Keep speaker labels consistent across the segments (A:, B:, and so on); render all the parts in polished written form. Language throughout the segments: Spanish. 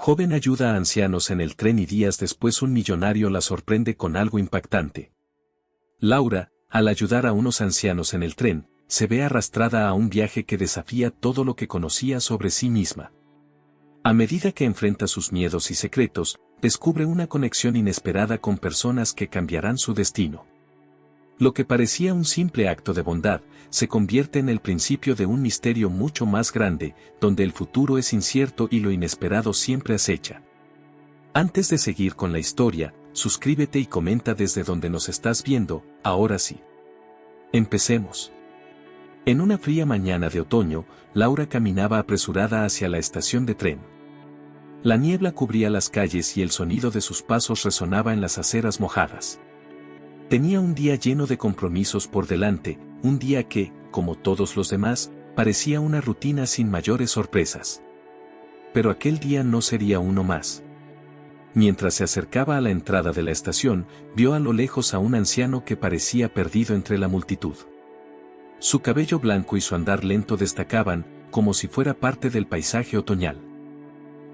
A: Joven ayuda a ancianos en el tren y días después un millonario la sorprende con algo impactante. Laura, al ayudar a unos ancianos en el tren, se ve arrastrada a un viaje que desafía todo lo que conocía sobre sí misma. A medida que enfrenta sus miedos y secretos, descubre una conexión inesperada con personas que cambiarán su destino. Lo que parecía un simple acto de bondad, se convierte en el principio de un misterio mucho más grande, donde el futuro es incierto y lo inesperado siempre acecha. Antes de seguir con la historia, suscríbete y comenta desde donde nos estás viendo. Ahora sí. Empecemos. En una fría mañana de otoño, Laura caminaba apresurada hacia la estación de tren. La niebla cubría las calles y el sonido de sus pasos resonaba en las aceras mojadas. Tenía un día lleno de compromisos por delante, un día que, como todos los demás, parecía una rutina sin mayores sorpresas. Pero aquel día no sería uno más. Mientras se acercaba a la entrada de la estación, vio a lo lejos a un anciano que parecía perdido entre la multitud. Su cabello blanco y su andar lento destacaban, como si fuera parte del paisaje otoñal.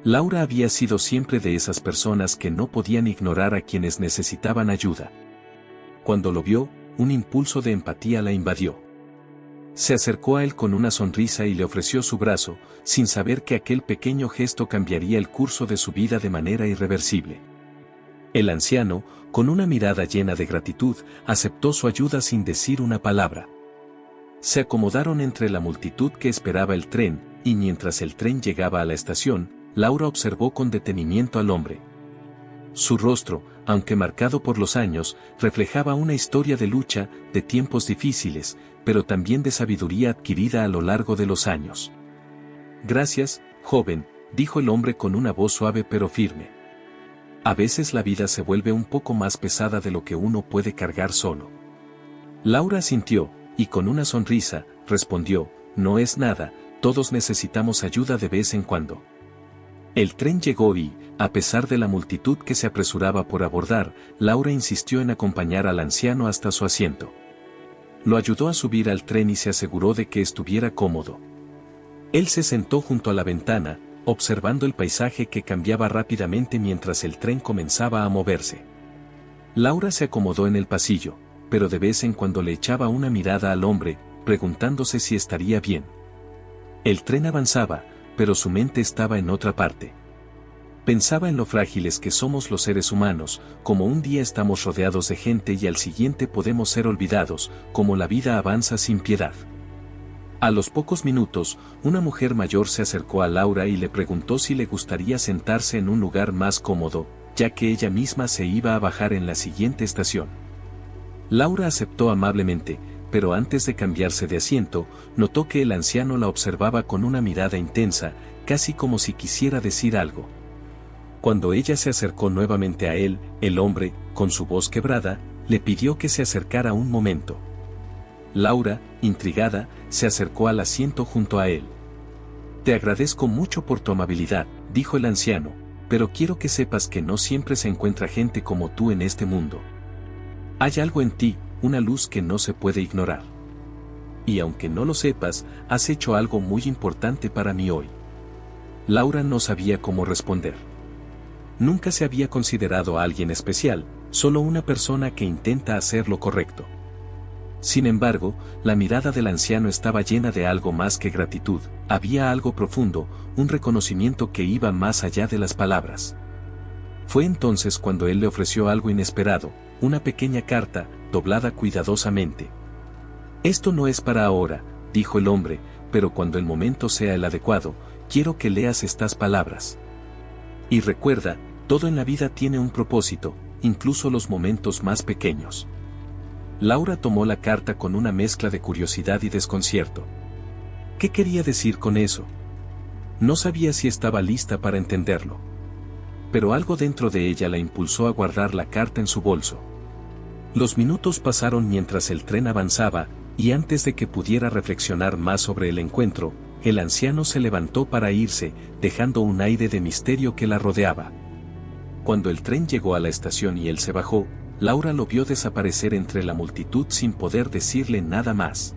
A: Laura había sido siempre de esas personas que no podían ignorar a quienes necesitaban ayuda. Cuando lo vio, un impulso de empatía la invadió. Se acercó a él con una sonrisa y le ofreció su brazo, sin saber que aquel pequeño gesto cambiaría el curso de su vida de manera irreversible. El anciano, con una mirada llena de gratitud, aceptó su ayuda sin decir una palabra. Se acomodaron entre la multitud que esperaba el tren, y mientras el tren llegaba a la estación, Laura observó con detenimiento al hombre. Su rostro, aunque marcado por los años, reflejaba una historia de lucha, de tiempos difíciles, pero también de sabiduría adquirida a lo largo de los años. Gracias, joven, dijo el hombre con una voz suave pero firme. A veces la vida se vuelve un poco más pesada de lo que uno puede cargar solo. Laura asintió, y con una sonrisa, respondió, no es nada, todos necesitamos ayuda de vez en cuando. El tren llegó y, a pesar de la multitud que se apresuraba por abordar, Laura insistió en acompañar al anciano hasta su asiento. Lo ayudó a subir al tren y se aseguró de que estuviera cómodo. Él se sentó junto a la ventana, observando el paisaje que cambiaba rápidamente mientras el tren comenzaba a moverse. Laura se acomodó en el pasillo, pero de vez en cuando le echaba una mirada al hombre, preguntándose si estaría bien. El tren avanzaba, pero su mente estaba en otra parte. Pensaba en lo frágiles que somos los seres humanos, como un día estamos rodeados de gente y al siguiente podemos ser olvidados, como la vida avanza sin piedad. A los pocos minutos, una mujer mayor se acercó a Laura y le preguntó si le gustaría sentarse en un lugar más cómodo, ya que ella misma se iba a bajar en la siguiente estación. Laura aceptó amablemente, pero antes de cambiarse de asiento, notó que el anciano la observaba con una mirada intensa, casi como si quisiera decir algo. Cuando ella se acercó nuevamente a él, el hombre, con su voz quebrada, le pidió que se acercara un momento. Laura, intrigada, se acercó al asiento junto a él. Te agradezco mucho por tu amabilidad, dijo el anciano, pero quiero que sepas que no siempre se encuentra gente como tú en este mundo. Hay algo en ti, una luz que no se puede ignorar. Y aunque no lo sepas, has hecho algo muy importante para mí hoy. Laura no sabía cómo responder. Nunca se había considerado a alguien especial, solo una persona que intenta hacer lo correcto. Sin embargo, la mirada del anciano estaba llena de algo más que gratitud, había algo profundo, un reconocimiento que iba más allá de las palabras. Fue entonces cuando él le ofreció algo inesperado, una pequeña carta, doblada cuidadosamente. Esto no es para ahora, dijo el hombre, pero cuando el momento sea el adecuado, quiero que leas estas palabras. Y recuerda, todo en la vida tiene un propósito, incluso los momentos más pequeños. Laura tomó la carta con una mezcla de curiosidad y desconcierto. ¿Qué quería decir con eso? No sabía si estaba lista para entenderlo. Pero algo dentro de ella la impulsó a guardar la carta en su bolso. Los minutos pasaron mientras el tren avanzaba, y antes de que pudiera reflexionar más sobre el encuentro, el anciano se levantó para irse, dejando un aire de misterio que la rodeaba. Cuando el tren llegó a la estación y él se bajó, Laura lo vio desaparecer entre la multitud sin poder decirle nada más.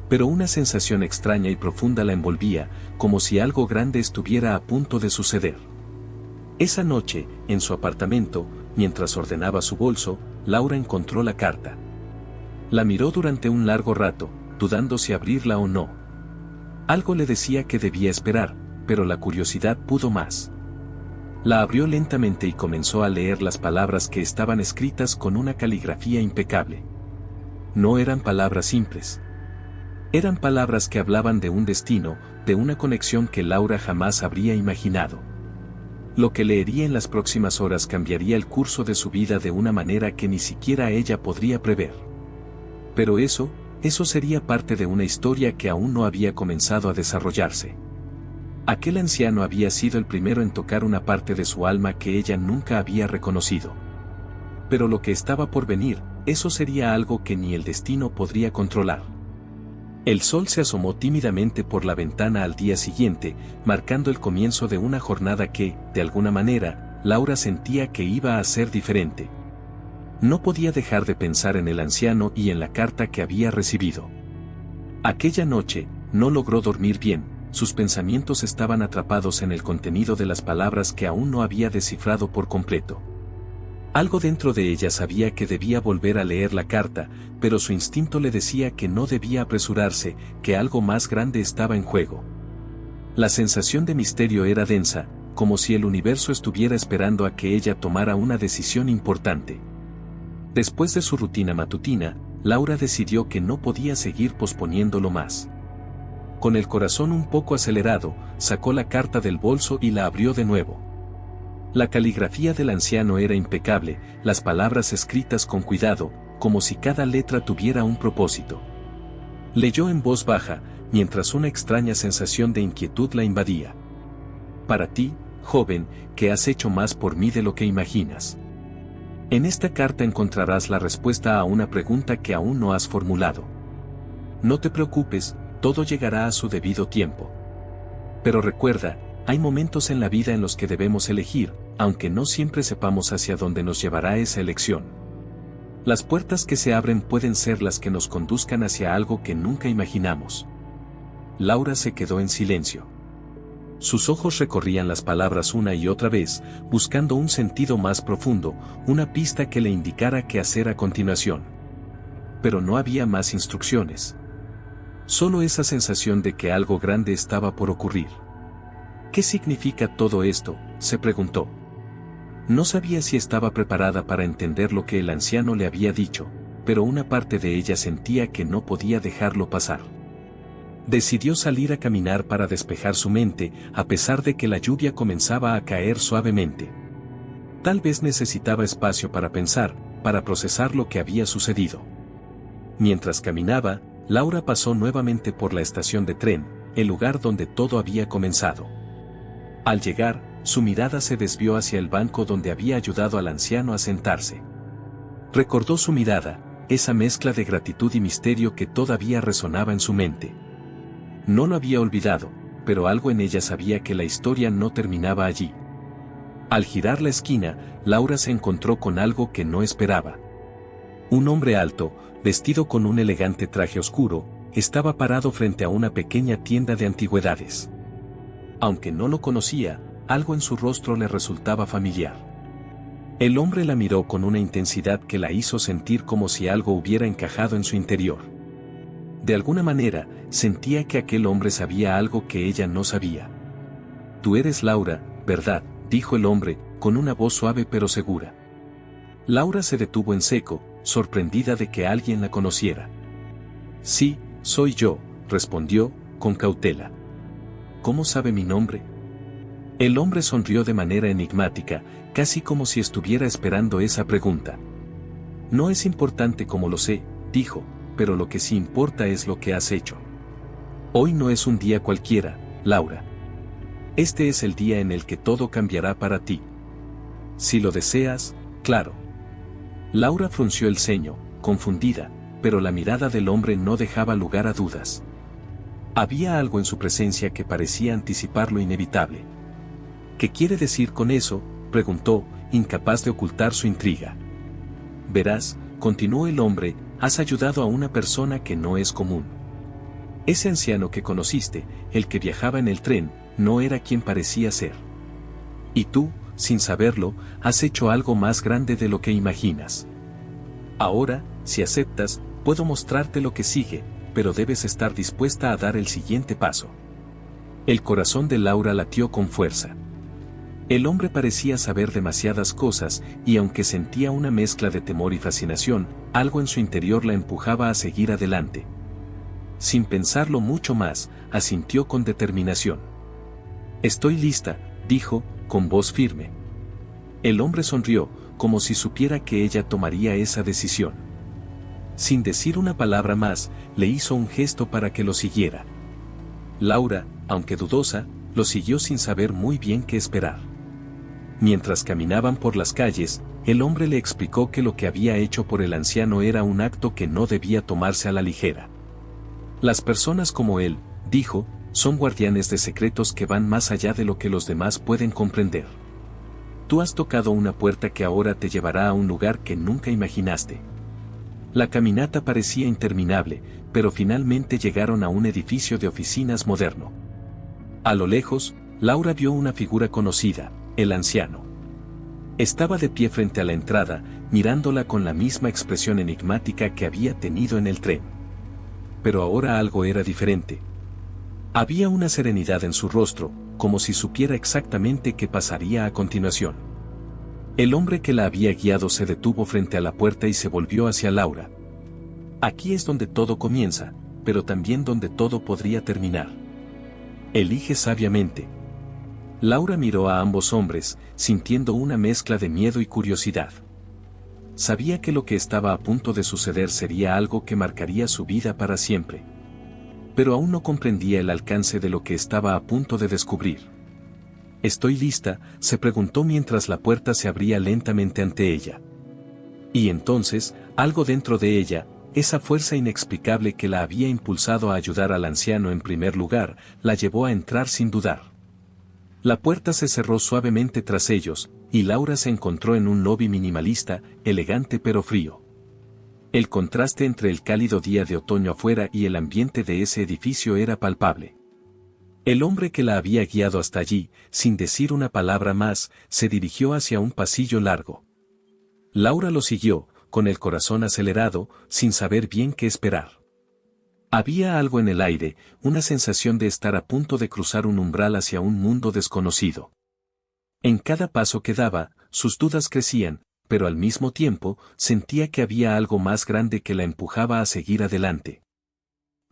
A: Pero una sensación extraña y profunda la envolvía, como si algo grande estuviera a punto de suceder. Esa noche, en su apartamento, mientras ordenaba su bolso, Laura encontró la carta. La miró durante un largo rato, dudando si abrirla o no. Algo le decía que debía esperar, pero la curiosidad pudo más. La abrió lentamente y comenzó a leer las palabras que estaban escritas con una caligrafía impecable. No eran palabras simples. Eran palabras que hablaban de un destino, de una conexión que Laura jamás habría imaginado. Lo que leería en las próximas horas cambiaría el curso de su vida de una manera que ni siquiera ella podría prever. Pero eso sería parte de una historia que aún no había comenzado a desarrollarse. Aquel anciano había sido el primero en tocar una parte de su alma que ella nunca había reconocido. Pero lo que estaba por venir, eso sería algo que ni el destino podría controlar. El sol se asomó tímidamente por la ventana al día siguiente, marcando el comienzo de una jornada que, de alguna manera, Laura sentía que iba a ser diferente. No podía dejar de pensar en el anciano y en la carta que había recibido. Aquella noche, no logró dormir bien, sus pensamientos estaban atrapados en el contenido de las palabras que aún no había descifrado por completo. Algo dentro de ella sabía que debía volver a leer la carta, pero su instinto le decía que no debía apresurarse, que algo más grande estaba en juego. La sensación de misterio era densa, como si el universo estuviera esperando a que ella tomara una decisión importante. Después de su rutina matutina, Laura decidió que no podía seguir posponiéndolo más. Con el corazón un poco acelerado, sacó la carta del bolso y la abrió de nuevo. La caligrafía del anciano era impecable, las palabras escritas con cuidado, como si cada letra tuviera un propósito. Leyó en voz baja, mientras una extraña sensación de inquietud la invadía. Para ti, joven, que has hecho más por mí de lo que imaginas. En esta carta encontrarás la respuesta a una pregunta que aún no has formulado. No te preocupes, todo llegará a su debido tiempo. Pero recuerda, hay momentos en la vida en los que debemos elegir, aunque no siempre sepamos hacia dónde nos llevará esa elección. Las puertas que se abren pueden ser las que nos conduzcan hacia algo que nunca imaginamos. Laura se quedó en silencio. Sus ojos recorrían las palabras una y otra vez, buscando un sentido más profundo, una pista que le indicara qué hacer a continuación. Pero no había más instrucciones. Solo esa sensación de que algo grande estaba por ocurrir. ¿Qué significa todo esto?, se preguntó. No sabía si estaba preparada para entender lo que el anciano le había dicho, pero una parte de ella sentía que no podía dejarlo pasar. Decidió salir a caminar para despejar su mente, a pesar de que la lluvia comenzaba a caer suavemente. Tal vez necesitaba espacio para pensar, para procesar lo que había sucedido. Mientras caminaba, Laura pasó nuevamente por la estación de tren, el lugar donde todo había comenzado. Al llegar, su mirada se desvió hacia el banco donde había ayudado al anciano a sentarse. Recordó su mirada, esa mezcla de gratitud y misterio que todavía resonaba en su mente. No lo había olvidado, pero algo en ella sabía que la historia no terminaba allí. Al girar la esquina, Laura se encontró con algo que no esperaba. Un hombre alto, vestido con un elegante traje oscuro, estaba parado frente a una pequeña tienda de antigüedades. Aunque no lo conocía, algo en su rostro le resultaba familiar. El hombre la miró con una intensidad que la hizo sentir como si algo hubiera encajado en su interior. De alguna manera, sentía que aquel hombre sabía algo que ella no sabía. «Tú eres Laura, ¿verdad?», dijo el hombre, con una voz suave pero segura. Laura se detuvo en seco, sorprendida de que alguien la conociera. «Sí, soy yo», respondió, con cautela. «¿Cómo sabe mi nombre?». El hombre sonrió de manera enigmática, casi como si estuviera esperando esa pregunta. «No es importante cómo lo sé», dijo, «pero lo que sí importa es lo que has hecho. Hoy no es un día cualquiera, Laura. Este es el día en el que todo cambiará para ti. Si lo deseas, claro». Laura frunció el ceño, confundida, pero la mirada del hombre no dejaba lugar a dudas. Había algo en su presencia que parecía anticipar lo inevitable. «¿Qué quiere decir con eso?», preguntó, incapaz de ocultar su intriga. «Verás», continuó el hombre, «has ayudado a una persona que no es común. Ese anciano que conociste, el que viajaba en el tren, no era quien parecía ser. Y tú, sin saberlo, has hecho algo más grande de lo que imaginas. Ahora, si aceptas, puedo mostrarte lo que sigue, pero debes estar dispuesta a dar el siguiente paso. El corazón de Laura latió con fuerza. El hombre parecía saber demasiadas cosas, y aunque sentía una mezcla de temor y fascinación, algo en su interior la empujaba a seguir adelante. Sin pensarlo mucho más, asintió con determinación. Estoy lista, dijo, con voz firme. El hombre sonrió, como si supiera que ella tomaría esa decisión. Sin decir una palabra más, le hizo un gesto para que lo siguiera. Laura, aunque dudosa, lo siguió sin saber muy bien qué esperar. Mientras caminaban por las calles, el hombre le explicó que lo que había hecho por el anciano era un acto que no debía tomarse a la ligera. Las personas como él, dijo, son guardianes de secretos que van más allá de lo que los demás pueden comprender. Tú has tocado una puerta que ahora te llevará a un lugar que nunca imaginaste. La caminata parecía interminable, pero finalmente llegaron a un edificio de oficinas moderno. A lo lejos, Laura vio una figura conocida, el anciano. Estaba de pie frente a la entrada, mirándola con la misma expresión enigmática que había tenido en el tren. Pero ahora algo era diferente. Había una serenidad en su rostro, como si supiera exactamente qué pasaría a continuación. El hombre que la había guiado se detuvo frente a la puerta y se volvió hacia Laura. Aquí es donde todo comienza, pero también donde todo podría terminar. Elige sabiamente. Laura miró a ambos hombres, sintiendo una mezcla de miedo y curiosidad. Sabía que lo que estaba a punto de suceder sería algo que marcaría su vida para siempre. Pero aún no comprendía el alcance de lo que estaba a punto de descubrir. ¿Estoy lista?, se preguntó mientras la puerta se abría lentamente ante ella. Y entonces, algo dentro de ella, esa fuerza inexplicable que la había impulsado a ayudar al anciano en primer lugar, la llevó a entrar sin dudar. La puerta se cerró suavemente tras ellos, y Laura se encontró en un lobby minimalista, elegante pero frío. El contraste entre el cálido día de otoño afuera y el ambiente de ese edificio era palpable. El hombre que la había guiado hasta allí, sin decir una palabra más, se dirigió hacia un pasillo largo. Laura lo siguió, con el corazón acelerado, sin saber bien qué esperar. Había algo en el aire, una sensación de estar a punto de cruzar un umbral hacia un mundo desconocido. En cada paso que daba, sus dudas crecían, pero al mismo tiempo, sentía que había algo más grande que la empujaba a seguir adelante.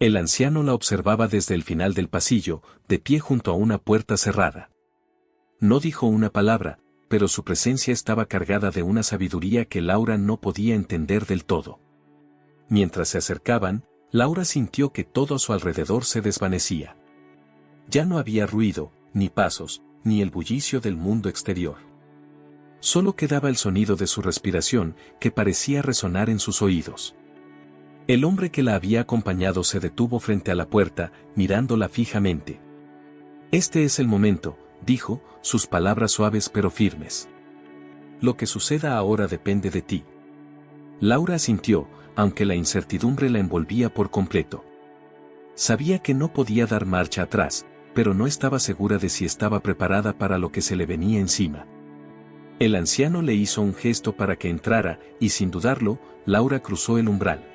A: El anciano la observaba desde el final del pasillo, de pie junto a una puerta cerrada. No dijo una palabra, pero su presencia estaba cargada de una sabiduría que Laura no podía entender del todo. Mientras se acercaban, Laura sintió que todo a su alrededor se desvanecía. Ya no había ruido, ni pasos, ni el bullicio del mundo exterior. Solo quedaba el sonido de su respiración, que parecía resonar en sus oídos. El hombre que la había acompañado se detuvo frente a la puerta, mirándola fijamente. Este es el momento, dijo, sus palabras suaves pero firmes. Lo que suceda ahora depende de ti. Laura asintió, aunque la incertidumbre la envolvía por completo. Sabía que no podía dar marcha atrás, pero no estaba segura de si estaba preparada para lo que se le venía encima. El anciano le hizo un gesto para que entrara, y sin dudarlo, Laura cruzó el umbral.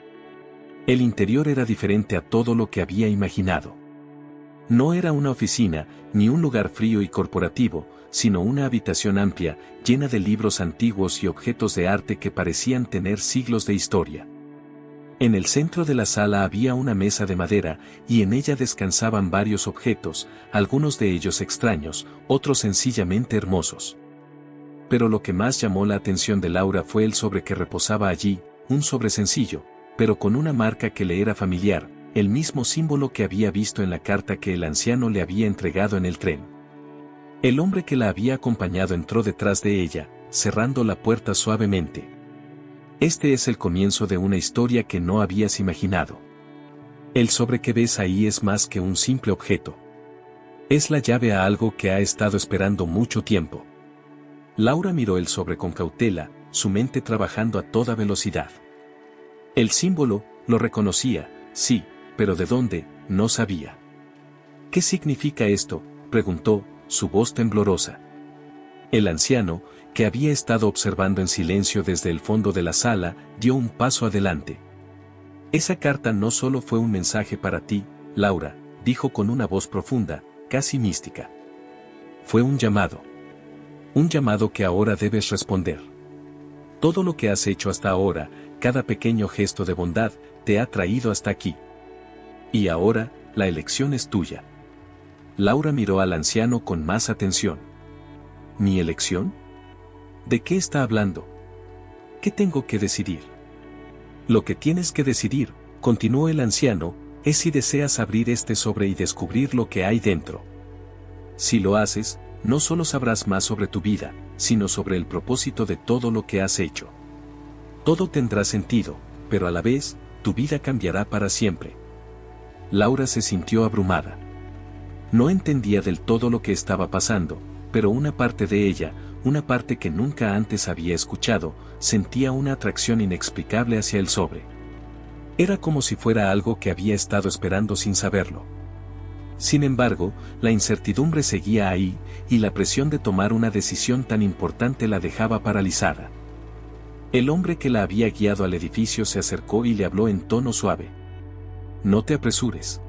A: El interior era diferente a todo lo que había imaginado. No era una oficina, ni un lugar frío y corporativo, sino una habitación amplia, llena de libros antiguos y objetos de arte que parecían tener siglos de historia. En el centro de la sala había una mesa de madera, y en ella descansaban varios objetos, algunos de ellos extraños, otros sencillamente hermosos. Pero lo que más llamó la atención de Laura fue el sobre que reposaba allí, un sobre sencillo, pero con una marca que le era familiar, el mismo símbolo que había visto en la carta que el anciano le había entregado en el tren. El hombre que la había acompañado entró detrás de ella, cerrando la puerta suavemente. Este es el comienzo de una historia que no habías imaginado. El sobre que ves ahí es más que un simple objeto. Es la llave a algo que ha estado esperando mucho tiempo. Laura miró el sobre con cautela, su mente trabajando a toda velocidad. El símbolo, lo reconocía, sí, pero ¿de dónde? No sabía. ¿Qué significa esto?, preguntó, su voz temblorosa. El anciano, que había estado observando en silencio desde el fondo de la sala, dio un paso adelante. Esa carta no solo fue un mensaje para ti, Laura, dijo con una voz profunda, casi mística. Fue un llamado. Un llamado que ahora debes responder. Todo lo que has hecho hasta ahora, cada pequeño gesto de bondad, te ha traído hasta aquí. Y ahora, la elección es tuya. Laura miró al anciano con más atención. ¿Mi elección? ¿De qué está hablando? ¿Qué tengo que decidir? Lo que tienes que decidir, continuó el anciano, es si deseas abrir este sobre y descubrir lo que hay dentro. Si lo haces, no solo sabrás más sobre tu vida, sino sobre el propósito de todo lo que has hecho. Todo tendrá sentido, pero a la vez, tu vida cambiará para siempre. Laura se sintió abrumada. No entendía del todo lo que estaba pasando, pero una parte de ella, una parte que nunca antes había escuchado, sentía una atracción inexplicable hacia el sobre. Era como si fuera algo que había estado esperando sin saberlo. Sin embargo, la incertidumbre seguía ahí, y la presión de tomar una decisión tan importante la dejaba paralizada. El hombre que la había guiado al edificio se acercó y le habló en tono suave. No te apresures.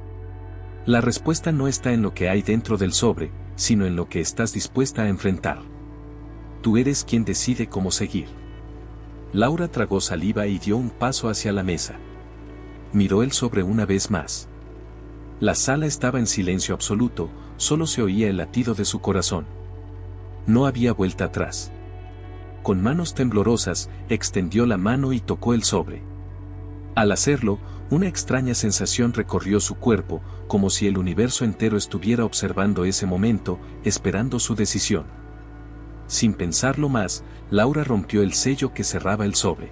A: La respuesta no está en lo que hay dentro del sobre, sino en lo que estás dispuesta a enfrentar. Tú eres quien decide cómo seguir. Laura tragó saliva y dio un paso hacia la mesa. Miró el sobre una vez más. La sala estaba en silencio absoluto, solo se oía el latido de su corazón. No había vuelta atrás. Con manos temblorosas, extendió la mano y tocó el sobre. Al hacerlo, una extraña sensación recorrió su cuerpo, como si el universo entero estuviera observando ese momento, esperando su decisión. Sin pensarlo más, Laura rompió el sello que cerraba el sobre.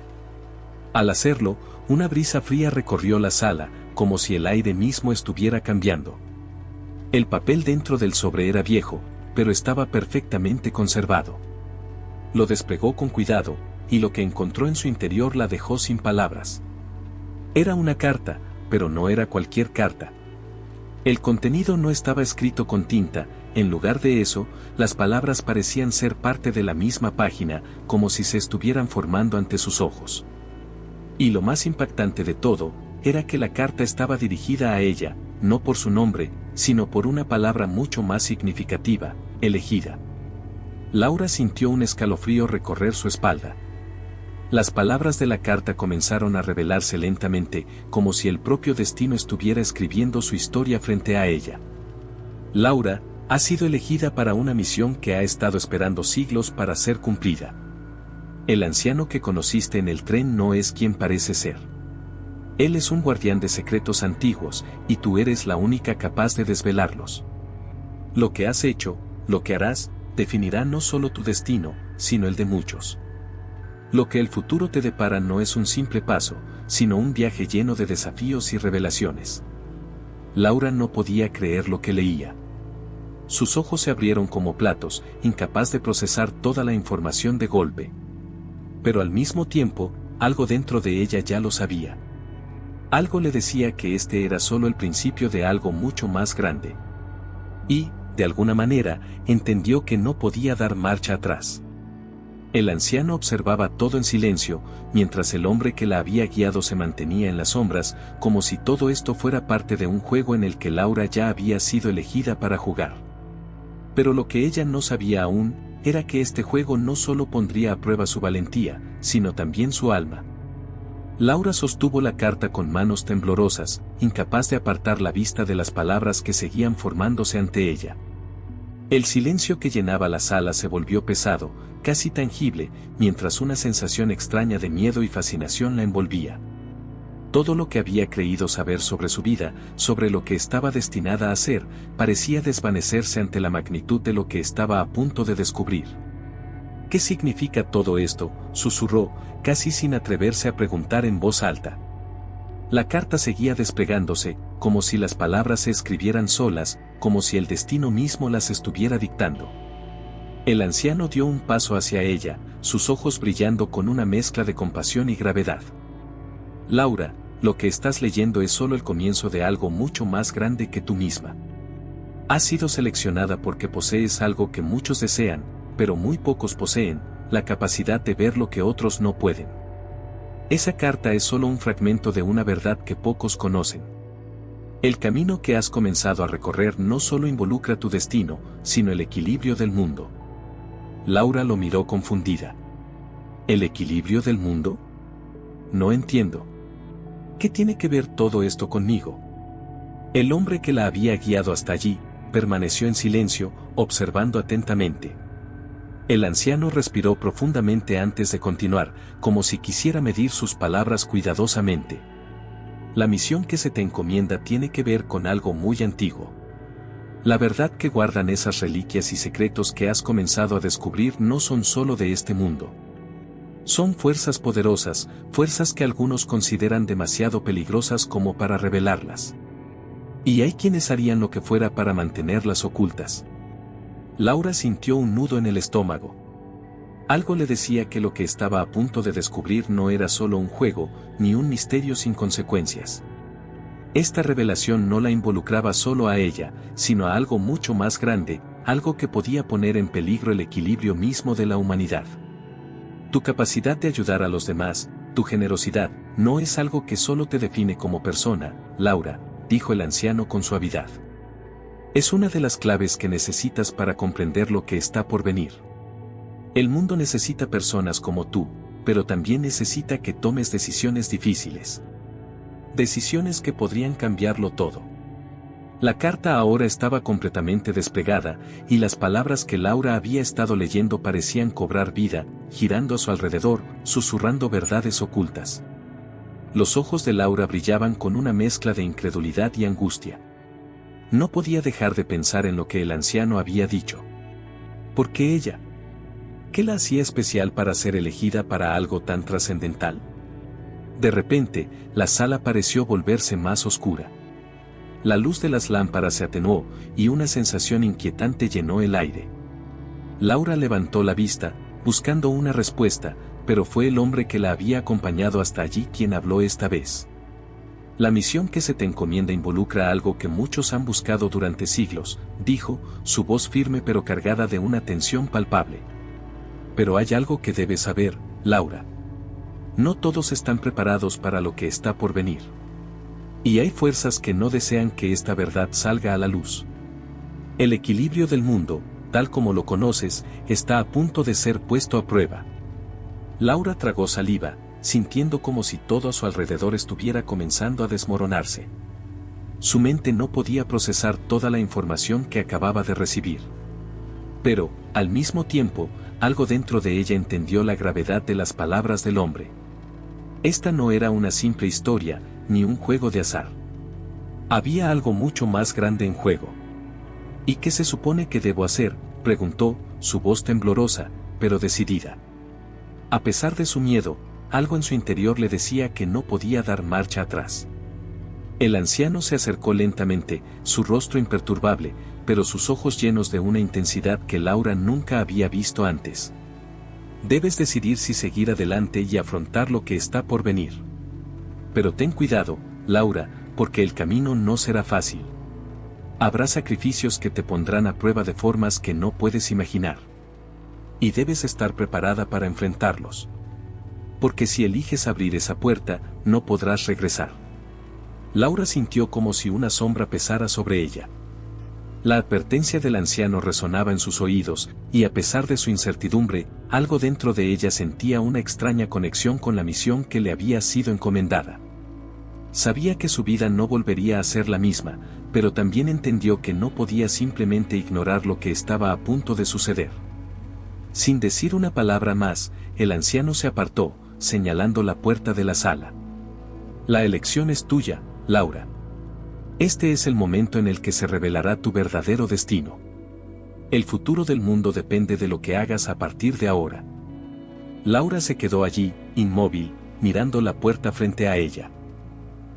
A: Al hacerlo, una brisa fría recorrió la sala, como si el aire mismo estuviera cambiando. El papel dentro del sobre era viejo, pero estaba perfectamente conservado. Lo despegó con cuidado, y lo que encontró en su interior la dejó sin palabras. Era una carta, pero no era cualquier carta. El contenido no estaba escrito con tinta, en lugar de eso, las palabras parecían ser parte de la misma página, como si se estuvieran formando ante sus ojos. Y lo más impactante de todo, era que la carta estaba dirigida a ella, no por su nombre, sino por una palabra mucho más significativa, elegida. Laura sintió un escalofrío recorrer su espalda. Las palabras de la carta comenzaron a revelarse lentamente, como si el propio destino estuviera escribiendo su historia frente a ella. Laura, has sido elegida para una misión que ha estado esperando siglos para ser cumplida. El anciano que conociste en el tren no es quien parece ser. Él es un guardián de secretos antiguos, y tú eres la única capaz de desvelarlos. Lo que has hecho, lo que harás, definirá no solo tu destino, sino el de muchos. Lo que el futuro te depara no es un simple paso, sino un viaje lleno de desafíos y revelaciones. Laura no podía creer lo que leía. Sus ojos se abrieron como platos, incapaz de procesar toda la información de golpe. Pero al mismo tiempo, algo dentro de ella ya lo sabía. Algo le decía que este era solo el principio de algo mucho más grande. Y, de alguna manera, entendió que no podía dar marcha atrás. El anciano observaba todo en silencio, mientras el hombre que la había guiado se mantenía en las sombras, como si todo esto fuera parte de un juego en el que Laura ya había sido elegida para jugar. Pero lo que ella no sabía aún, era que este juego no solo pondría a prueba su valentía, sino también su alma. Laura sostuvo la carta con manos temblorosas, incapaz de apartar la vista de las palabras que seguían formándose ante ella. El silencio que llenaba la sala se volvió pesado, casi tangible, mientras una sensación extraña de miedo y fascinación la envolvía. Todo lo que había creído saber sobre su vida, sobre lo que estaba destinada a ser, parecía desvanecerse ante la magnitud de lo que estaba a punto de descubrir. ¿Qué significa todo esto?, susurró, casi sin atreverse a preguntar en voz alta. La carta seguía desplegándose, como si las palabras se escribieran solas, como si el destino mismo las estuviera dictando. El anciano dio un paso hacia ella, sus ojos brillando con una mezcla de compasión y gravedad. Laura, lo que estás leyendo es solo el comienzo de algo mucho más grande que tú misma. Has sido seleccionada porque posees algo que muchos desean, pero muy pocos poseen, la capacidad de ver lo que otros no pueden. Esa carta es solo un fragmento de una verdad que pocos conocen. El camino que has comenzado a recorrer no solo involucra tu destino, sino el equilibrio del mundo. Laura lo miró confundida. ¿El equilibrio del mundo? No entiendo. ¿Qué tiene que ver todo esto conmigo? El hombre que la había guiado hasta allí, permaneció en silencio, observando atentamente. El anciano respiró profundamente antes de continuar, como si quisiera medir sus palabras cuidadosamente. La misión que se te encomienda tiene que ver con algo muy antiguo. La verdad que guardan esas reliquias y secretos que has comenzado a descubrir no son solo de este mundo. Son fuerzas poderosas, fuerzas que algunos consideran demasiado peligrosas como para revelarlas. Y hay quienes harían lo que fuera para mantenerlas ocultas. Laura sintió un nudo en el estómago. Algo le decía que lo que estaba a punto de descubrir no era solo un juego, ni un misterio sin consecuencias. Esta revelación no la involucraba solo a ella, sino a algo mucho más grande, algo que podía poner en peligro el equilibrio mismo de la humanidad. Tu capacidad de ayudar a los demás, tu generosidad, no es algo que solo te define como persona, Laura, dijo el anciano con suavidad. Es una de las claves que necesitas para comprender lo que está por venir. El mundo necesita personas como tú, pero también necesita que tomes decisiones difíciles. Decisiones que podrían cambiarlo todo. La carta ahora estaba completamente desplegada, y las palabras que Laura había estado leyendo parecían cobrar vida, girando a su alrededor, susurrando verdades ocultas. Los ojos de Laura brillaban con una mezcla de incredulidad y angustia. No podía dejar de pensar en lo que el anciano había dicho. ¿Por qué ella? ¿Qué la hacía especial para ser elegida para algo tan trascendental? De repente, la sala pareció volverse más oscura. La luz de las lámparas se atenuó, y una sensación inquietante llenó el aire. Laura levantó la vista, buscando una respuesta, pero fue el hombre que la había acompañado hasta allí quien habló esta vez. La misión que se te encomienda involucra algo que muchos han buscado durante siglos, dijo, su voz firme pero cargada de una tensión palpable. Pero hay algo que debes saber, Laura. No todos están preparados para lo que está por venir. Y hay fuerzas que no desean que esta verdad salga a la luz. El equilibrio del mundo, tal como lo conoces, está a punto de ser puesto a prueba. Laura tragó saliva, sintiendo como si todo a su alrededor estuviera comenzando a desmoronarse. Su mente no podía procesar toda la información que acababa de recibir. Pero, al mismo tiempo, algo dentro de ella entendió la gravedad de las palabras del hombre. Esta no era una simple historia, ni un juego de azar. Había algo mucho más grande en juego. ¿Y qué se supone que debo hacer?, preguntó, su voz temblorosa, pero decidida. A pesar de su miedo, algo en su interior le decía que no podía dar marcha atrás. El anciano se acercó lentamente, su rostro imperturbable, pero sus ojos llenos de una intensidad que Laura nunca había visto antes. Debes decidir si seguir adelante y afrontar lo que está por venir. Pero ten cuidado, Laura, porque el camino no será fácil. Habrá sacrificios que te pondrán a prueba de formas que no puedes imaginar. Y debes estar preparada para enfrentarlos. Porque si eliges abrir esa puerta, no podrás regresar. Laura sintió como si una sombra pesara sobre ella. La advertencia del anciano resonaba en sus oídos, y a pesar de su incertidumbre, algo dentro de ella sentía una extraña conexión con la misión que le había sido encomendada. Sabía que su vida no volvería a ser la misma, pero también entendió que no podía simplemente ignorar lo que estaba a punto de suceder. Sin decir una palabra más, el anciano se apartó, señalando la puerta de la sala. La elección es tuya, Laura. Este es el momento en el que se revelará tu verdadero destino. El futuro del mundo depende de lo que hagas a partir de ahora. Laura se quedó allí, inmóvil, mirando la puerta frente a ella.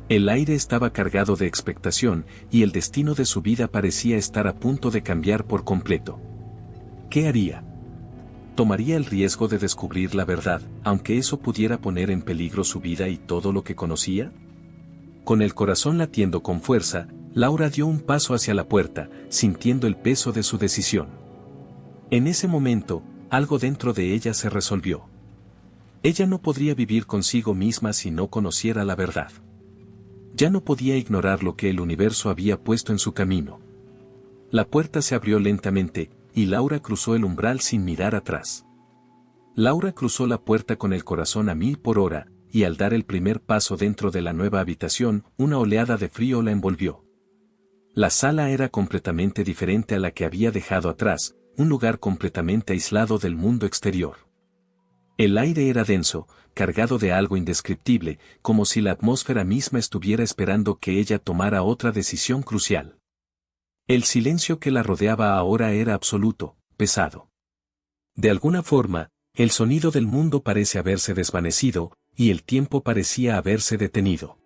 A: El aire estaba cargado de expectación, y el destino de su vida parecía estar a punto de cambiar por completo. ¿Qué haría? ¿Tomaría el riesgo de descubrir la verdad, aunque eso pudiera poner en peligro su vida y todo lo que conocía? Con el corazón latiendo con fuerza, Laura dio un paso hacia la puerta, sintiendo el peso de su decisión. En ese momento, algo dentro de ella se resolvió. Ella no podría vivir consigo misma si no conociera la verdad. Ya no podía ignorar lo que el universo había puesto en su camino. La puerta se abrió lentamente, y Laura cruzó el umbral sin mirar atrás. Laura cruzó la puerta con el corazón a 1000 por hora, y al dar el primer paso dentro de la nueva habitación, una oleada de frío la envolvió. La sala era completamente diferente a la que había dejado atrás, un lugar completamente aislado del mundo exterior. El aire era denso, cargado de algo indescriptible, como si la atmósfera misma estuviera esperando que ella tomara otra decisión crucial. El silencio que la rodeaba ahora era absoluto, pesado. De alguna forma, el sonido del mundo parece haberse desvanecido, y el tiempo parecía haberse detenido.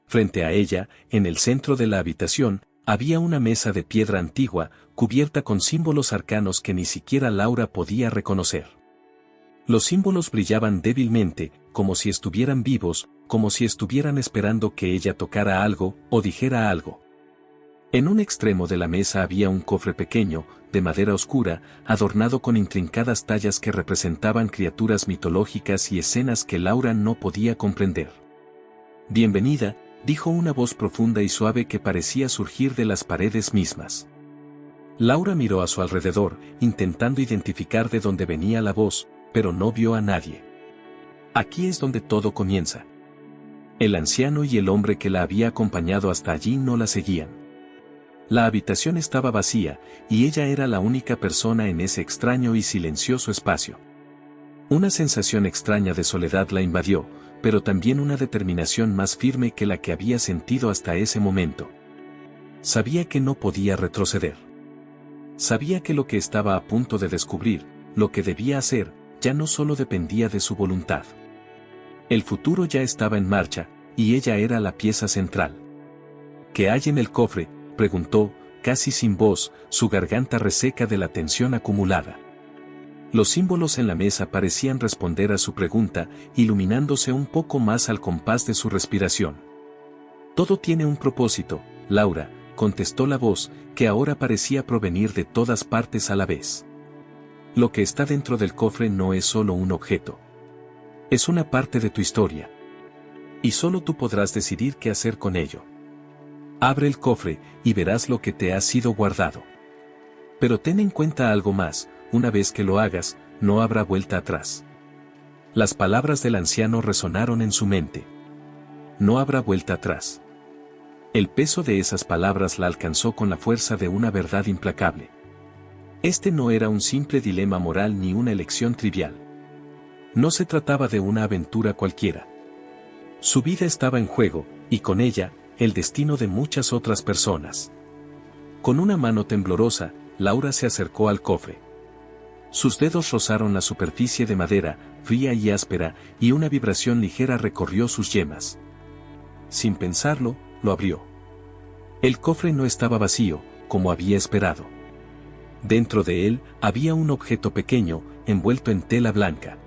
A: Frente a ella, en el centro de la habitación, había una mesa de piedra antigua, cubierta con símbolos arcanos que ni siquiera Laura podía reconocer. Los símbolos brillaban débilmente, como si estuvieran vivos, como si estuvieran esperando que ella tocara algo, o dijera algo. En un extremo de la mesa había un cofre pequeño, de madera oscura, adornado con intrincadas tallas que representaban criaturas mitológicas y escenas que Laura no podía comprender. «Bienvenida», dijo una voz profunda y suave que parecía surgir de las paredes mismas. Laura miró a su alrededor, intentando identificar de dónde venía la voz, pero no vio a nadie. Aquí es donde todo comienza. El anciano y el hombre que la había acompañado hasta allí no la seguían. La habitación estaba vacía, y ella era la única persona en ese extraño y silencioso espacio. Una sensación extraña de soledad la invadió, pero también una determinación más firme que la que había sentido hasta ese momento. Sabía que no podía retroceder. Sabía que lo que estaba a punto de descubrir, lo que debía hacer, ya no solo dependía de su voluntad. El futuro ya estaba en marcha, y ella era la pieza central. ¿Qué hay en el cofre?, preguntó, casi sin voz, su garganta reseca de la tensión acumulada. Los símbolos en la mesa parecían responder a su pregunta, iluminándose un poco más al compás de su respiración. «Todo tiene un propósito, Laura», contestó la voz, que ahora parecía provenir de todas partes a la vez. Lo que está dentro del cofre no es solo un objeto. Es una parte de tu historia. Y solo tú podrás decidir qué hacer con ello. Abre el cofre, y verás lo que te ha sido guardado. Pero ten en cuenta algo más, una vez que lo hagas, no habrá vuelta atrás. Las palabras del anciano resonaron en su mente. No habrá vuelta atrás. El peso de esas palabras la alcanzó con la fuerza de una verdad implacable. Este no era un simple dilema moral ni una elección trivial. No se trataba de una aventura cualquiera. Su vida estaba en juego, y con ella, el destino de muchas otras personas. Con una mano temblorosa, Laura se acercó al cofre. Sus dedos rozaron la superficie de madera, fría y áspera, y una vibración ligera recorrió sus yemas. Sin pensarlo, lo abrió. El cofre no estaba vacío, como había esperado. Dentro de él, había un objeto pequeño, envuelto en tela blanca.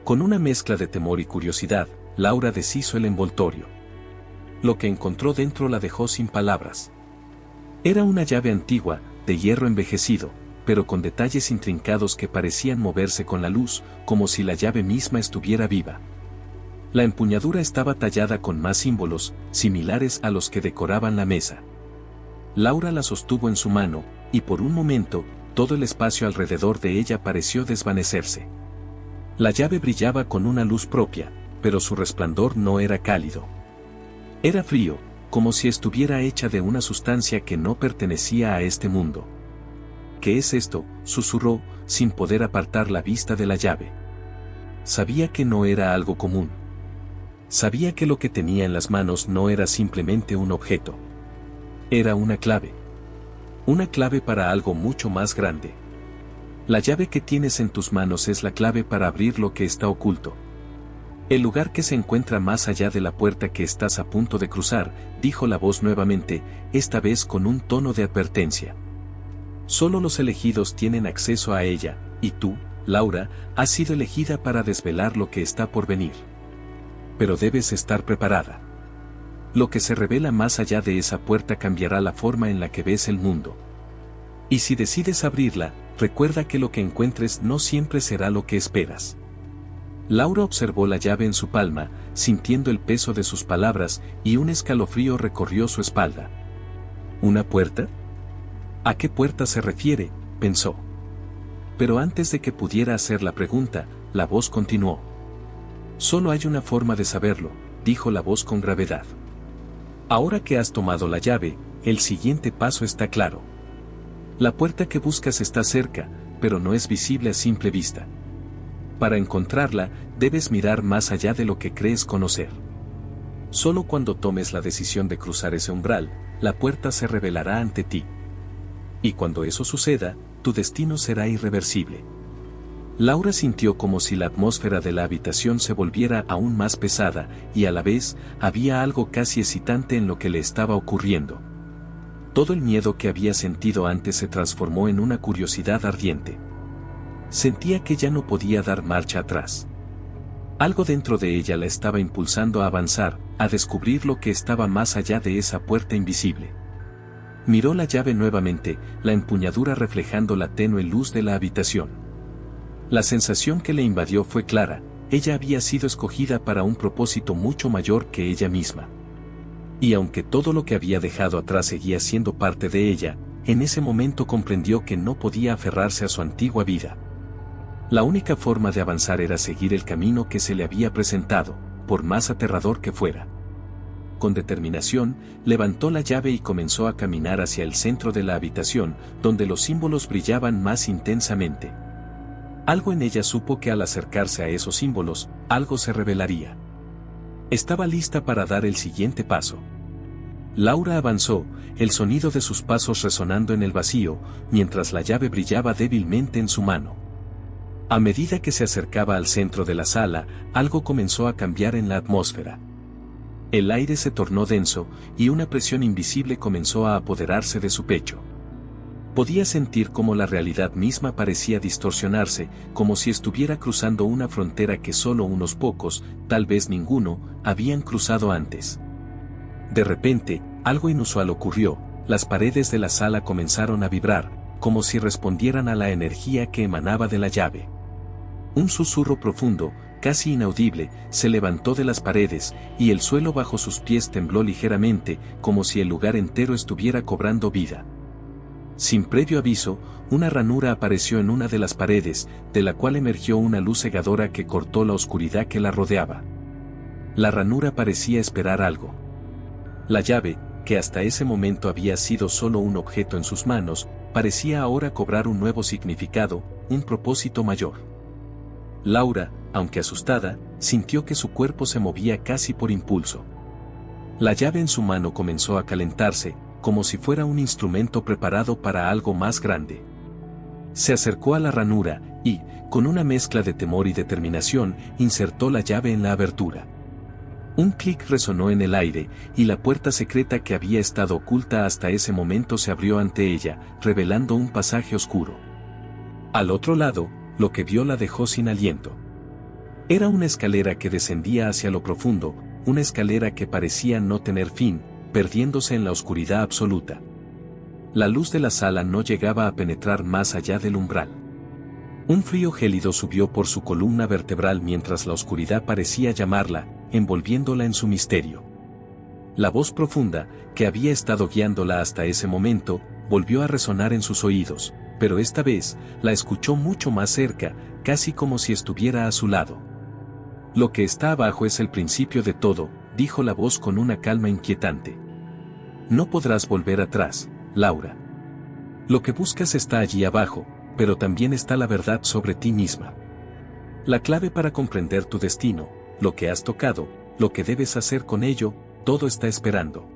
A: Con una mezcla de temor y curiosidad, Laura deshizo el envoltorio. Lo que encontró dentro la dejó sin palabras. Era una llave antigua, de hierro envejecido, pero con detalles intrincados que parecían moverse con la luz, como si la llave misma estuviera viva. La empuñadura estaba tallada con más símbolos, similares a los que decoraban la mesa. Laura la sostuvo en su mano, y por un momento, todo el espacio alrededor de ella pareció desvanecerse. La llave brillaba con una luz propia, pero su resplandor no era cálido. Era frío, como si estuviera hecha de una sustancia que no pertenecía a este mundo. «¿Qué es esto?», susurró, sin poder apartar la vista de la llave. Sabía que no era algo común. Sabía que lo que tenía en las manos no era simplemente un objeto. Era una clave. Una clave para algo mucho más grande. La llave que tienes en tus manos es la clave para abrir lo que está oculto. El lugar que se encuentra más allá de la puerta que estás a punto de cruzar, dijo la voz nuevamente, esta vez con un tono de advertencia. Solo los elegidos tienen acceso a ella, y tú, Laura, has sido elegida para desvelar lo que está por venir. Pero debes estar preparada. Lo que se revela más allá de esa puerta cambiará la forma en la que ves el mundo. Y si decides abrirla, recuerda que lo que encuentres no siempre será lo que esperas. Laura observó la llave en su palma, sintiendo el peso de sus palabras, y un escalofrío recorrió su espalda. ¿Una puerta? ¿A qué puerta se refiere?, pensó. Pero antes de que pudiera hacer la pregunta, la voz continuó. Solo hay una forma de saberlo, dijo la voz con gravedad. Ahora que has tomado la llave, el siguiente paso está claro. La puerta que buscas está cerca, pero no es visible a simple vista. Para encontrarla, debes mirar más allá de lo que crees conocer. Solo cuando tomes la decisión de cruzar ese umbral, la puerta se revelará ante ti. Y cuando eso suceda, tu destino será irreversible. Laura sintió como si la atmósfera de la habitación se volviera aún más pesada, y a la vez, había algo casi excitante en lo que le estaba ocurriendo. Todo el miedo que había sentido antes se transformó en una curiosidad ardiente. Sentía que ya no podía dar marcha atrás. Algo dentro de ella la estaba impulsando a avanzar, a descubrir lo que estaba más allá de esa puerta invisible. Miró la llave nuevamente, la empuñadura reflejando la tenue luz de la habitación. La sensación que le invadió fue clara, ella había sido escogida para un propósito mucho mayor que ella misma. Y aunque todo lo que había dejado atrás seguía siendo parte de ella, en ese momento comprendió que no podía aferrarse a su antigua vida. La única forma de avanzar era seguir el camino que se le había presentado, por más aterrador que fuera. Con determinación, levantó la llave y comenzó a caminar hacia el centro de la habitación, donde los símbolos brillaban más intensamente. Algo en ella supo que al acercarse a esos símbolos, algo se revelaría. Estaba lista para dar el siguiente paso. Laura avanzó, el sonido de sus pasos resonando en el vacío, mientras la llave brillaba débilmente en su mano. A medida que se acercaba al centro de la sala, algo comenzó a cambiar en la atmósfera. El aire se tornó denso, y una presión invisible comenzó a apoderarse de su pecho. Podía sentir cómo la realidad misma parecía distorsionarse, como si estuviera cruzando una frontera que solo unos pocos, tal vez ninguno, habían cruzado antes. De repente, algo inusual ocurrió, las paredes de la sala comenzaron a vibrar, como si respondieran a la energía que emanaba de la llave. Un susurro profundo, casi inaudible, se levantó de las paredes, y el suelo bajo sus pies tembló ligeramente, como si el lugar entero estuviera cobrando vida. Sin previo aviso, una ranura apareció en una de las paredes, de la cual emergió una luz cegadora que cortó la oscuridad que la rodeaba. La ranura parecía esperar algo. La llave, que hasta ese momento había sido solo un objeto en sus manos, parecía ahora cobrar un nuevo significado, un propósito mayor. Laura, aunque asustada, sintió que su cuerpo se movía casi por impulso. La llave en su mano comenzó a calentarse, como si fuera un instrumento preparado para algo más grande. Se acercó a la ranura, y, con una mezcla de temor y determinación, insertó la llave en la abertura. Un clic resonó en el aire, y la puerta secreta que había estado oculta hasta ese momento se abrió ante ella, revelando un pasaje oscuro. Al otro lado, lo que vio la dejó sin aliento. Era una escalera que descendía hacia lo profundo, una escalera que parecía no tener fin, perdiéndose en la oscuridad absoluta. La luz de la sala no llegaba a penetrar más allá del umbral. Un frío gélido subió por su columna vertebral mientras la oscuridad parecía llamarla, envolviéndola en su misterio. La voz profunda, que había estado guiándola hasta ese momento, volvió a resonar en sus oídos, pero esta vez, la escuchó mucho más cerca, casi como si estuviera a su lado. Lo que está abajo es el principio de todo, dijo la voz con una calma inquietante. No podrás volver atrás, Laura. Lo que buscas está allí abajo, pero también está la verdad sobre ti misma. La clave para comprender tu destino, lo que has tocado, lo que debes hacer con ello, todo está esperando.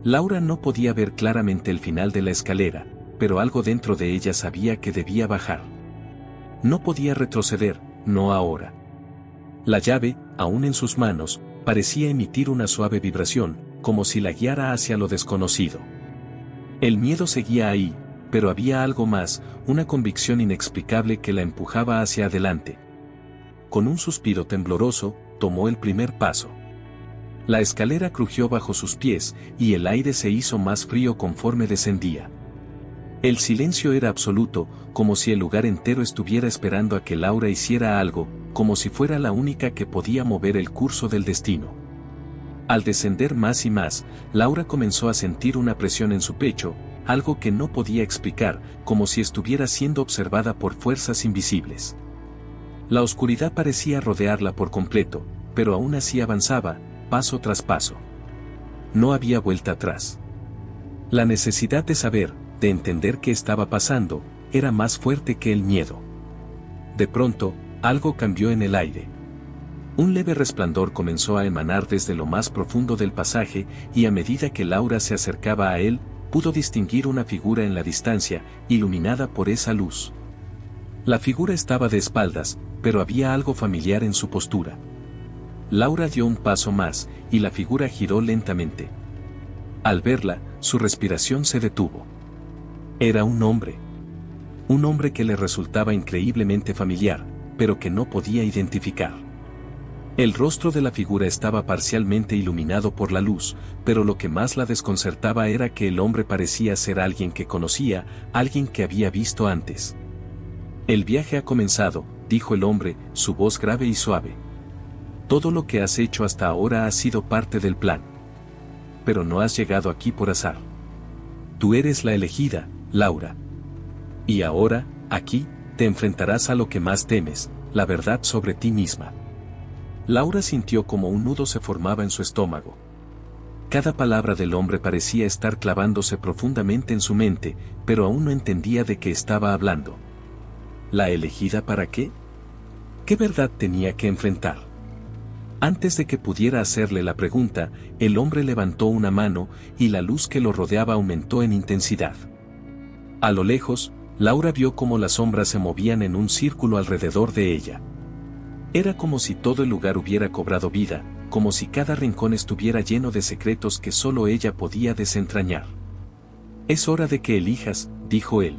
A: Laura no podía ver claramente el final de la escalera, pero algo dentro de ella sabía que debía bajar. No podía retroceder, no ahora. La llave, aún en sus manos, parecía emitir una suave vibración, como si la guiara hacia lo desconocido. El miedo seguía ahí, pero había algo más, una convicción inexplicable que la empujaba hacia adelante. Con un suspiro tembloroso, tomó el primer paso. La escalera crujió bajo sus pies, y el aire se hizo más frío conforme descendía. El silencio era absoluto, como si el lugar entero estuviera esperando a que Laura hiciera algo, como si fuera la única que podía mover el curso del destino. Al descender más y más, Laura comenzó a sentir una presión en su pecho, algo que no podía explicar, como si estuviera siendo observada por fuerzas invisibles. La oscuridad parecía rodearla por completo, pero aún así avanzaba, paso tras paso. No había vuelta atrás. La necesidad de saber, de entender qué estaba pasando, era más fuerte que el miedo. De pronto, algo cambió en el aire. Un leve resplandor comenzó a emanar desde lo más profundo del pasaje, y a medida que Laura se acercaba a él, pudo distinguir una figura en la distancia, iluminada por esa luz. La figura estaba de espaldas, pero había algo familiar en su postura. Laura dio un paso más, y la figura giró lentamente. Al verla, su respiración se detuvo. Era un hombre. Un hombre que le resultaba increíblemente familiar, pero que no podía identificar. El rostro de la figura estaba parcialmente iluminado por la luz, pero lo que más la desconcertaba era que el hombre parecía ser alguien que conocía, alguien que había visto antes. El viaje ha comenzado, dijo el hombre, su voz grave y suave. Todo lo que has hecho hasta ahora ha sido parte del plan. Pero no has llegado aquí por azar. Tú eres la elegida, Laura. Y ahora, aquí, te enfrentarás a lo que más temes, la verdad sobre ti misma. Laura sintió como un nudo se formaba en su estómago. Cada palabra del hombre parecía estar clavándose profundamente en su mente, pero aún no entendía de qué estaba hablando. ¿La elegida para qué? ¿Qué verdad tenía que enfrentar? Antes de que pudiera hacerle la pregunta, el hombre levantó una mano, y la luz que lo rodeaba aumentó en intensidad. A lo lejos, Laura vio cómo las sombras se movían en un círculo alrededor de ella. Era como si todo el lugar hubiera cobrado vida, como si cada rincón estuviera lleno de secretos que solo ella podía desentrañar. Es hora de que elijas, dijo él.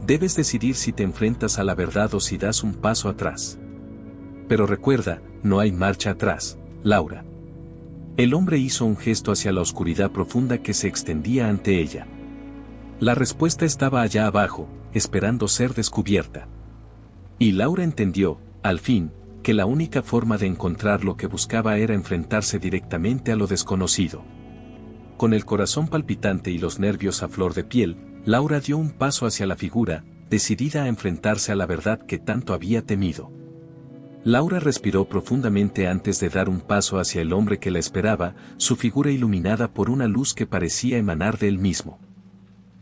A: Debes decidir si te enfrentas a la verdad o si das un paso atrás. Pero recuerda, no hay marcha atrás, Laura. El hombre hizo un gesto hacia la oscuridad profunda que se extendía ante ella. La respuesta estaba allá abajo, esperando ser descubierta. Y Laura entendió, al fin, que la única forma de encontrar lo que buscaba era enfrentarse directamente a lo desconocido. Con el corazón palpitante y los nervios a flor de piel, Laura dio un paso hacia la figura, decidida a enfrentarse a la verdad que tanto había temido. Laura respiró profundamente antes de dar un paso hacia el hombre que la esperaba, su figura iluminada por una luz que parecía emanar de él mismo.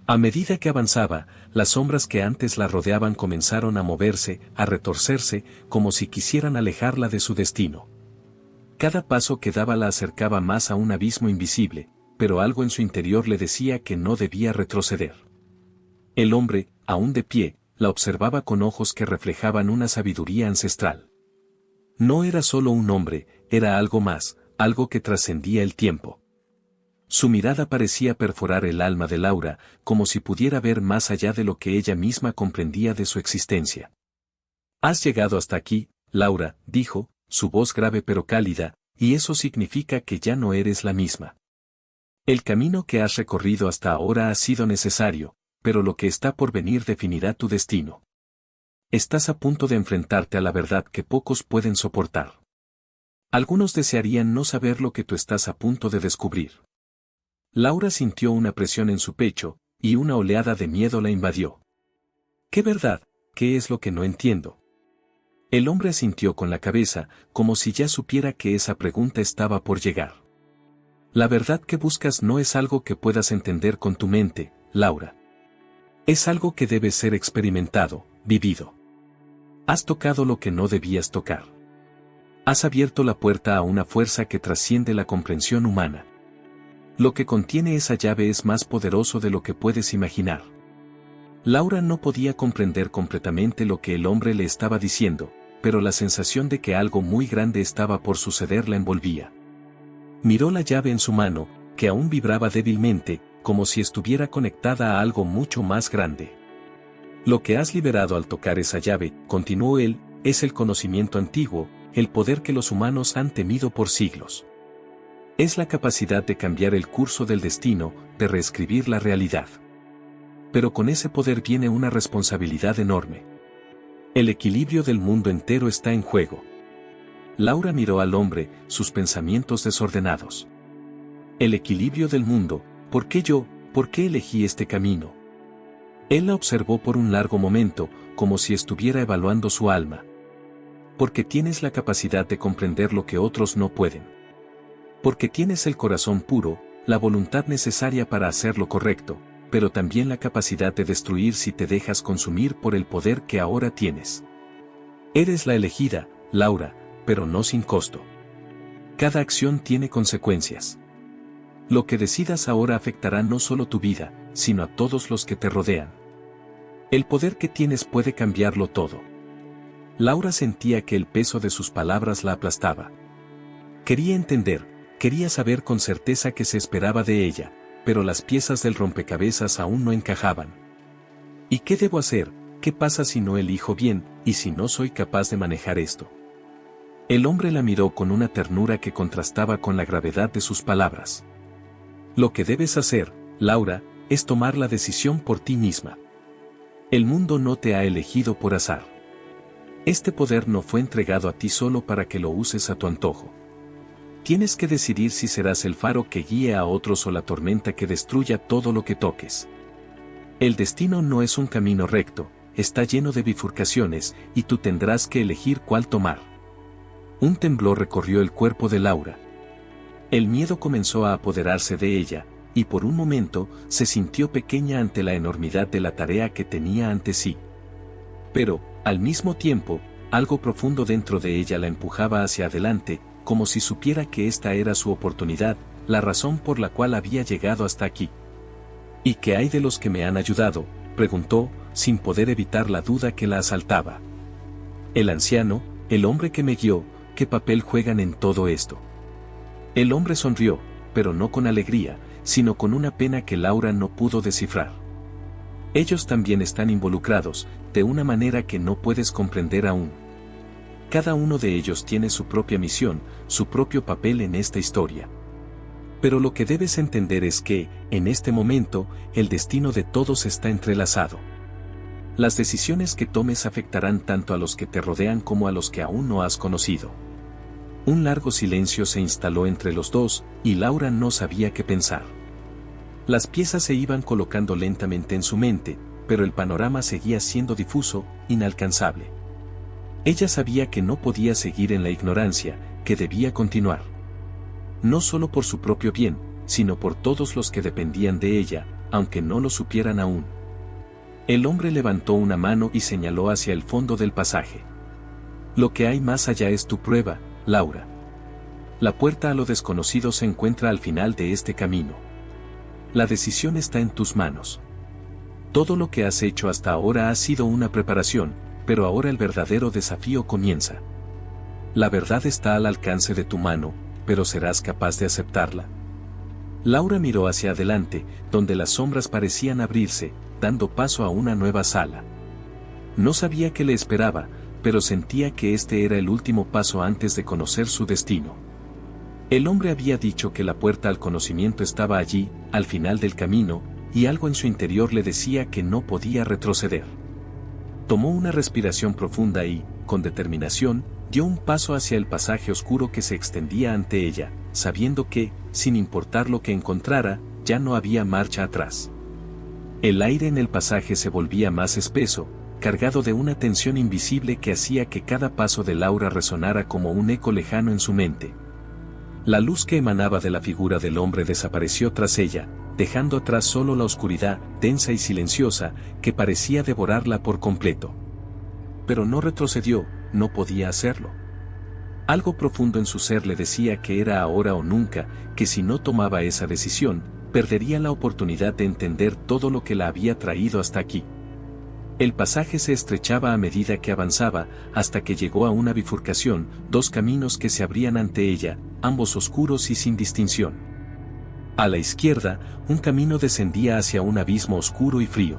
A: A medida que avanzaba, las sombras que antes la rodeaban comenzaron a moverse, a retorcerse, como si quisieran alejarla de su destino. Cada paso que daba la acercaba más a un abismo invisible, pero algo en su interior le decía que no debía retroceder. El hombre, aún de pie, la observaba con ojos que reflejaban una sabiduría ancestral. No era solo un hombre, era algo más, algo que trascendía el tiempo. Su mirada parecía perforar el alma de Laura, como si pudiera ver más allá de lo que ella misma comprendía de su existencia. Has llegado hasta aquí, Laura, dijo, su voz grave pero cálida, y eso significa que ya no eres la misma. El camino que has recorrido hasta ahora ha sido necesario, pero lo que está por venir definirá tu destino. Estás a punto de enfrentarte a la verdad que pocos pueden soportar. Algunos desearían no saber lo que tú estás a punto de descubrir. Laura sintió una presión en su pecho, y una oleada de miedo la invadió. ¿Qué verdad? ¿Qué es lo que no entiendo? El hombre asintió con la cabeza, como si ya supiera que esa pregunta estaba por llegar. La verdad que buscas no es algo que puedas entender con tu mente, Laura. Es algo que debe ser experimentado, vivido. Has tocado lo que no debías tocar. Has abierto la puerta a una fuerza que trasciende la comprensión humana. Lo que contiene esa llave es más poderoso de lo que puedes imaginar. Laura no podía comprender completamente lo que el hombre le estaba diciendo, pero la sensación de que algo muy grande estaba por suceder la envolvía. Miró la llave en su mano, que aún vibraba débilmente, como si estuviera conectada a algo mucho más grande. Lo que has liberado al tocar esa llave, continuó él, es el conocimiento antiguo, el poder que los humanos han temido por siglos. Es la capacidad de cambiar el curso del destino, de reescribir la realidad. pero con ese poder viene una responsabilidad enorme. El equilibrio del mundo entero está en juego. Laura miró al hombre, sus pensamientos desordenados. El equilibrio del mundo, ¿por qué yo? ¿Por qué elegí este camino? Él la observó por un largo momento, como si estuviera evaluando su alma. Porque tienes la capacidad de comprender lo que otros no pueden. Porque tienes el corazón puro, la voluntad necesaria para hacer lo correcto, pero también la capacidad de destruir si te dejas consumir por el poder que ahora tienes. Eres la elegida, Laura, pero no sin costo. Cada acción tiene consecuencias. Lo que decidas ahora afectará no solo tu vida, sino a todos los que te rodean. El poder que tienes puede cambiarlo todo. Laura sentía que el peso de sus palabras la aplastaba. Quería entender, quería saber con certeza qué se esperaba de ella, pero las piezas del rompecabezas aún no encajaban. ¿Y qué debo hacer? ¿Qué pasa si no elijo bien, y si no soy capaz de manejar esto? El hombre la miró con una ternura que contrastaba con la gravedad de sus palabras. Lo que debes hacer, Laura, es tomar la decisión por ti misma. El mundo no te ha elegido por azar. Este poder no fue entregado a ti solo para que lo uses a tu antojo. Tienes que decidir si serás el faro que guíe a otros o la tormenta que destruya todo lo que toques. El destino no es un camino recto, está lleno de bifurcaciones, y tú tendrás que elegir cuál tomar. Un temblor recorrió el cuerpo de Laura. El miedo comenzó a apoderarse de ella, y por un momento se sintió pequeña ante la enormidad de la tarea que tenía ante sí. Pero, al mismo tiempo, algo profundo dentro de ella la empujaba hacia adelante, como si supiera que esta era su oportunidad, la razón por la cual había llegado hasta aquí. ¿Y qué hay de los que me han ayudado?, preguntó, sin poder evitar la duda que la asaltaba. El anciano, el hombre que me guió, ¿qué papel juegan en todo esto? El hombre sonrió, pero no con alegría, sino con una pena que Laura no pudo descifrar. Ellos también están involucrados, de una manera que no puedes comprender aún. Cada uno de ellos tiene su propia misión, su propio papel en esta historia. Pero lo que debes entender es que, en este momento, el destino de todos está entrelazado. Las decisiones que tomes afectarán tanto a los que te rodean como a los que aún no has conocido. Un largo silencio se instaló entre los dos, y Laura no sabía qué pensar. Las piezas se iban colocando lentamente en su mente, pero el panorama seguía siendo difuso, inalcanzable. Ella sabía que no podía seguir en la ignorancia, que debía continuar. No solo por su propio bien, sino por todos los que dependían de ella, aunque no lo supieran aún. El hombre levantó una mano y señaló hacia el fondo del pasaje. Lo que hay más allá es tu prueba, Laura. La puerta a lo desconocido se encuentra al final de este camino. La decisión está en tus manos. Todo lo que has hecho hasta ahora ha sido una preparación, pero ahora el verdadero desafío comienza. La verdad está al alcance de tu mano, pero ¿serás capaz de aceptarla? Laura miró hacia adelante, donde las sombras parecían abrirse, dando paso a una nueva sala. No sabía qué le esperaba, pero sentía que este era el último paso antes de conocer su destino. El hombre había dicho que la puerta al conocimiento estaba allí, al final del camino, y algo en su interior le decía que no podía retroceder. Tomó una respiración profunda y, con determinación, dio un paso hacia el pasaje oscuro que se extendía ante ella, sabiendo que, sin importar lo que encontrara, ya no había marcha atrás. El aire en el pasaje se volvía más espeso, cargado de una tensión invisible que hacía que cada paso de Laura resonara como un eco lejano en su mente. La luz que emanaba de la figura del hombre desapareció tras ella, dejando atrás solo la oscuridad, densa y silenciosa, que parecía devorarla por completo. Pero no retrocedió, no podía hacerlo. Algo profundo en su ser le decía que era ahora o nunca, que si no tomaba esa decisión, perdería la oportunidad de entender todo lo que la había traído hasta aquí. El pasaje se estrechaba a medida que avanzaba, hasta que llegó a una bifurcación, dos caminos que se abrían ante ella, ambos oscuros y sin distinción. A la izquierda, un camino descendía hacia un abismo oscuro y frío.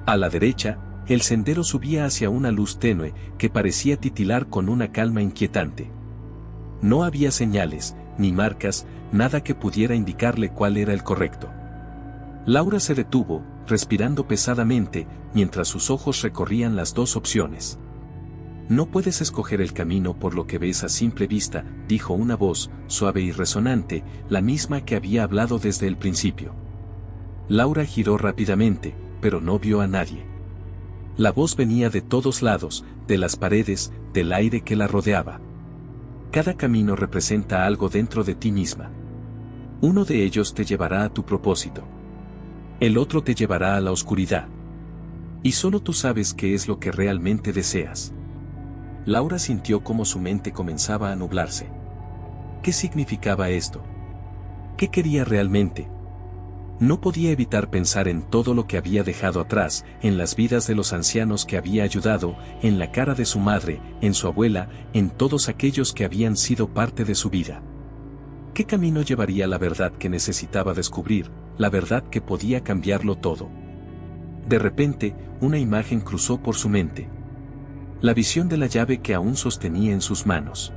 A: A la derecha, el sendero subía hacia una luz tenue, que parecía titilar con una calma inquietante. No había señales, ni marcas, nada que pudiera indicarle cuál era el correcto. Laura se detuvo, respirando pesadamente, mientras sus ojos recorrían las dos opciones. No puedes escoger el camino por lo que ves a simple vista, dijo una voz, suave y resonante, la misma que había hablado desde el principio. Laura giró rápidamente, pero no vio a nadie. La voz venía de todos lados, de las paredes, del aire que la rodeaba. Cada camino representa algo dentro de ti misma. Uno de ellos te llevará a tu propósito. El otro te llevará a la oscuridad. Y solo tú sabes qué es lo que realmente deseas. Laura sintió cómo su mente comenzaba a nublarse. ¿Qué significaba esto? ¿Qué quería realmente? No podía evitar pensar en todo lo que había dejado atrás, en las vidas de los ancianos que había ayudado, en la cara de su madre, en su abuela, en todos aquellos que habían sido parte de su vida. ¿Qué camino llevaría la verdad que necesitaba descubrir, la verdad que podía cambiarlo todo? De repente, una imagen cruzó por su mente. La visión de la llave que aún sostenía en sus manos.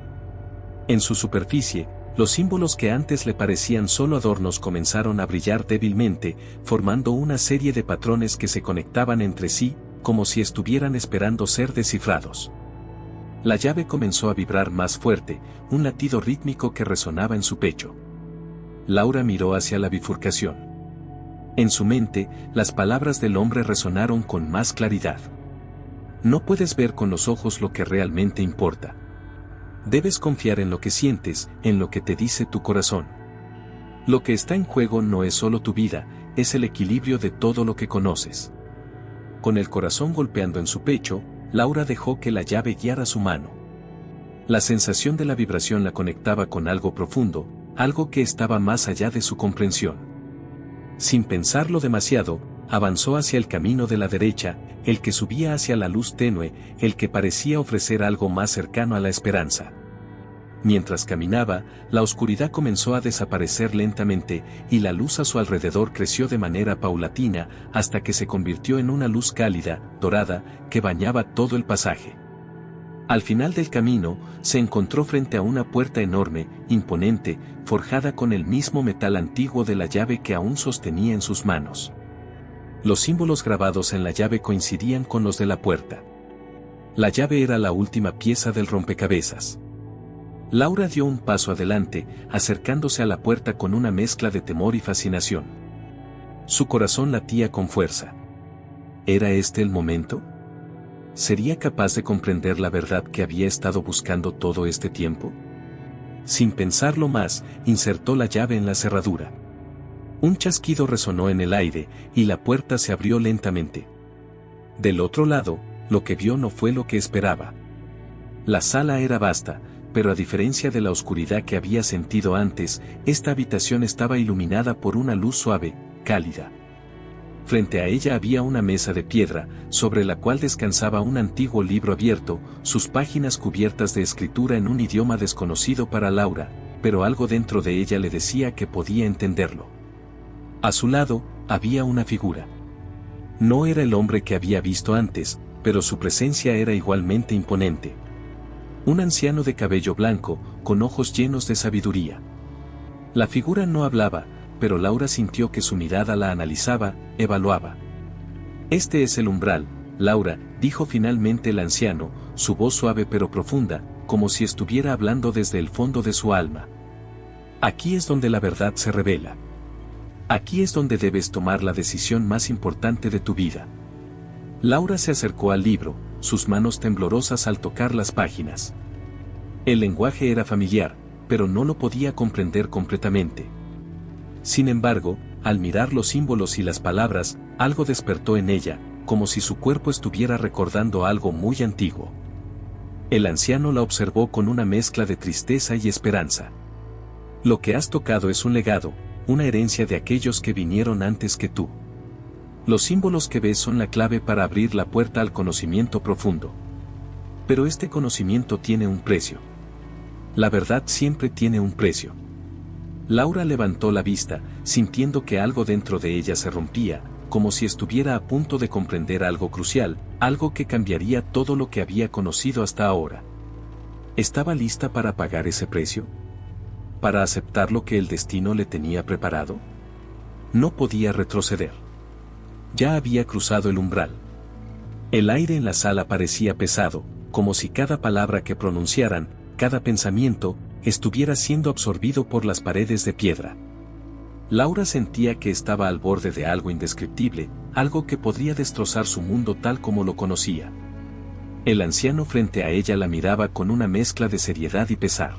A: En su superficie, los símbolos que antes le parecían solo adornos comenzaron a brillar débilmente, formando una serie de patrones que se conectaban entre sí, como si estuvieran esperando ser descifrados. La llave comenzó a vibrar más fuerte, un latido rítmico que resonaba en su pecho. Laura miró hacia la bifurcación. En su mente, las palabras del hombre resonaron con más claridad. No puedes ver con los ojos lo que realmente importa. Debes confiar en lo que sientes, en lo que te dice tu corazón. Lo que está en juego no es solo tu vida, es el equilibrio de todo lo que conoces. Con el corazón golpeando en su pecho, Laura dejó que la llave guiara su mano. La sensación de la vibración la conectaba con algo profundo, algo que estaba más allá de su comprensión. Sin pensarlo demasiado, avanzó hacia el camino de la derecha, el que subía hacia la luz tenue, el que parecía ofrecer algo más cercano a la esperanza. Mientras caminaba, la oscuridad comenzó a desaparecer lentamente, y la luz a su alrededor creció de manera paulatina, hasta que se convirtió en una luz cálida, dorada, que bañaba todo el pasaje. Al final del camino, se encontró frente a una puerta enorme, imponente, forjada con el mismo metal antiguo de la llave que aún sostenía en sus manos. Los símbolos grabados en la llave coincidían con los de la puerta. La llave era la última pieza del rompecabezas. Laura dio un paso adelante, acercándose a la puerta con una mezcla de temor y fascinación. Su corazón latía con fuerza. ¿Era este el momento? ¿Sería capaz de comprender la verdad que había estado buscando todo este tiempo? Sin pensarlo más, insertó la llave en la cerradura. Un chasquido resonó en el aire, y la puerta se abrió lentamente. Del otro lado, lo que vio no fue lo que esperaba. La sala era vasta, pero a diferencia de la oscuridad que había sentido antes, esta habitación estaba iluminada por una luz suave, cálida. Frente a ella había una mesa de piedra, sobre la cual descansaba un antiguo libro abierto, sus páginas cubiertas de escritura en un idioma desconocido para Laura, pero algo dentro de ella le decía que podía entenderlo. A su lado, había una figura. No era el hombre que había visto antes, pero su presencia era igualmente imponente. Un anciano de cabello blanco, con ojos llenos de sabiduría. La figura no hablaba, pero Laura sintió que su mirada la analizaba, evaluaba. Este es el umbral, Laura, dijo finalmente el anciano, su voz suave pero profunda, como si estuviera hablando desde el fondo de su alma. Aquí es donde la verdad se revela. Aquí es donde debes tomar la decisión más importante de tu vida. Laura se acercó al libro, sus manos temblorosas al tocar las páginas. El lenguaje era familiar, pero no lo podía comprender completamente. Sin embargo, al mirar los símbolos y las palabras, algo despertó en ella, como si su cuerpo estuviera recordando algo muy antiguo. El anciano la observó con una mezcla de tristeza y esperanza. Lo que has tocado es un legado, una herencia de aquellos que vinieron antes que tú. Los símbolos que ves son la clave para abrir la puerta al conocimiento profundo. Pero este conocimiento tiene un precio. La verdad siempre tiene un precio. Laura levantó la vista, sintiendo que algo dentro de ella se rompía, como si estuviera a punto de comprender algo crucial, algo que cambiaría todo lo que había conocido hasta ahora. ¿Estaba lista para pagar ese precio? ¿Para aceptar lo que el destino le tenía preparado? No podía retroceder. Ya había cruzado el umbral. El aire en la sala parecía pesado, como si cada palabra que pronunciaran, cada pensamiento, estuviera siendo absorbido por las paredes de piedra. Laura sentía que estaba al borde de algo indescriptible, algo que podría destrozar su mundo tal como lo conocía. El anciano frente a ella la miraba con una mezcla de seriedad y pesar.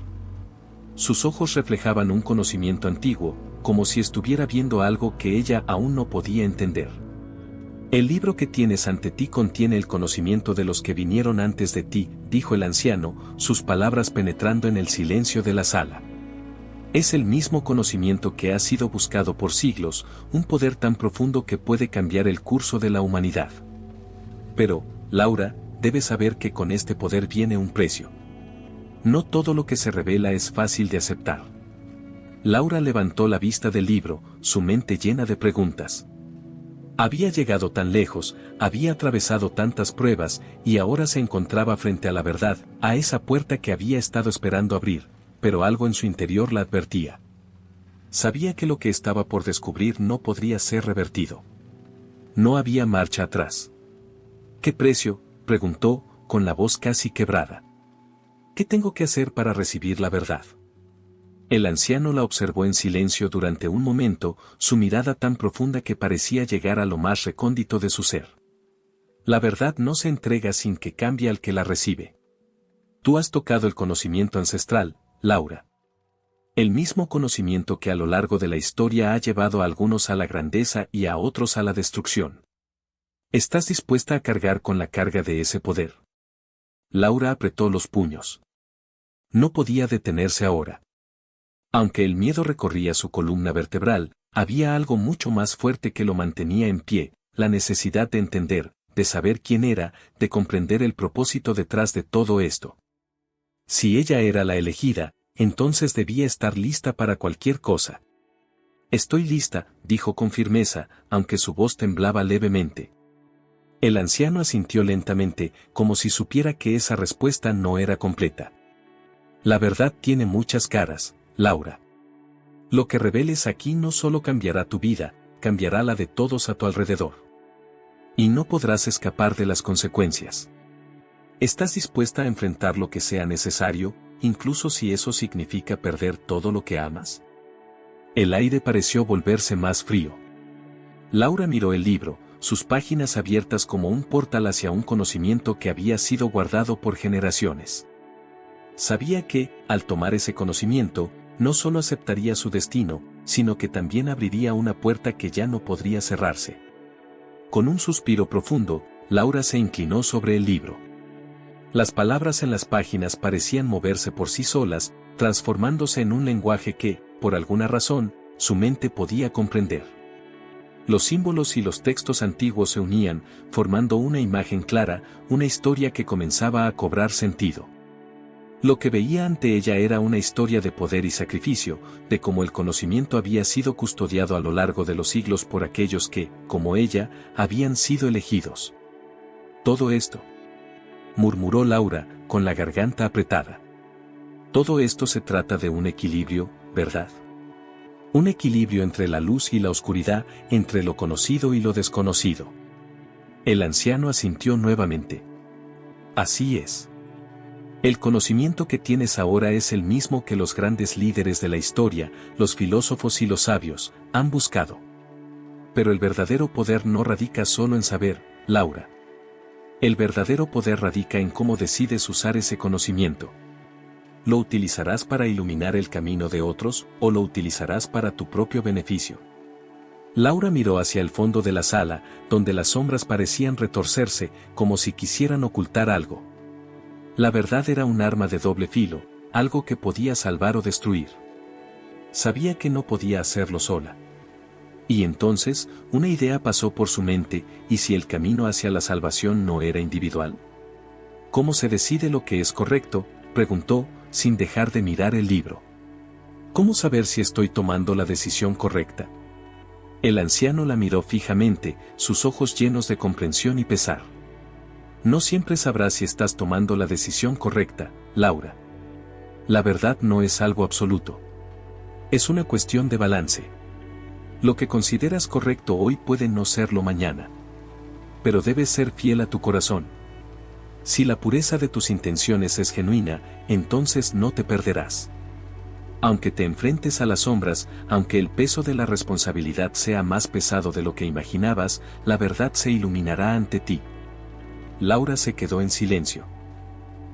A: Sus ojos reflejaban un conocimiento antiguo, como si estuviera viendo algo que ella aún no podía entender. El libro que tienes ante ti contiene el conocimiento de los que vinieron antes de ti, dijo el anciano, sus palabras penetrando en el silencio de la sala. Es el mismo conocimiento que ha sido buscado por siglos, un poder tan profundo que puede cambiar el curso de la humanidad. Pero, Laura, debes saber que con este poder viene un precio. No todo lo que se revela es fácil de aceptar. Laura levantó la vista del libro, su mente llena de preguntas. Había llegado tan lejos, había atravesado tantas pruebas, y ahora se encontraba frente a la verdad, a esa puerta que había estado esperando abrir, pero algo en su interior la advertía. Sabía que lo que estaba por descubrir no podría ser revertido. No había marcha atrás. ¿Qué precio?, preguntó, con la voz casi quebrada. ¿Qué tengo que hacer para recibir la verdad? El anciano la observó en silencio durante un momento, su mirada tan profunda que parecía llegar a lo más recóndito de su ser. La verdad no se entrega sin que cambie al que la recibe. Tú has tocado el conocimiento ancestral, Laura. El mismo conocimiento que a lo largo de la historia ha llevado a algunos a la grandeza y a otros a la destrucción. ¿Estás dispuesta a cargar con la carga de ese poder? Laura apretó los puños. No podía detenerse ahora. Aunque el miedo recorría su columna vertebral, había algo mucho más fuerte que lo mantenía en pie, la necesidad de entender, de saber quién era, de comprender el propósito detrás de todo esto. Si ella era la elegida, entonces debía estar lista para cualquier cosa. Estoy lista, dijo con firmeza, aunque su voz temblaba levemente. El anciano asintió lentamente, como si supiera que esa respuesta no era completa. La verdad tiene muchas caras, Laura. Lo que reveles aquí no solo cambiará tu vida, cambiará la de todos a tu alrededor. Y no podrás escapar de las consecuencias. ¿Estás dispuesta a enfrentar lo que sea necesario, incluso si eso significa perder todo lo que amas? El aire pareció volverse más frío. Laura miró el libro, sus páginas abiertas como un portal hacia un conocimiento que había sido guardado por generaciones. Sabía que, al tomar ese conocimiento, no solo aceptaría su destino, sino que también abriría una puerta que ya no podría cerrarse. Con un suspiro profundo, Laura se inclinó sobre el libro. Las palabras en las páginas parecían moverse por sí solas, transformándose en un lenguaje que, por alguna razón, su mente podía comprender. Los símbolos y los textos antiguos se unían, formando una imagen clara, una historia que comenzaba a cobrar sentido. Lo que veía ante ella era una historia de poder y sacrificio, de cómo el conocimiento había sido custodiado a lo largo de los siglos por aquellos que, como ella, habían sido elegidos. Todo esto, murmuró Laura, con la garganta apretada. Todo esto se trata de un equilibrio, ¿verdad? Un equilibrio entre la luz y la oscuridad, entre lo conocido y lo desconocido. El anciano asintió nuevamente. Así es. El conocimiento que tienes ahora es el mismo que los grandes líderes de la historia, los filósofos y los sabios, han buscado. Pero el verdadero poder no radica solo en saber, Laura. El verdadero poder radica en cómo decides usar ese conocimiento. ¿Lo utilizarás para iluminar el camino de otros, o lo utilizarás para tu propio beneficio? Laura miró hacia el fondo de la sala, donde las sombras parecían retorcerse, como si quisieran ocultar algo. La verdad era un arma de doble filo, algo que podía salvar o destruir. Sabía que no podía hacerlo sola. Y entonces, una idea pasó por su mente, ¿y si el camino hacia la salvación no era individual? ¿Cómo se decide lo que es correcto?, preguntó, sin dejar de mirar el libro. ¿Cómo saber si estoy tomando la decisión correcta? El anciano la miró fijamente, sus ojos llenos de comprensión y pesar. No siempre sabrás si estás tomando la decisión correcta, Laura. La verdad no es algo absoluto. Es una cuestión de balance. Lo que consideras correcto hoy puede no serlo mañana. Pero debes ser fiel a tu corazón. Si la pureza de tus intenciones es genuina, entonces no te perderás. Aunque te enfrentes a las sombras, aunque el peso de la responsabilidad sea más pesado de lo que imaginabas, la verdad se iluminará ante ti. Laura se quedó en silencio.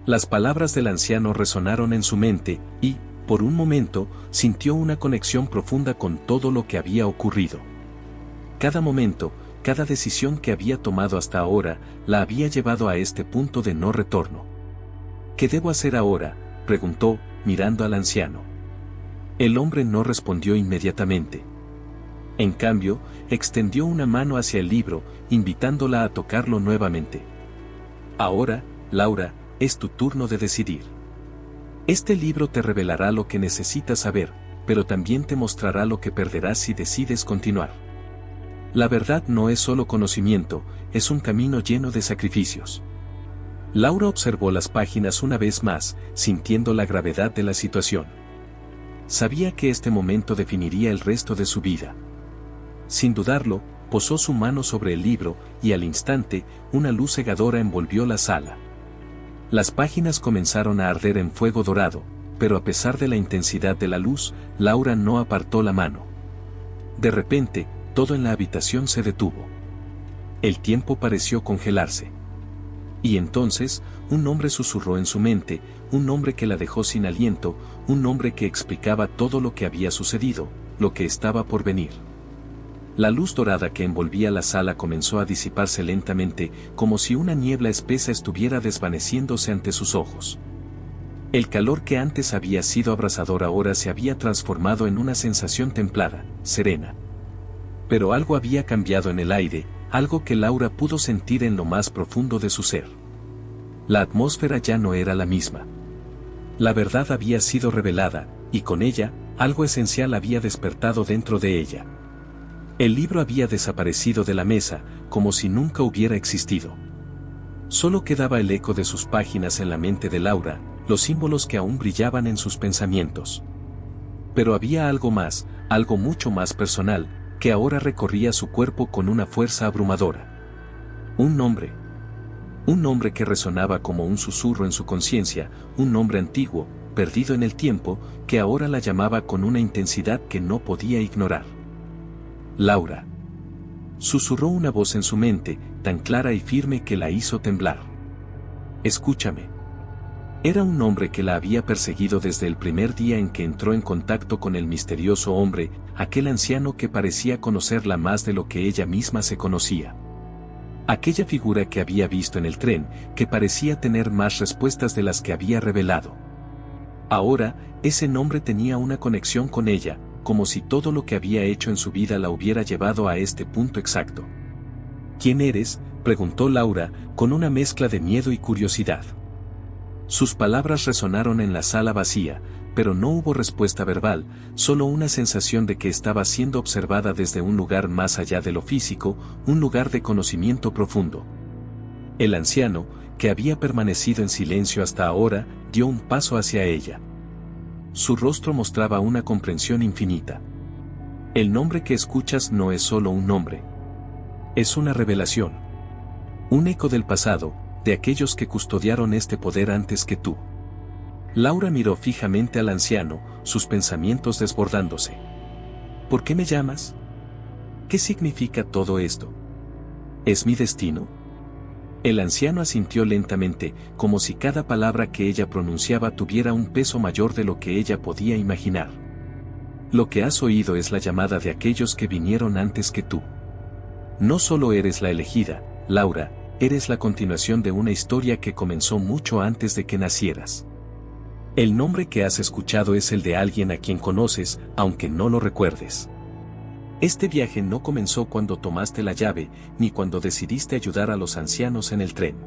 A: Las palabras del anciano resonaron en su mente, y, por un momento, sintió una conexión profunda con todo lo que había ocurrido. Cada momento, cada decisión que había tomado hasta ahora, la había llevado a este punto de no retorno. ¿Qué debo hacer ahora?, preguntó, mirando al anciano. El hombre no respondió inmediatamente. En cambio, extendió una mano hacia el libro, invitándola a tocarlo nuevamente. Ahora, Laura, es tu turno de decidir. Este libro te revelará lo que necesitas saber, pero también te mostrará lo que perderás si decides continuar. La verdad no es solo conocimiento, es un camino lleno de sacrificios. Laura observó las páginas una vez más, sintiendo la gravedad de la situación. Sabía que este momento definiría el resto de su vida. Sin dudarlo, posó su mano sobre el libro, y al instante, una luz cegadora envolvió la sala. Las páginas comenzaron a arder en fuego dorado, pero a pesar de la intensidad de la luz, Laura no apartó la mano. De repente, todo en la habitación se detuvo. El tiempo pareció congelarse. Y entonces, un nombre susurró en su mente, un nombre que la dejó sin aliento, un nombre que explicaba todo lo que había sucedido, lo que estaba por venir. La luz dorada que envolvía la sala comenzó a disiparse lentamente, como si una niebla espesa estuviera desvaneciéndose ante sus ojos. El calor que antes había sido abrasador ahora se había transformado en una sensación templada, serena. Pero algo había cambiado en el aire, algo que Laura pudo sentir en lo más profundo de su ser. La atmósfera ya no era la misma. La verdad había sido revelada, y con ella, algo esencial había despertado dentro de ella. El libro había desaparecido de la mesa, como si nunca hubiera existido. Solo quedaba el eco de sus páginas en la mente de Laura, los símbolos que aún brillaban en sus pensamientos. Pero había algo más, algo mucho más personal, que ahora recorría su cuerpo con una fuerza abrumadora. Un nombre. Un nombre que resonaba como un susurro en su conciencia, un nombre antiguo, perdido en el tiempo, que ahora la llamaba con una intensidad que no podía ignorar. Laura. Susurró una voz en su mente, tan clara y firme que la hizo temblar. Escúchame. Era un nombre que la había perseguido desde el primer día en que entró en contacto con el misterioso hombre, aquel anciano que parecía conocerla más de lo que ella misma se conocía. Aquella figura que había visto en el tren, que parecía tener más respuestas de las que había revelado. Ahora, ese nombre tenía una conexión con ella, como si todo lo que había hecho en su vida la hubiera llevado a este punto exacto. ¿Quién eres?, preguntó Laura, con una mezcla de miedo y curiosidad. Sus palabras resonaron en la sala vacía, pero no hubo respuesta verbal, solo una sensación de que estaba siendo observada desde un lugar más allá de lo físico, un lugar de conocimiento profundo. El anciano, que había permanecido en silencio hasta ahora, dio un paso hacia ella. Su rostro mostraba una comprensión infinita. El nombre que escuchas no es solo un nombre. Es una revelación. Un eco del pasado, de aquellos que custodiaron este poder antes que tú. Laura miró fijamente al anciano, sus pensamientos desbordándose. ¿Por qué me llamas? ¿Qué significa todo esto? ¿Es mi destino? El anciano asintió lentamente, como si cada palabra que ella pronunciaba tuviera un peso mayor de lo que ella podía imaginar. Lo que has oído es la llamada de aquellos que vinieron antes que tú. No solo eres la elegida, Laura, eres la continuación de una historia que comenzó mucho antes de que nacieras. El nombre que has escuchado es el de alguien a quien conoces, aunque no lo recuerdes. Este viaje no comenzó cuando tomaste la llave, ni cuando decidiste ayudar a los ancianos en el tren.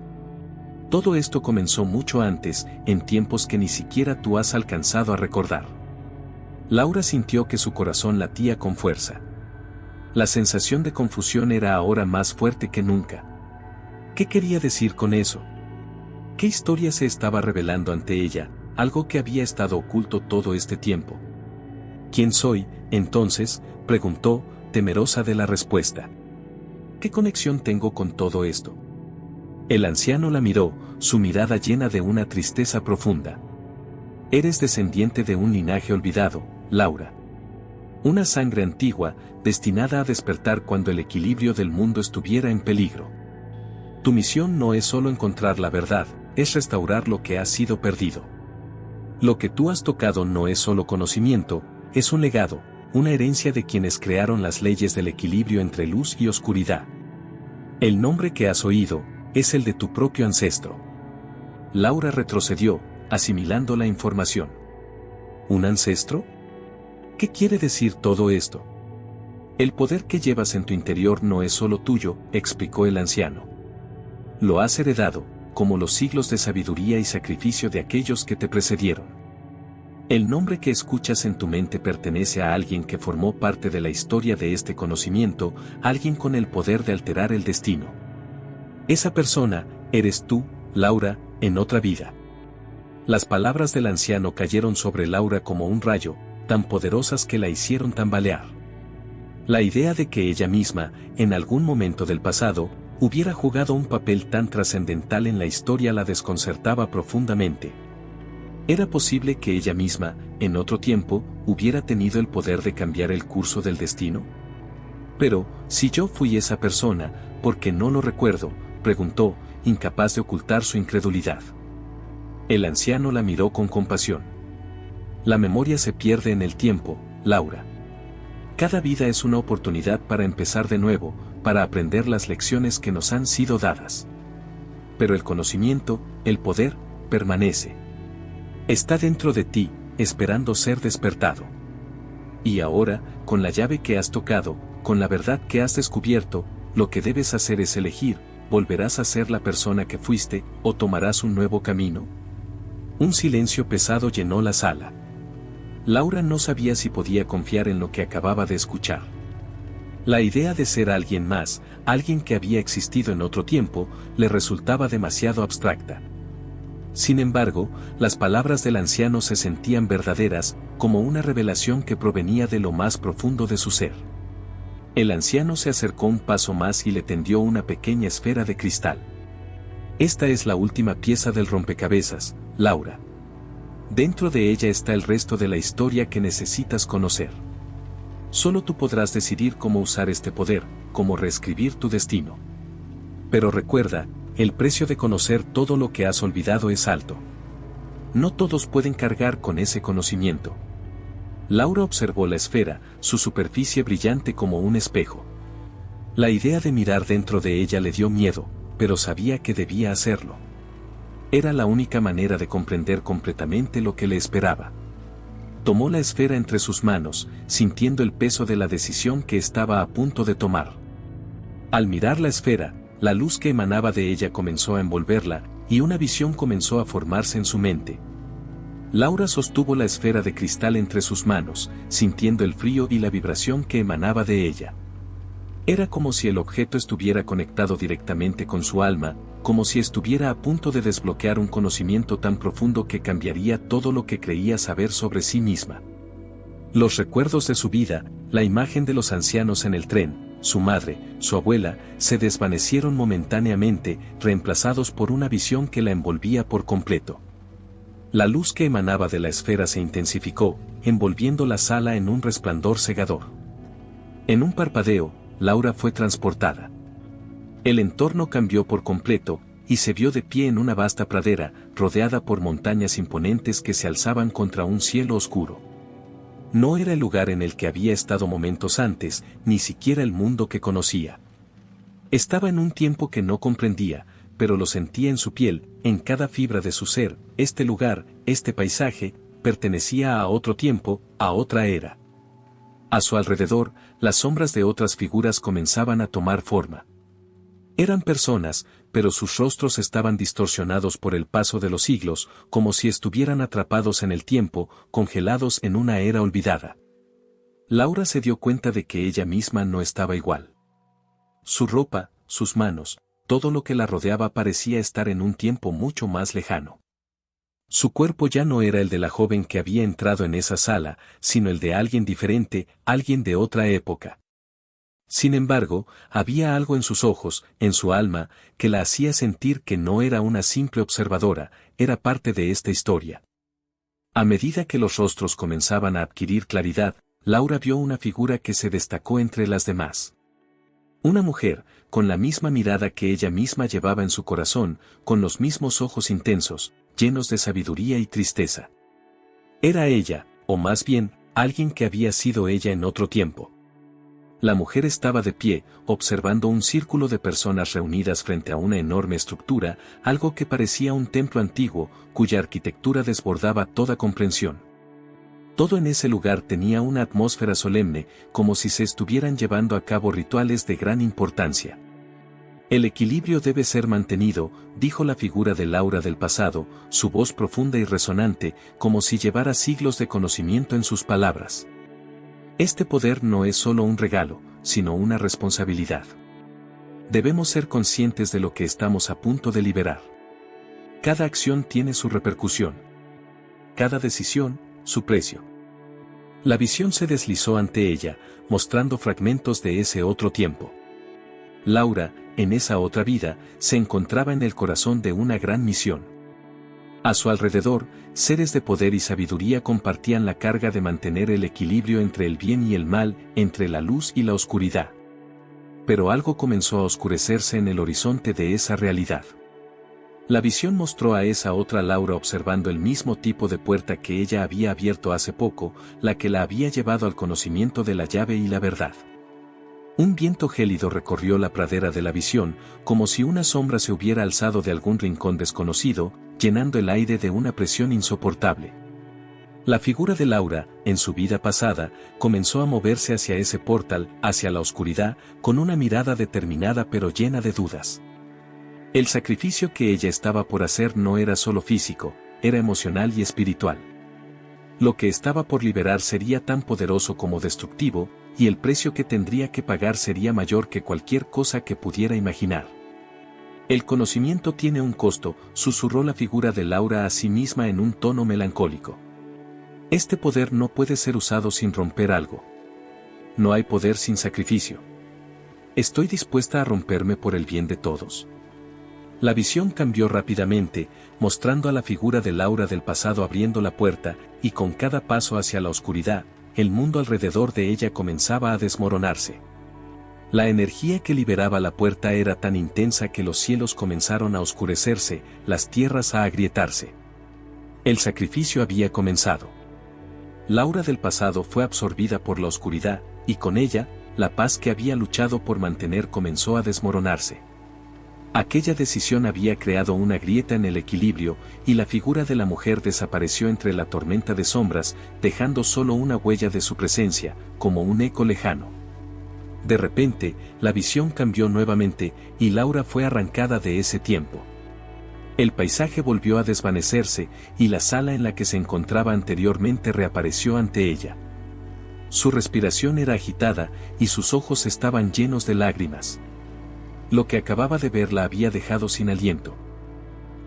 A: Todo esto comenzó mucho antes, en tiempos que ni siquiera tú has alcanzado a recordar. Laura sintió que su corazón latía con fuerza. La sensación de confusión era ahora más fuerte que nunca. ¿Qué quería decir con eso? ¿Qué historia se estaba revelando ante ella, algo que había estado oculto todo este tiempo? ¿Quién soy, entonces?, preguntó, temerosa de la respuesta. ¿Qué conexión tengo con todo esto? El anciano la miró, su mirada llena de una tristeza profunda. Eres descendiente de un linaje olvidado, Laura. Una sangre antigua, destinada a despertar cuando el equilibrio del mundo estuviera en peligro. Tu misión no es solo encontrar la verdad, es restaurar lo que ha sido perdido. Lo que tú has tocado no es solo conocimiento, es un legado, una herencia de quienes crearon las leyes del equilibrio entre luz y oscuridad. El nombre que has oído es el de tu propio ancestro. Laura retrocedió, asimilando la información. ¿Un ancestro? ¿Qué quiere decir todo esto? El poder que llevas en tu interior no es solo tuyo, explicó el anciano. Lo has heredado, como los siglos de sabiduría y sacrificio de aquellos que te precedieron. El nombre que escuchas en tu mente pertenece a alguien que formó parte de la historia de este conocimiento, alguien con el poder de alterar el destino. Esa persona, eres tú, Laura, en otra vida. Las palabras del anciano cayeron sobre Laura como un rayo, tan poderosas que la hicieron tambalear. La idea de que ella misma, en algún momento del pasado, hubiera jugado un papel tan trascendental en la historia la desconcertaba profundamente. ¿Era posible que ella misma, en otro tiempo, hubiera tenido el poder de cambiar el curso del destino? Pero, si yo fui esa persona, ¿por qué no lo recuerdo?, preguntó, incapaz de ocultar su incredulidad. El anciano la miró con compasión. La memoria se pierde en el tiempo, Laura. Cada vida es una oportunidad para empezar de nuevo, para aprender las lecciones que nos han sido dadas. Pero el conocimiento, el poder, permanece. Está dentro de ti, esperando ser despertado. Y ahora, con la llave que has tocado, con la verdad que has descubierto, lo que debes hacer es elegir: ¿volverás a ser la persona que fuiste, o tomarás un nuevo camino? Un silencio pesado llenó la sala. Laura no sabía si podía confiar en lo que acababa de escuchar. La idea de ser alguien más, alguien que había existido en otro tiempo, le resultaba demasiado abstracta. Sin embargo, las palabras del anciano se sentían verdaderas, como una revelación que provenía de lo más profundo de su ser. El anciano se acercó un paso más y le tendió una pequeña esfera de cristal. Esta es la última pieza del rompecabezas, Laura. Dentro de ella está el resto de la historia que necesitas conocer. Solo tú podrás decidir cómo usar este poder, cómo reescribir tu destino. Pero recuerda, el precio de conocer todo lo que has olvidado es alto. No todos pueden cargar con ese conocimiento. Laura observó la esfera, su superficie brillante como un espejo. La idea de mirar dentro de ella le dio miedo, pero sabía que debía hacerlo. Era la única manera de comprender completamente lo que le esperaba. Tomó la esfera entre sus manos, sintiendo el peso de la decisión que estaba a punto de tomar. Al mirar la esfera, la luz que emanaba de ella comenzó a envolverla, y una visión comenzó a formarse en su mente. Laura sostuvo la esfera de cristal entre sus manos, sintiendo el frío y la vibración que emanaba de ella. Era como si el objeto estuviera conectado directamente con su alma, como si estuviera a punto de desbloquear un conocimiento tan profundo que cambiaría todo lo que creía saber sobre sí misma. Los recuerdos de su vida, la imagen de los ancianos en el tren, su madre, su abuela, se desvanecieron momentáneamente, reemplazados por una visión que la envolvía por completo. La luz que emanaba de la esfera se intensificó, envolviendo la sala en un resplandor cegador. En un parpadeo, Laura fue transportada. El entorno cambió por completo, y se vio de pie en una vasta pradera, rodeada por montañas imponentes que se alzaban contra un cielo oscuro. No era el lugar en el que había estado momentos antes, ni siquiera el mundo que conocía. Estaba en un tiempo que no comprendía, pero lo sentía en su piel, en cada fibra de su ser. Este lugar, este paisaje, pertenecía a otro tiempo, a otra era. A su alrededor, las sombras de otras figuras comenzaban a tomar forma. Eran personas, pero sus rostros estaban distorsionados por el paso de los siglos, como si estuvieran atrapados en el tiempo, congelados en una era olvidada. Laura se dio cuenta de que ella misma no estaba igual. Su ropa, sus manos, todo lo que la rodeaba parecía estar en un tiempo mucho más lejano. Su cuerpo ya no era el de la joven que había entrado en esa sala, sino el de alguien diferente, alguien de otra época. Sin embargo, había algo en sus ojos, en su alma, que la hacía sentir que no era una simple observadora, era parte de esta historia. A medida que los rostros comenzaban a adquirir claridad, Laura vio una figura que se destacó entre las demás. Una mujer, con la misma mirada que ella misma llevaba en su corazón, con los mismos ojos intensos, llenos de sabiduría y tristeza. Era ella, o más bien, alguien que había sido ella en otro tiempo. La mujer estaba de pie, observando un círculo de personas reunidas frente a una enorme estructura, algo que parecía un templo antiguo, cuya arquitectura desbordaba toda comprensión. Todo en ese lugar tenía una atmósfera solemne, como si se estuvieran llevando a cabo rituales de gran importancia. El equilibrio debe ser mantenido, dijo la figura de Laura del pasado, su voz profunda y resonante, como si llevara siglos de conocimiento en sus palabras. Este poder no es solo un regalo, sino una responsabilidad. Debemos ser conscientes de lo que estamos a punto de liberar. Cada acción tiene su repercusión. Cada decisión, su precio. La visión se deslizó ante ella, mostrando fragmentos de ese otro tiempo. Laura, en esa otra vida, se encontraba en el corazón de una gran misión. A su alrededor, seres de poder y sabiduría compartían la carga de mantener el equilibrio entre el bien y el mal, entre la luz y la oscuridad. Pero algo comenzó a oscurecerse en el horizonte de esa realidad. La visión mostró a esa otra Laura observando el mismo tipo de puerta que ella había abierto hace poco, la que la había llevado al conocimiento de la llave y la verdad. Un viento gélido recorrió la pradera de la visión, como si una sombra se hubiera alzado de algún rincón desconocido, llenando el aire de una presión insoportable. La figura de Laura, en su vida pasada, comenzó a moverse hacia ese portal, hacia la oscuridad, con una mirada determinada pero llena de dudas. El sacrificio que ella estaba por hacer no era solo físico, era emocional y espiritual. Lo que estaba por liberar sería tan poderoso como destructivo, y el precio que tendría que pagar sería mayor que cualquier cosa que pudiera imaginar. El conocimiento tiene un costo, susurró la figura de Laura a sí misma en un tono melancólico. Este poder no puede ser usado sin romper algo. No hay poder sin sacrificio. Estoy dispuesta a romperme por el bien de todos. La visión cambió rápidamente, mostrando a la figura de Laura del pasado abriendo la puerta, y con cada paso hacia la oscuridad, el mundo alrededor de ella comenzaba a desmoronarse. La energía que liberaba la puerta era tan intensa que los cielos comenzaron a oscurecerse, las tierras a agrietarse. El sacrificio había comenzado. Laura del pasado fue absorbida por la oscuridad, y con ella, la paz que había luchado por mantener comenzó a desmoronarse. Aquella decisión había creado una grieta en el equilibrio, y la figura de la mujer desapareció entre la tormenta de sombras, dejando solo una huella de su presencia, como un eco lejano. De repente, la visión cambió nuevamente, y Laura fue arrancada de ese tiempo. El paisaje volvió a desvanecerse, y la sala en la que se encontraba anteriormente reapareció ante ella. Su respiración era agitada, y sus ojos estaban llenos de lágrimas. Lo que acababa de ver la había dejado sin aliento.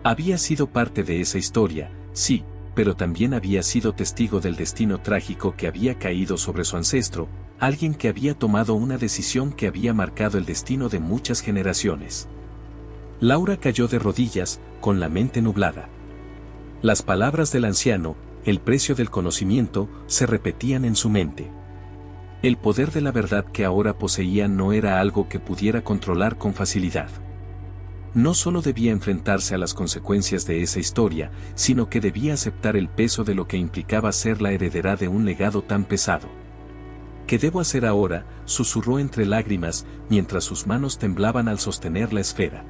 A: Había sido parte de esa historia, sí, pero también había sido testigo del destino trágico que había caído sobre su ancestro, alguien que había tomado una decisión que había marcado el destino de muchas generaciones. Laura cayó de rodillas, con la mente nublada. Las palabras del anciano, el precio del conocimiento, se repetían en su mente. El poder de la verdad que ahora poseía no era algo que pudiera controlar con facilidad. No solo debía enfrentarse a las consecuencias de esa historia, sino que debía aceptar el peso de lo que implicaba ser la heredera de un legado tan pesado. ¿Qué debo hacer ahora?, susurró entre lágrimas, mientras sus manos temblaban al sostener la esfera.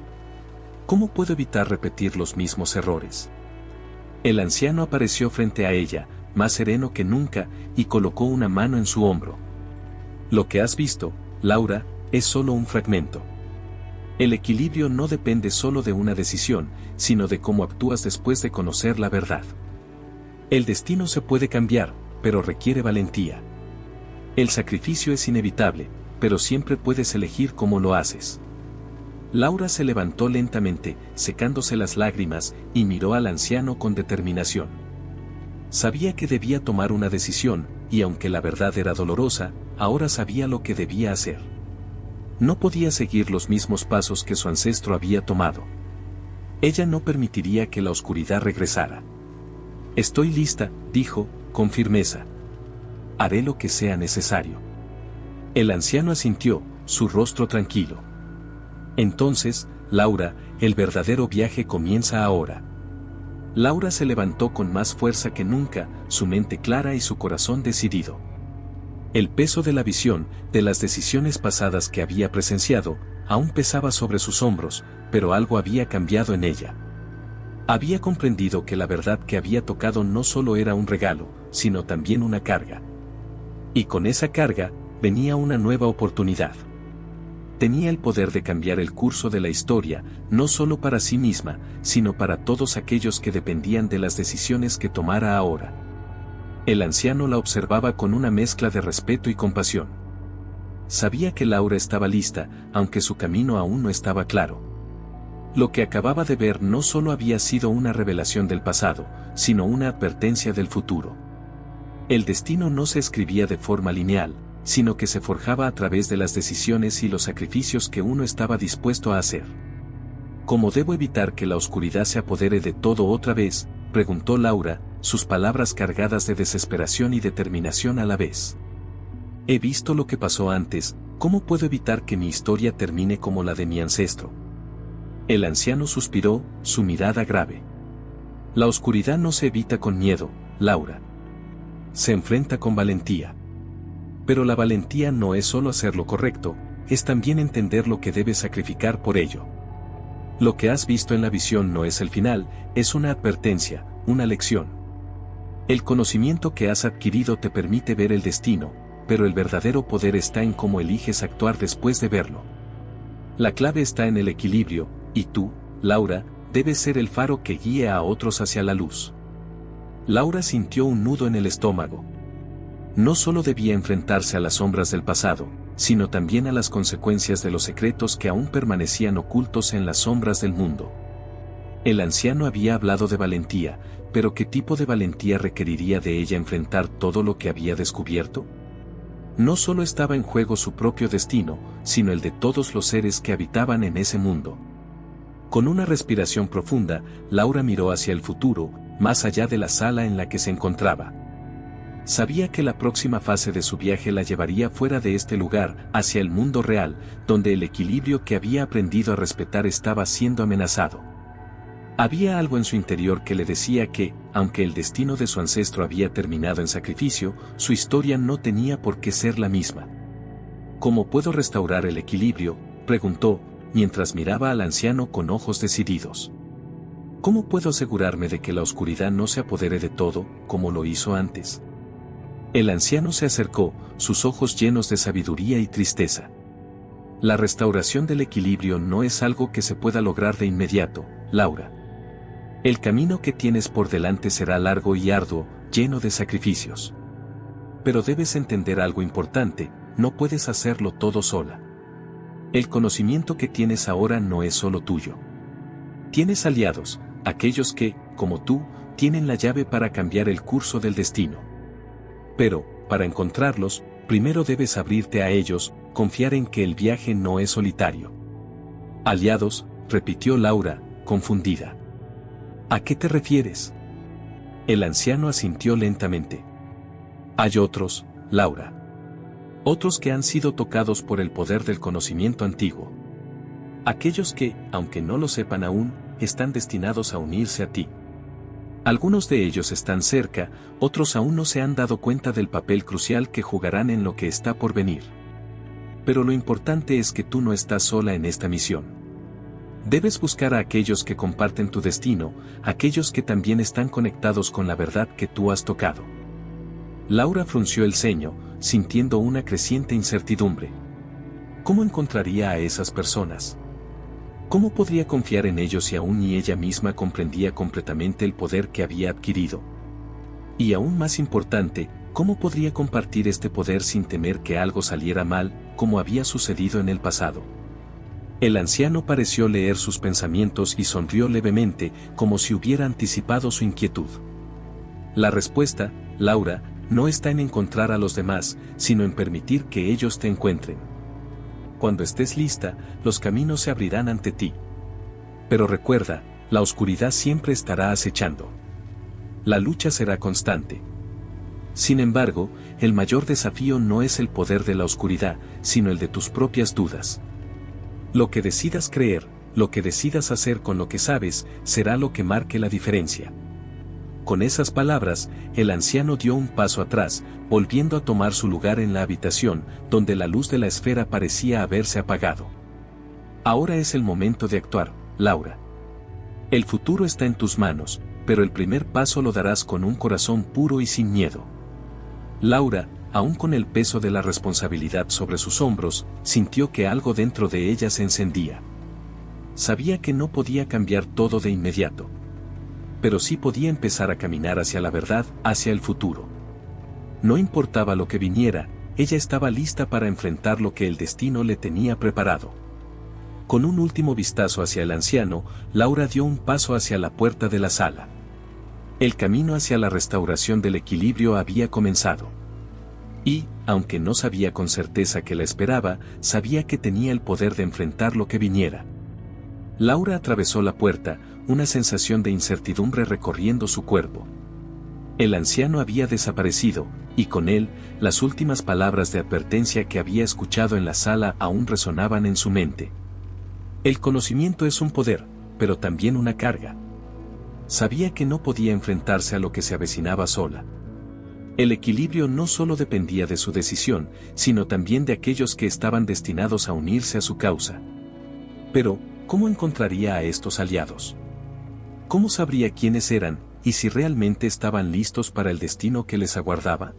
A: ¿Cómo puedo evitar repetir los mismos errores? El anciano apareció frente a ella, más sereno que nunca, y colocó una mano en su hombro. Lo que has visto, Laura, es solo un fragmento. El equilibrio no depende solo de una decisión, sino de cómo actúas después de conocer la verdad. El destino se puede cambiar, pero requiere valentía. El sacrificio es inevitable, pero siempre puedes elegir cómo lo haces. Laura se levantó lentamente, secándose las lágrimas, y miró al anciano con determinación. Sabía que debía tomar una decisión, y aunque la verdad era dolorosa, ahora sabía lo que debía hacer. No podía seguir los mismos pasos que su ancestro había tomado. Ella no permitiría que la oscuridad regresara. Estoy lista, dijo, con firmeza. Haré lo que sea necesario. El anciano asintió, su rostro tranquilo. Entonces, Laura, el verdadero viaje comienza ahora. Laura se levantó con más fuerza que nunca, su mente clara y su corazón decidido. El peso de la visión, de las decisiones pasadas que había presenciado, aún pesaba sobre sus hombros, pero algo había cambiado en ella. Había comprendido que la verdad que había tocado no solo era un regalo, sino también una carga. Y con esa carga, venía una nueva oportunidad. Tenía el poder de cambiar el curso de la historia, no solo para sí misma, sino para todos aquellos que dependían de las decisiones que tomara ahora. El anciano la observaba con una mezcla de respeto y compasión. Sabía que Laura estaba lista, aunque su camino aún no estaba claro. Lo que acababa de ver no solo había sido una revelación del pasado, sino una advertencia del futuro. El destino no se escribía de forma lineal, sino que se forjaba a través de las decisiones y los sacrificios que uno estaba dispuesto a hacer. ¿Cómo debo evitar que la oscuridad se apodere de todo otra vez?, preguntó Laura, sus palabras cargadas de desesperación y determinación a la vez. He visto lo que pasó antes, ¿cómo puedo evitar que mi historia termine como la de mi ancestro? El anciano suspiró, su mirada grave. La oscuridad no se evita con miedo, Laura. Se enfrenta con valentía. Pero la valentía no es solo hacer lo correcto, es también entender lo que debes sacrificar por ello. Lo que has visto en la visión no es el final, es una advertencia, una lección. El conocimiento que has adquirido te permite ver el destino, pero el verdadero poder está en cómo eliges actuar después de verlo. La clave está en el equilibrio, y tú, Laura, debes ser el faro que guíe a otros hacia la luz. Laura sintió un nudo en el estómago. No solo debía enfrentarse a las sombras del pasado, sino también a las consecuencias de los secretos que aún permanecían ocultos en las sombras del mundo. El anciano había hablado de valentía, pero ¿qué tipo de valentía requeriría de ella enfrentar todo lo que había descubierto? No solo estaba en juego su propio destino, sino el de todos los seres que habitaban en ese mundo. Con una respiración profunda, Laura miró hacia el futuro, más allá de la sala en la que se encontraba. Sabía que la próxima fase de su viaje la llevaría fuera de este lugar, hacia el mundo real, donde el equilibrio que había aprendido a respetar estaba siendo amenazado. Había algo en su interior que le decía que, aunque el destino de su ancestro había terminado en sacrificio, su historia no tenía por qué ser la misma. ¿Cómo puedo restaurar el equilibrio?, preguntó, mientras miraba al anciano con ojos decididos. ¿Cómo puedo asegurarme de que la oscuridad no se apodere de todo, como lo hizo antes? El anciano se acercó, sus ojos llenos de sabiduría y tristeza. La restauración del equilibrio no es algo que se pueda lograr de inmediato, Laura. El camino que tienes por delante será largo y arduo, lleno de sacrificios. Pero debes entender algo importante, no puedes hacerlo todo sola. El conocimiento que tienes ahora no es solo tuyo. Tienes aliados, aquellos que, como tú, tienen la llave para cambiar el curso del destino. Pero, para encontrarlos, primero debes abrirte a ellos, confiar en que el viaje no es solitario. Aliados, repitió Laura, confundida. ¿A qué te refieres? El anciano asintió lentamente. Hay otros, Laura. Otros que han sido tocados por el poder del conocimiento antiguo. Aquellos que, aunque no lo sepan aún, están destinados a unirse a ti. Algunos de ellos están cerca, otros aún no se han dado cuenta del papel crucial que jugarán en lo que está por venir. Pero lo importante es que tú no estás sola en esta misión. Debes buscar a aquellos que comparten tu destino, aquellos que también están conectados con la verdad que tú has tocado. Laura frunció el ceño, sintiendo una creciente incertidumbre. ¿Cómo encontraría a esas personas? ¿Cómo podría confiar en ellos si aún ni ella misma comprendía completamente el poder que había adquirido? Y aún más importante, ¿cómo podría compartir este poder sin temer que algo saliera mal, como había sucedido en el pasado? El anciano pareció leer sus pensamientos y sonrió levemente, como si hubiera anticipado su inquietud. La respuesta, Laura, no está en encontrar a los demás, sino en permitir que ellos te encuentren. Cuando estés lista, los caminos se abrirán ante ti. Pero recuerda, la oscuridad siempre estará acechando. La lucha será constante. Sin embargo, el mayor desafío no es el poder de la oscuridad, sino el de tus propias dudas. Lo que decidas creer, lo que decidas hacer con lo que sabes, será lo que marque la diferencia. Con esas palabras, el anciano dio un paso atrás, volviendo a tomar su lugar en la habitación, donde la luz de la esfera parecía haberse apagado. Ahora es el momento de actuar, Laura. El futuro está en tus manos, pero el primer paso lo darás con un corazón puro y sin miedo. Laura, aún con el peso de la responsabilidad sobre sus hombros, sintió que algo dentro de ella se encendía. Sabía que no podía cambiar todo de inmediato. Pero sí podía empezar a caminar hacia la verdad, hacia el futuro. No importaba lo que viniera, ella estaba lista para enfrentar lo que el destino le tenía preparado. Con un último vistazo hacia el anciano, Laura dio un paso hacia la puerta de la sala. El camino hacia la restauración del equilibrio había comenzado. Y, aunque no sabía con certeza qué la esperaba, sabía que tenía el poder de enfrentar lo que viniera. Laura atravesó la puerta, una sensación de incertidumbre recorriendo su cuerpo. El anciano había desaparecido, y con él, las últimas palabras de advertencia que había escuchado en la sala aún resonaban en su mente. El conocimiento es un poder, pero también una carga. Sabía que no podía enfrentarse a lo que se avecinaba sola. El equilibrio no solo dependía de su decisión, sino también de aquellos que estaban destinados a unirse a su causa. Pero, ¿cómo encontraría a estos aliados? ¿Cómo sabría quiénes eran, y si realmente estaban listos para el destino que les aguardaba?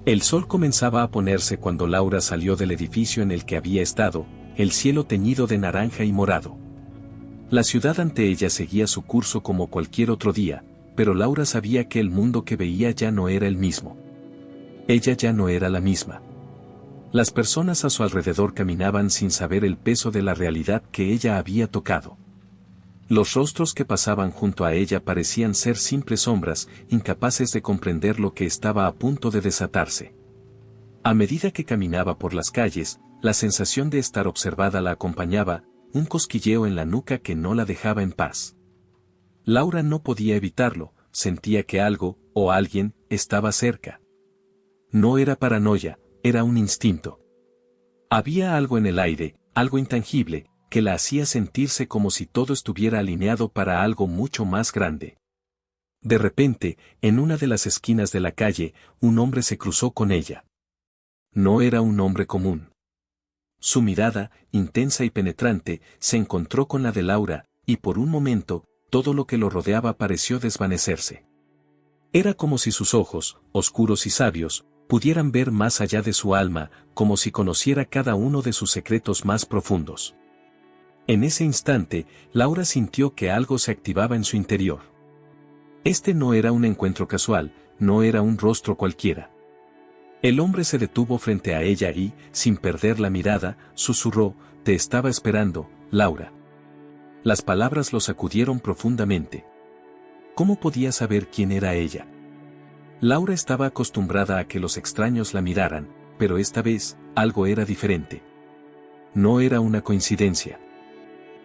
A: El sol comenzaba a ponerse cuando Laura salió del edificio en el que había estado, el cielo teñido de naranja y morado. La ciudad ante ella seguía su curso como cualquier otro día, pero Laura sabía que el mundo que veía ya no era el mismo. Ella ya no era la misma. Las personas a su alrededor caminaban sin saber el peso de la realidad que ella había tocado. Los rostros que pasaban junto a ella parecían ser simples sombras, incapaces de comprender lo que estaba a punto de desatarse. A medida que caminaba por las calles, la sensación de estar observada la acompañaba, un cosquilleo en la nuca que no la dejaba en paz. Laura no podía evitarlo, sentía que algo, o alguien, estaba cerca. No era paranoia, era un instinto. Había algo en el aire, algo intangible, que la hacía sentirse como si todo estuviera alineado para algo mucho más grande. De repente, en una de las esquinas de la calle, un hombre se cruzó con ella. No era un hombre común. Su mirada, intensa y penetrante, se encontró con la de Laura, y por un momento, todo lo que lo rodeaba pareció desvanecerse. Era como si sus ojos, oscuros y sabios, pudieran ver más allá de su alma, como si conociera cada uno de sus secretos más profundos. En ese instante, Laura sintió que algo se activaba en su interior. Este no era un encuentro casual, no era un rostro cualquiera. El hombre se detuvo frente a ella y, sin perder la mirada, susurró: «Te estaba esperando, Laura». Las palabras lo sacudieron profundamente. ¿Cómo podía saber quién era ella? Laura estaba acostumbrada a que los extraños la miraran, pero esta vez, algo era diferente. No era una coincidencia.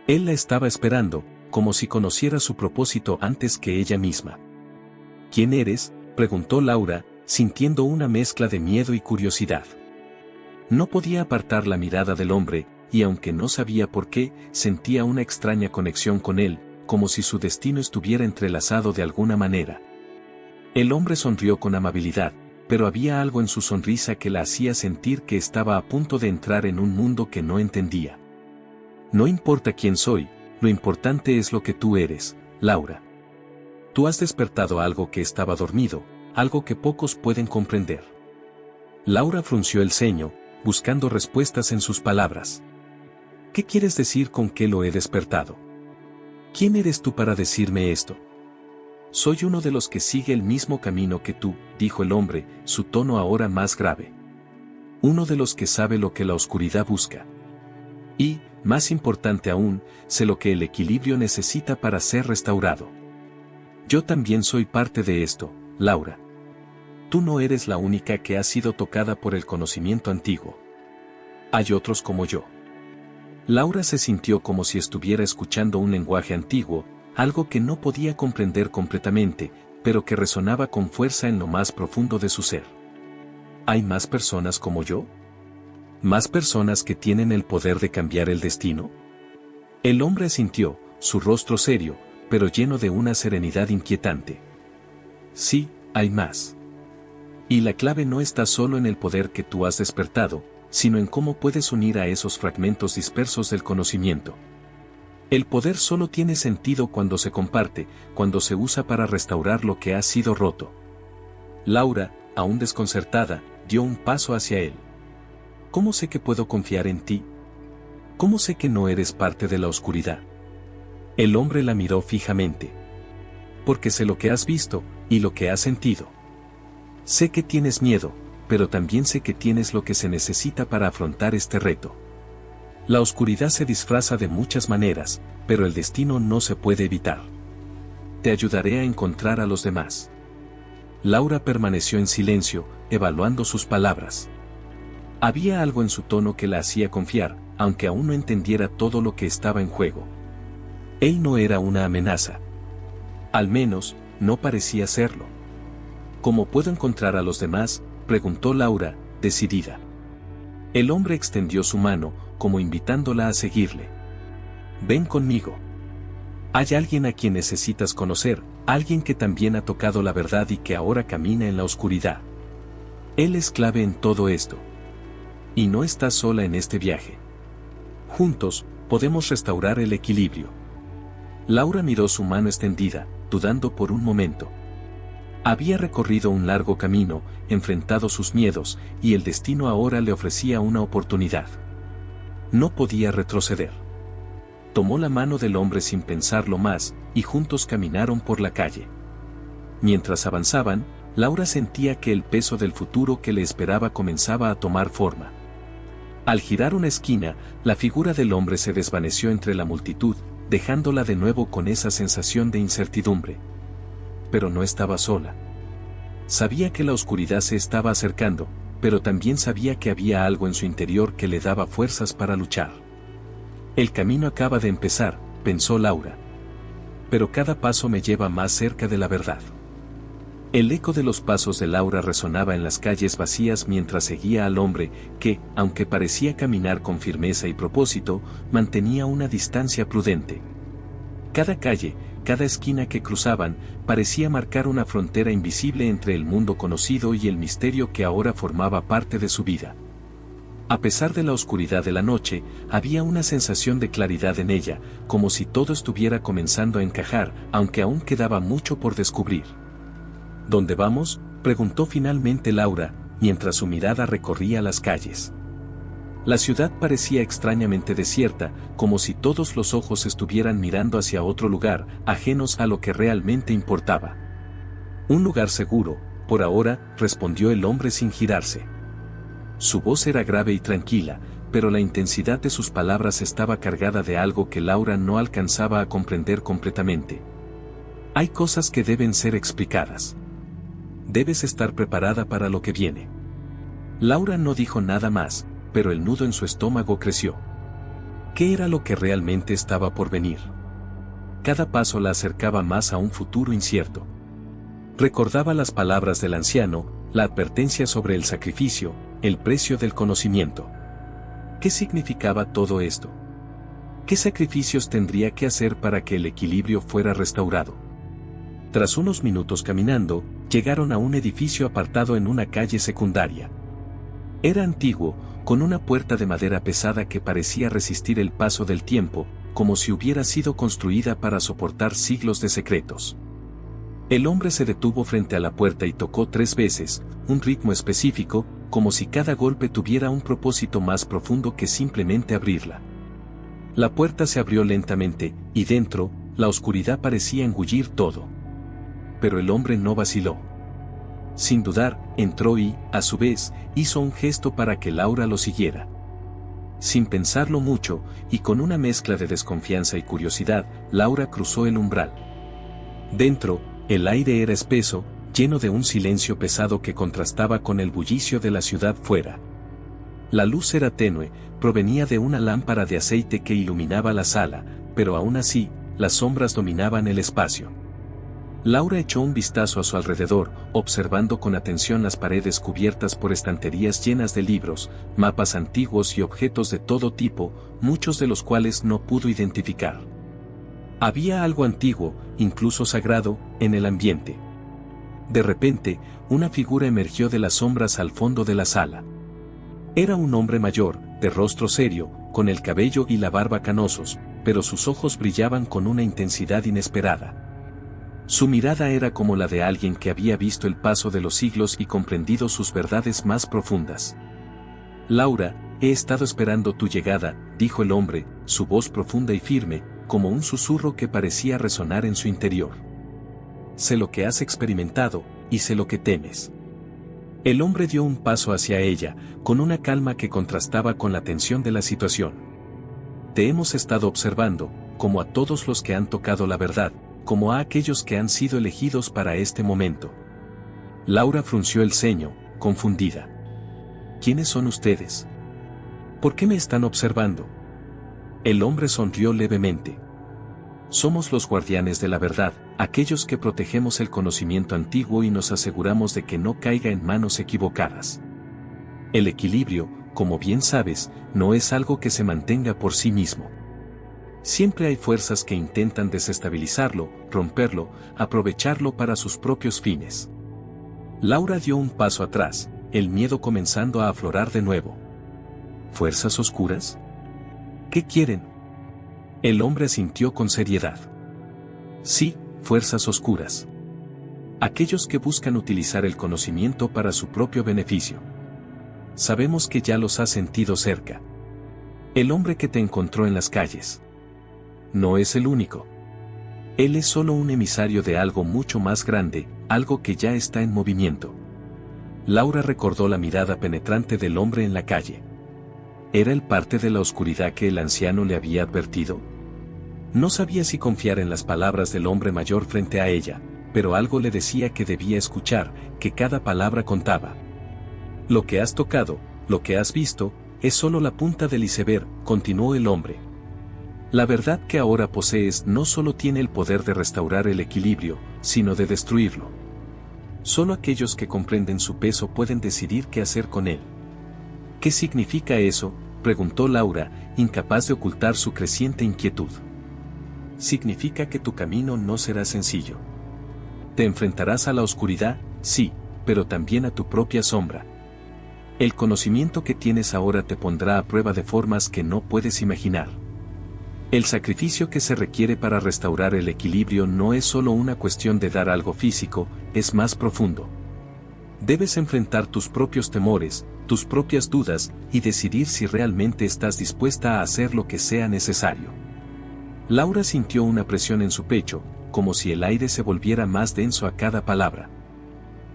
A: Él la estaba esperando, como si conociera su propósito antes que ella misma. «¿Quién eres?», preguntó Laura, sintiendo una mezcla de miedo y curiosidad. No podía apartar la mirada del hombre, y aunque no sabía por qué, sentía una extraña conexión con él, como si su destino estuviera entrelazado de alguna manera. El hombre sonrió con amabilidad, pero había algo en su sonrisa que la hacía sentir que estaba a punto de entrar en un mundo que no entendía. «No importa quién soy, lo importante es lo que tú eres, Laura. Tú has despertado algo que estaba dormido, algo que pocos pueden comprender». Laura frunció el ceño, buscando respuestas en sus palabras. «¿Qué quieres decir con que lo he despertado? ¿Quién eres tú para decirme esto?» «Soy uno de los que sigue el mismo camino que tú», dijo el hombre, su tono ahora más grave. «Uno de los que sabe lo que la oscuridad busca. Y, más importante aún, sé lo que el equilibrio necesita para ser restaurado. Yo también soy parte de esto, Laura. Tú no eres la única que ha sido tocada por el conocimiento antiguo. Hay otros como yo. Laura se sintió como si estuviera escuchando un lenguaje antiguo, algo que no podía comprender completamente, pero que resonaba con fuerza en lo más profundo de su ser. ¿Hay más personas como yo? ¿Más personas que tienen el poder de cambiar el destino? El hombre asintió, su rostro serio, pero lleno de una serenidad inquietante. Sí, hay más. Y la clave no está solo en el poder que tú has despertado, sino en cómo puedes unir a esos fragmentos dispersos del conocimiento. El poder solo tiene sentido cuando se comparte, cuando se usa para restaurar lo que ha sido roto. Laura, aún desconcertada, dio un paso hacia él. ¿Cómo sé que puedo confiar en ti? ¿Cómo sé que no eres parte de la oscuridad? El hombre la miró fijamente. Porque sé lo que has visto, y lo que has sentido. Sé que tienes miedo, pero también sé que tienes lo que se necesita para afrontar este reto. La oscuridad se disfraza de muchas maneras, pero el destino no se puede evitar. Te ayudaré a encontrar a los demás. Laura permaneció en silencio, evaluando sus palabras. Había algo en su tono que la hacía confiar, aunque aún no entendiera todo lo que estaba en juego. Él no era una amenaza. Al menos, no parecía serlo. ¿Cómo puedo encontrar a los demás?, preguntó Laura, decidida. El hombre extendió su mano, como invitándola a seguirle. Ven conmigo. Hay alguien a quien necesitas conocer, alguien que también ha tocado la verdad y que ahora camina en la oscuridad. Él es clave en todo esto. Y no estás sola en este viaje. Juntos, podemos restaurar el equilibrio. Laura miró su mano extendida, dudando por un momento. Había recorrido un largo camino, enfrentado sus miedos, y el destino ahora le ofrecía una oportunidad. No podía retroceder. Tomó la mano del hombre sin pensarlo más, y juntos caminaron por la calle. Mientras avanzaban, Laura sentía que el peso del futuro que le esperaba comenzaba a tomar forma. Al girar una esquina, la figura del hombre se desvaneció entre la multitud, dejándola de nuevo con esa sensación de incertidumbre. Pero no estaba sola. Sabía que la oscuridad se estaba acercando, pero también sabía que había algo en su interior que le daba fuerzas para luchar. El camino acaba de empezar, pensó Laura. Pero cada paso me lleva más cerca de la verdad. El eco de los pasos de Laura resonaba en las calles vacías mientras seguía al hombre que, aunque parecía caminar con firmeza y propósito, mantenía una distancia prudente. Cada calle, cada esquina que cruzaban, parecía marcar una frontera invisible entre el mundo conocido y el misterio que ahora formaba parte de su vida. A pesar de la oscuridad de la noche, había una sensación de claridad en ella, como si todo estuviera comenzando a encajar, aunque aún quedaba mucho por descubrir. ¿Dónde vamos?, preguntó finalmente Laura, mientras su mirada recorría las calles. La ciudad parecía extrañamente desierta, como si todos los ojos estuvieran mirando hacia otro lugar, ajenos a lo que realmente importaba. Un lugar seguro, por ahora, respondió el hombre sin girarse. Su voz era grave y tranquila, pero la intensidad de sus palabras estaba cargada de algo que Laura no alcanzaba a comprender completamente. Hay cosas que deben ser explicadas. Debes estar preparada para lo que viene. Laura no dijo nada más, pero el nudo en su estómago creció. ¿Qué era lo que realmente estaba por venir? Cada paso la acercaba más a un futuro incierto. Recordaba las palabras del anciano, la advertencia sobre el sacrificio, el precio del conocimiento. ¿Qué significaba todo esto? ¿Qué sacrificios tendría que hacer para que el equilibrio fuera restaurado? Tras unos minutos caminando, llegaron a un edificio apartado en una calle secundaria. Era antiguo, con una puerta de madera pesada que parecía resistir el paso del tiempo, como si hubiera sido construida para soportar siglos de secretos. El hombre se detuvo frente a la puerta y tocó 3 veces, un ritmo específico, como si cada golpe tuviera un propósito más profundo que simplemente abrirla. La puerta se abrió lentamente, y dentro, la oscuridad parecía engullir todo. Pero el hombre no vaciló. Sin dudar, entró y, a su vez, hizo un gesto para que Laura lo siguiera. Sin pensarlo mucho, y con una mezcla de desconfianza y curiosidad, Laura cruzó el umbral. Dentro, el aire era espeso, lleno de un silencio pesado que contrastaba con el bullicio de la ciudad fuera. La luz era tenue, provenía de una lámpara de aceite que iluminaba la sala, pero aún así, las sombras dominaban el espacio. Laura echó un vistazo a su alrededor, observando con atención las paredes cubiertas por estanterías llenas de libros, mapas antiguos y objetos de todo tipo, muchos de los cuales no pudo identificar. Había algo antiguo, incluso sagrado, en el ambiente. De repente, una figura emergió de las sombras al fondo de la sala. Era un hombre mayor, de rostro serio, con el cabello y la barba canosos, pero sus ojos brillaban con una intensidad inesperada. Su mirada era como la de alguien que había visto el paso de los siglos y comprendido sus verdades más profundas. Laura, he estado esperando tu llegada, dijo el hombre, su voz profunda y firme, como un susurro que parecía resonar en su interior. Sé lo que has experimentado, y sé lo que temes. El hombre dio un paso hacia ella, con una calma que contrastaba con la tensión de la situación. Te hemos estado observando, como a todos los que han tocado la verdad, como a aquellos que han sido elegidos para este momento. Laura frunció el ceño, confundida. ¿Quiénes son ustedes? ¿Por qué me están observando? El hombre sonrió levemente. Somos los guardianes de la verdad, aquellos que protegemos el conocimiento antiguo y nos aseguramos de que no caiga en manos equivocadas. El equilibrio, como bien sabes, no es algo que se mantenga por sí mismo. Siempre hay fuerzas que intentan desestabilizarlo, romperlo, aprovecharlo para sus propios fines. Laura dio un paso atrás, el miedo comenzando a aflorar de nuevo. ¿Fuerzas oscuras? ¿Qué quieren? El hombre asintió con seriedad. Sí, fuerzas oscuras. Aquellos que buscan utilizar el conocimiento para su propio beneficio. Sabemos que ya los has sentido cerca. El hombre que te encontró en las calles. No es el único. Él es solo un emisario de algo mucho más grande, algo que ya está en movimiento. Laura recordó la mirada penetrante del hombre en la calle. ¿Era él parte de la oscuridad que el anciano le había advertido? No sabía si confiar en las palabras del hombre mayor frente a ella, pero algo le decía que debía escuchar, que cada palabra contaba. Lo que has tocado, lo que has visto, es solo la punta del iceberg, continuó el hombre. La verdad que ahora posees no solo tiene el poder de restaurar el equilibrio, sino de destruirlo. Solo aquellos que comprenden su peso pueden decidir qué hacer con él. ¿Qué significa eso?, preguntó Laura, incapaz de ocultar su creciente inquietud. Significa que tu camino no será sencillo. Te enfrentarás a la oscuridad, sí, pero también a tu propia sombra. El conocimiento que tienes ahora te pondrá a prueba de formas que no puedes imaginar. El sacrificio que se requiere para restaurar el equilibrio no es solo una cuestión de dar algo físico, es más profundo. Debes enfrentar tus propios temores, tus propias dudas, y decidir si realmente estás dispuesta a hacer lo que sea necesario. Laura sintió una presión en su pecho, como si el aire se volviera más denso a cada palabra.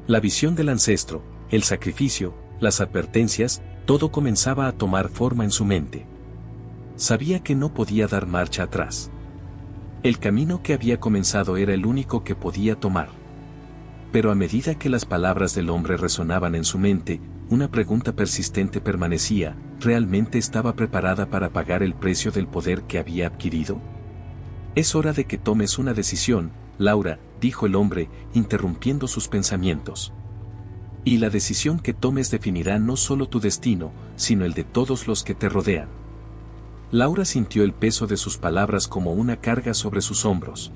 A: La visión del ancestro, el sacrificio, las advertencias, todo comenzaba a tomar forma en su mente. Sabía que no podía dar marcha atrás. El camino que había comenzado era el único que podía tomar. Pero a medida que las palabras del hombre resonaban en su mente, una pregunta persistente permanecía: ¿realmente estaba preparada para pagar el precio del poder que había adquirido? Es hora de que tomes una decisión, Laura, dijo el hombre, interrumpiendo sus pensamientos. Y la decisión que tomes definirá no solo tu destino, sino el de todos los que te rodean. Laura sintió el peso de sus palabras como una carga sobre sus hombros.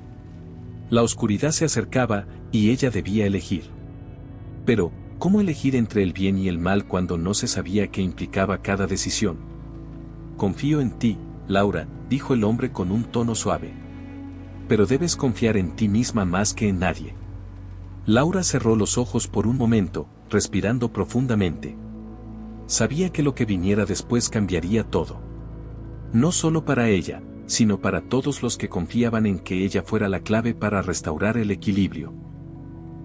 A: La oscuridad se acercaba, y ella debía elegir. Pero, ¿cómo elegir entre el bien y el mal cuando no se sabía qué implicaba cada decisión? Confío en ti, Laura, dijo el hombre con un tono suave. Pero debes confiar en ti misma más que en nadie. Laura cerró los ojos por un momento, respirando profundamente. Sabía que lo que viniera después cambiaría todo. No solo para ella, sino para todos los que confiaban en que ella fuera la clave para restaurar el equilibrio.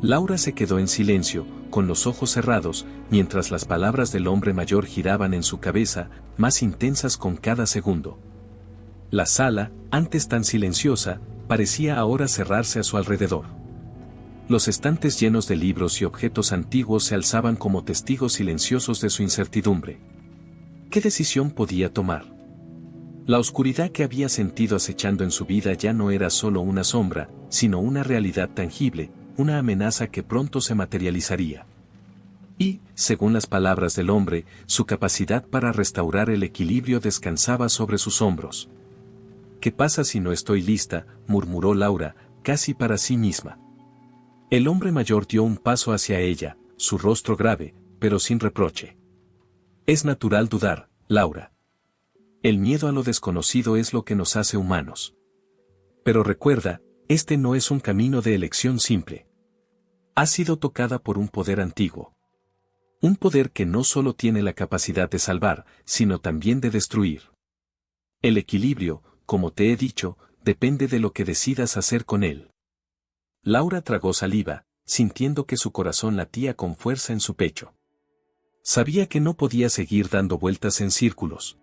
A: Laura se quedó en silencio, con los ojos cerrados, mientras las palabras del hombre mayor giraban en su cabeza, más intensas con cada segundo. La sala, antes tan silenciosa, parecía ahora cerrarse a su alrededor. Los estantes llenos de libros y objetos antiguos se alzaban como testigos silenciosos de su incertidumbre. ¿Qué decisión podía tomar? La oscuridad que había sentido acechando en su vida ya no era solo una sombra, sino una realidad tangible, una amenaza que pronto se materializaría. Y, según las palabras del hombre, su capacidad para restaurar el equilibrio descansaba sobre sus hombros. ¿Qué pasa si no estoy lista?, murmuró Laura, casi para sí misma. El hombre mayor dio un paso hacia ella, su rostro grave, pero sin reproche. Es natural dudar, Laura. El miedo a lo desconocido es lo que nos hace humanos. Pero recuerda, este no es un camino de elección simple. Has sido tocada por un poder antiguo. Un poder que no solo tiene la capacidad de salvar, sino también de destruir. El equilibrio, como te he dicho, depende de lo que decidas hacer con él. Laura tragó saliva, sintiendo que su corazón latía con fuerza en su pecho. Sabía que no podía seguir dando vueltas en círculos.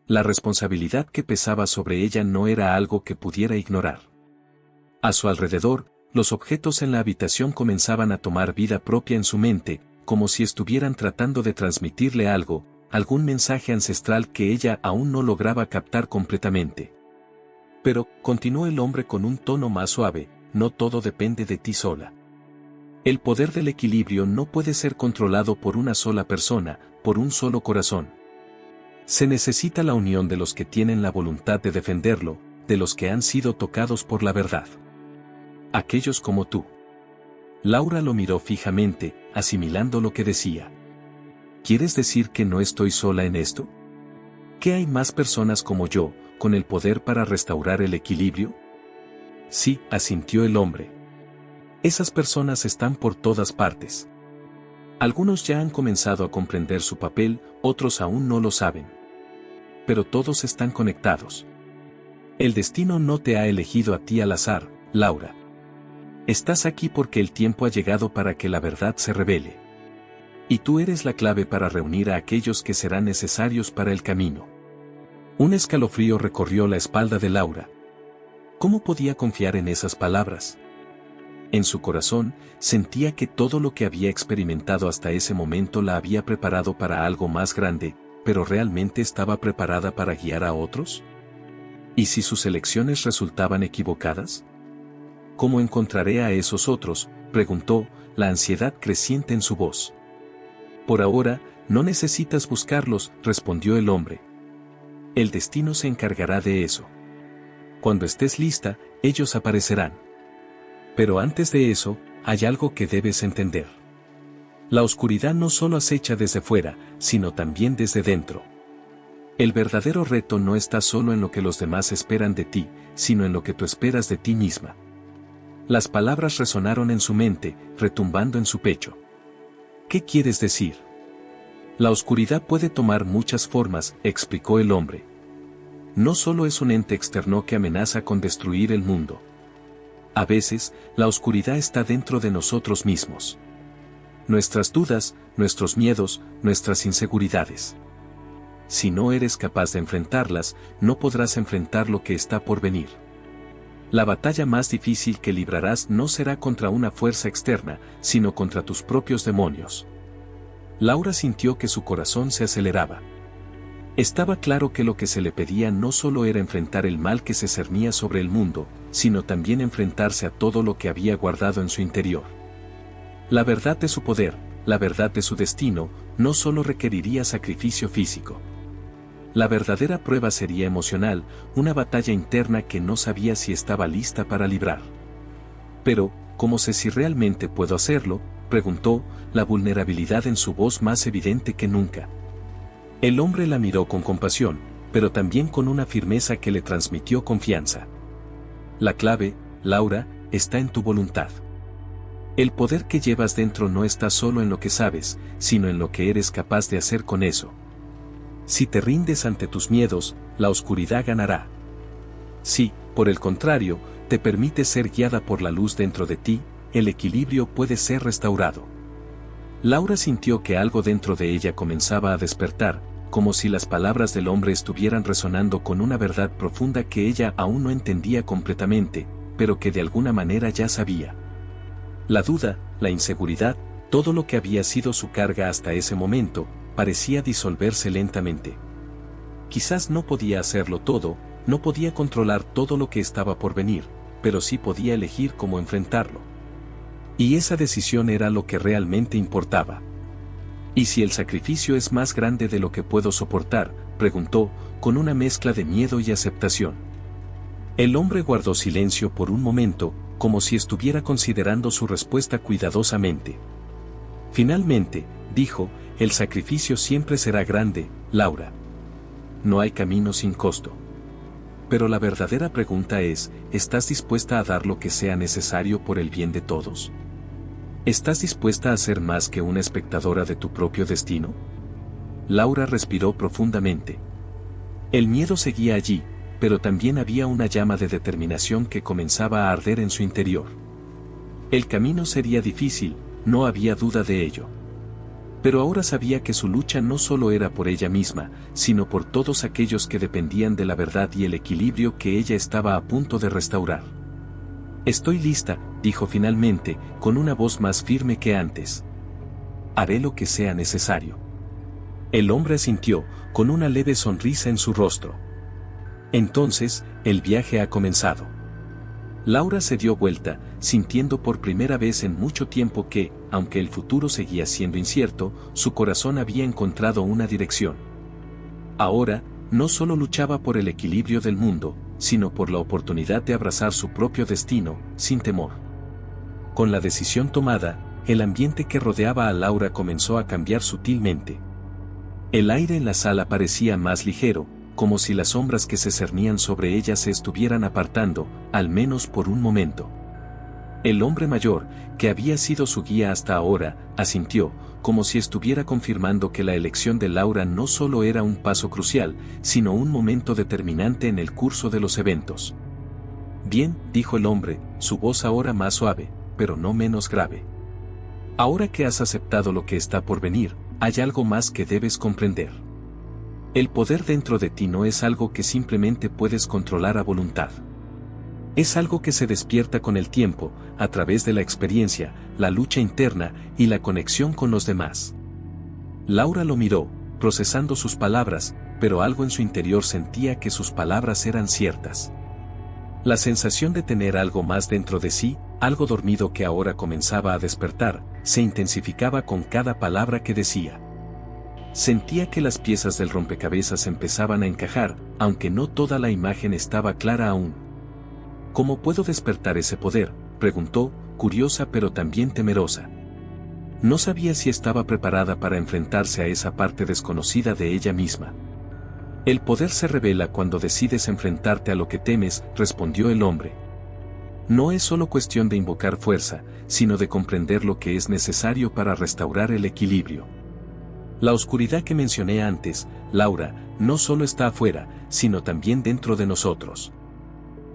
A: La responsabilidad que pesaba sobre ella no era algo que pudiera ignorar. A su alrededor, los objetos en la habitación comenzaban a tomar vida propia en su mente, como si estuvieran tratando de transmitirle algo, algún mensaje ancestral que ella aún no lograba captar completamente. Pero, continuó el hombre con un tono más suave, no todo depende de ti sola. El poder del equilibrio no puede ser controlado por una sola persona, por un solo corazón. Se necesita la unión de los que tienen la voluntad de defenderlo, de los que han sido tocados por la verdad. Aquellos como tú. Laura lo miró fijamente, asimilando lo que decía. ¿Quieres decir que no estoy sola en esto? ¿Que hay más personas como yo, con el poder para restaurar el equilibrio? Sí, asintió el hombre. Esas personas están por todas partes. Algunos ya han comenzado a comprender su papel, otros aún no lo saben. Pero todos están conectados. El destino no te ha elegido a ti al azar, Laura. Estás aquí porque el tiempo ha llegado para que la verdad se revele. Y tú eres la clave para reunir a aquellos que serán necesarios para el camino. Un escalofrío recorrió la espalda de Laura. ¿Cómo podía confiar en esas palabras? En su corazón, sentía que todo lo que había experimentado hasta ese momento la había preparado para algo más grande, pero ¿realmente estaba preparada para guiar a otros? ¿Y si sus elecciones resultaban equivocadas? ¿Cómo encontraré a esos otros?, preguntó, la ansiedad creciente en su voz. Por ahora, no necesitas buscarlos, respondió el hombre. El destino se encargará de eso. Cuando estés lista, ellos aparecerán. Pero antes de eso, hay algo que debes entender. La oscuridad no solo acecha desde fuera, sino también desde dentro. El verdadero reto no está solo en lo que los demás esperan de ti, sino en lo que tú esperas de ti misma. Las palabras resonaron en su mente, retumbando en su pecho. ¿Qué quieres decir? La oscuridad puede tomar muchas formas, explicó el hombre. No solo es un ente externo que amenaza con destruir el mundo. A veces, la oscuridad está dentro de nosotros mismos. Nuestras dudas, nuestros miedos, nuestras inseguridades. Si no eres capaz de enfrentarlas, no podrás enfrentar lo que está por venir. La batalla más difícil que librarás no será contra una fuerza externa, sino contra tus propios demonios. Laura sintió que su corazón se aceleraba. Estaba claro que lo que se le pedía no solo era enfrentar el mal que se cernía sobre el mundo, sino también enfrentarse a todo lo que había guardado en su interior. La verdad de su poder, la verdad de su destino, no solo requeriría sacrificio físico. La verdadera prueba sería emocional, una batalla interna que no sabía si estaba lista para librar. Pero, ¿cómo sé si realmente puedo hacerlo?, preguntó, la vulnerabilidad en su voz más evidente que nunca. El hombre la miró con compasión, pero también con una firmeza que le transmitió confianza. La clave, Laura, está en tu voluntad. El poder que llevas dentro no está solo en lo que sabes, sino en lo que eres capaz de hacer con eso. Si te rindes ante tus miedos, la oscuridad ganará. Si, por el contrario, te permites ser guiada por la luz dentro de ti, el equilibrio puede ser restaurado. Laura sintió que algo dentro de ella comenzaba a despertar, como si las palabras del hombre estuvieran resonando con una verdad profunda que ella aún no entendía completamente, pero que de alguna manera ya sabía. La duda, la inseguridad, todo lo que había sido su carga hasta ese momento, parecía disolverse lentamente. Quizás no podía hacerlo todo, no podía controlar todo lo que estaba por venir, pero sí podía elegir cómo enfrentarlo. Y esa decisión era lo que realmente importaba. ¿Y si el sacrificio es más grande de lo que puedo soportar?, preguntó, con una mezcla de miedo y aceptación. El hombre guardó silencio por un momento, como si estuviera considerando su respuesta cuidadosamente. Finalmente, dijo, el sacrificio siempre será grande, Laura. No hay camino sin costo. Pero la verdadera pregunta es, ¿estás dispuesta a dar lo que sea necesario por el bien de todos? ¿Estás dispuesta a ser más que una espectadora de tu propio destino? Laura respiró profundamente. El miedo seguía allí, pero también había una llama de determinación que comenzaba a arder en su interior. El camino sería difícil, no había duda de ello. Pero ahora sabía que su lucha no solo era por ella misma, sino por todos aquellos que dependían de la verdad y el equilibrio que ella estaba a punto de restaurar. Estoy lista, dijo finalmente, con una voz más firme que antes. Haré lo que sea necesario. El hombre asintió, con una leve sonrisa en su rostro. Entonces, el viaje ha comenzado. Laura se dio vuelta, sintiendo por primera vez en mucho tiempo que, aunque el futuro seguía siendo incierto, su corazón había encontrado una dirección. Ahora, no solo luchaba por el equilibrio del mundo, sino por la oportunidad de abrazar su propio destino, sin temor. Con la decisión tomada, el ambiente que rodeaba a Laura comenzó a cambiar sutilmente. El aire en la sala parecía más ligero, como si las sombras que se cernían sobre ella se estuvieran apartando, al menos por un momento. El hombre mayor, que había sido su guía hasta ahora, asintió, como si estuviera confirmando que la elección de Laura no solo era un paso crucial, sino un momento determinante en el curso de los eventos. Bien, dijo el hombre, su voz ahora más suave, pero no menos grave. Ahora que has aceptado lo que está por venir, hay algo más que debes comprender. El poder dentro de ti no es algo que simplemente puedes controlar a voluntad. Es algo que se despierta con el tiempo, a través de la experiencia, la lucha interna y la conexión con los demás. Laura lo miró, procesando sus palabras, pero algo en su interior sentía que sus palabras eran ciertas. La sensación de tener algo más dentro de sí, algo dormido que ahora comenzaba a despertar, se intensificaba con cada palabra que decía. Sentía que las piezas del rompecabezas empezaban a encajar, aunque no toda la imagen estaba clara aún. ¿Cómo puedo despertar ese poder?, preguntó, curiosa pero también temerosa. No sabía si estaba preparada para enfrentarse a esa parte desconocida de ella misma. El poder se revela cuando decides enfrentarte a lo que temes, respondió el hombre. No es solo cuestión de invocar fuerza, sino de comprender lo que es necesario para restaurar el equilibrio. La oscuridad que mencioné antes, Laura, no solo está afuera, sino también dentro de nosotros.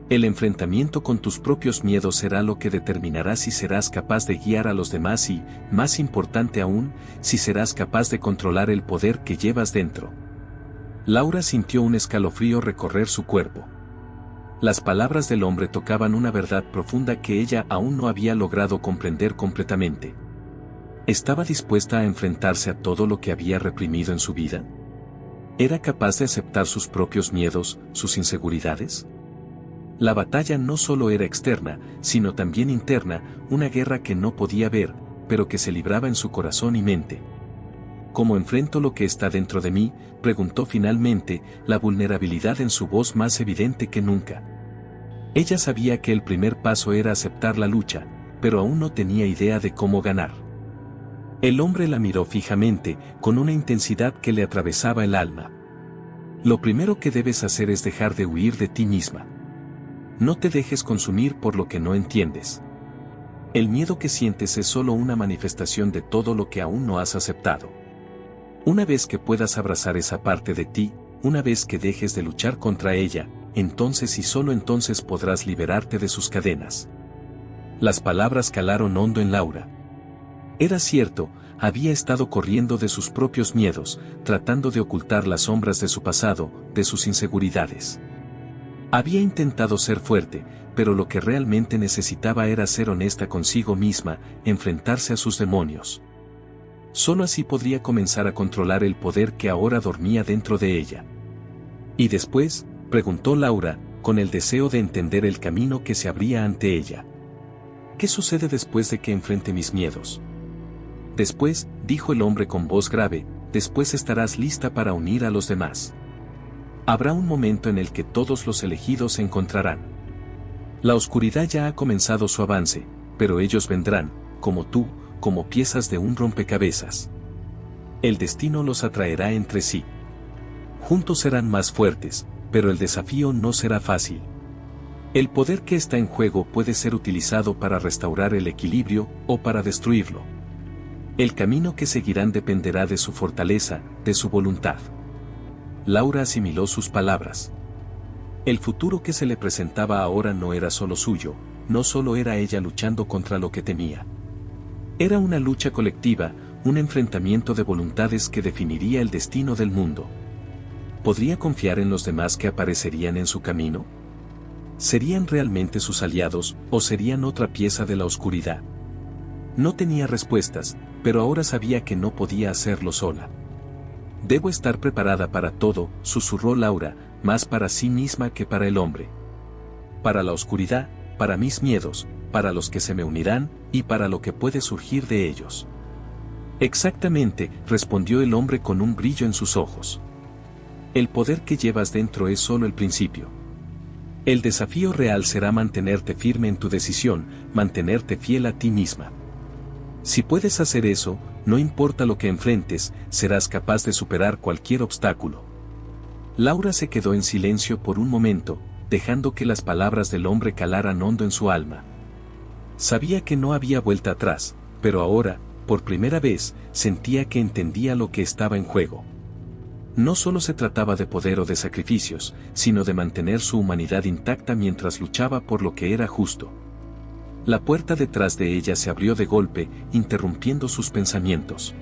A: El enfrentamiento con tus propios miedos será lo que determinará si serás capaz de guiar a los demás y, más importante aún, si serás capaz de controlar el poder que llevas dentro. Laura sintió un escalofrío recorrer su cuerpo. Las palabras del hombre tocaban una verdad profunda que ella aún no había logrado comprender completamente. ¿Estaba dispuesta a enfrentarse a todo lo que había reprimido en su vida? ¿Era capaz de aceptar sus propios miedos, sus inseguridades? La batalla no solo era externa, sino también interna, una guerra que no podía ver, pero que se libraba en su corazón y mente. ¿Cómo enfrento lo que está dentro de mí?, preguntó finalmente, la vulnerabilidad en su voz más evidente que nunca. Ella sabía que el primer paso era aceptar la lucha, pero aún no tenía idea de cómo ganar. El hombre la miró fijamente, con una intensidad que le atravesaba el alma. Lo primero que debes hacer es dejar de huir de ti misma. No te dejes consumir por lo que no entiendes. El miedo que sientes es solo una manifestación de todo lo que aún no has aceptado. Una vez que puedas abrazar esa parte de ti, una vez que dejes de luchar contra ella, entonces y solo entonces podrás liberarte de sus cadenas. Las palabras calaron hondo en Laura. Era cierto, había estado corriendo de sus propios miedos, tratando de ocultar las sombras de su pasado, de sus inseguridades. Había intentado ser fuerte, pero lo que realmente necesitaba era ser honesta consigo misma, enfrentarse a sus demonios. Solo así podría comenzar a controlar el poder que ahora dormía dentro de ella. ¿Y después?, preguntó Laura, con el deseo de entender el camino que se abría ante ella. ¿Qué sucede después de que enfrente mis miedos? Después, dijo el hombre con voz grave, después estarás lista para unir a los demás. Habrá un momento en el que todos los elegidos se encontrarán. La oscuridad ya ha comenzado su avance, pero ellos vendrán, como tú, como piezas de un rompecabezas. El destino los atraerá entre sí. Juntos serán más fuertes, pero el desafío no será fácil. El poder que está en juego puede ser utilizado para restaurar el equilibrio o para destruirlo. El camino que seguirán dependerá de su fortaleza, de su voluntad. Laura asimiló sus palabras. El futuro que se le presentaba ahora no era solo suyo, no solo era ella luchando contra lo que temía. Era una lucha colectiva, un enfrentamiento de voluntades que definiría el destino del mundo. ¿Podría confiar en los demás que aparecerían en su camino? ¿Serían realmente sus aliados o serían otra pieza de la oscuridad? No tenía respuestas, pero ahora sabía que no podía hacerlo sola. Debo estar preparada para todo, susurró Laura, más para sí misma que para el hombre. Para la oscuridad, para mis miedos, para los que se me unirán, y para lo que puede surgir de ellos. Exactamente, respondió el hombre con un brillo en sus ojos. El poder que llevas dentro es solo el principio. El desafío real será mantenerte firme en tu decisión, mantenerte fiel a ti misma. Si puedes hacer eso, no importa lo que enfrentes, serás capaz de superar cualquier obstáculo. Laura se quedó en silencio por un momento, dejando que las palabras del hombre calaran hondo en su alma. Sabía que no había vuelta atrás, pero ahora, por primera vez, sentía que entendía lo que estaba en juego. No solo se trataba de poder o de sacrificios, sino de mantener su humanidad intacta mientras luchaba por lo que era justo. La puerta detrás de ella se abrió de golpe, interrumpiendo sus pensamientos.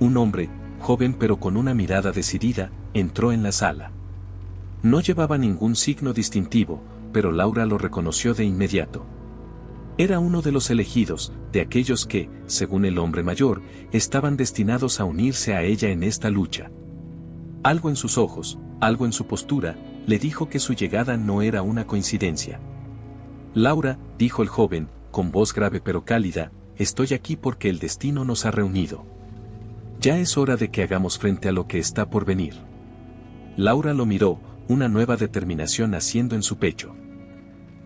A: Un hombre, joven pero con una mirada decidida, entró en la sala. No llevaba ningún signo distintivo, pero Laura lo reconoció de inmediato. Era uno de los elegidos, de aquellos que, según el hombre mayor, estaban destinados a unirse a ella en esta lucha. Algo en sus ojos, algo en su postura, le dijo que su llegada no era una coincidencia. Laura, dijo el joven, con voz grave pero cálida, estoy aquí porque el destino nos ha reunido. Ya es hora de que hagamos frente a lo que está por venir. Laura lo miró, una nueva determinación naciendo en su pecho.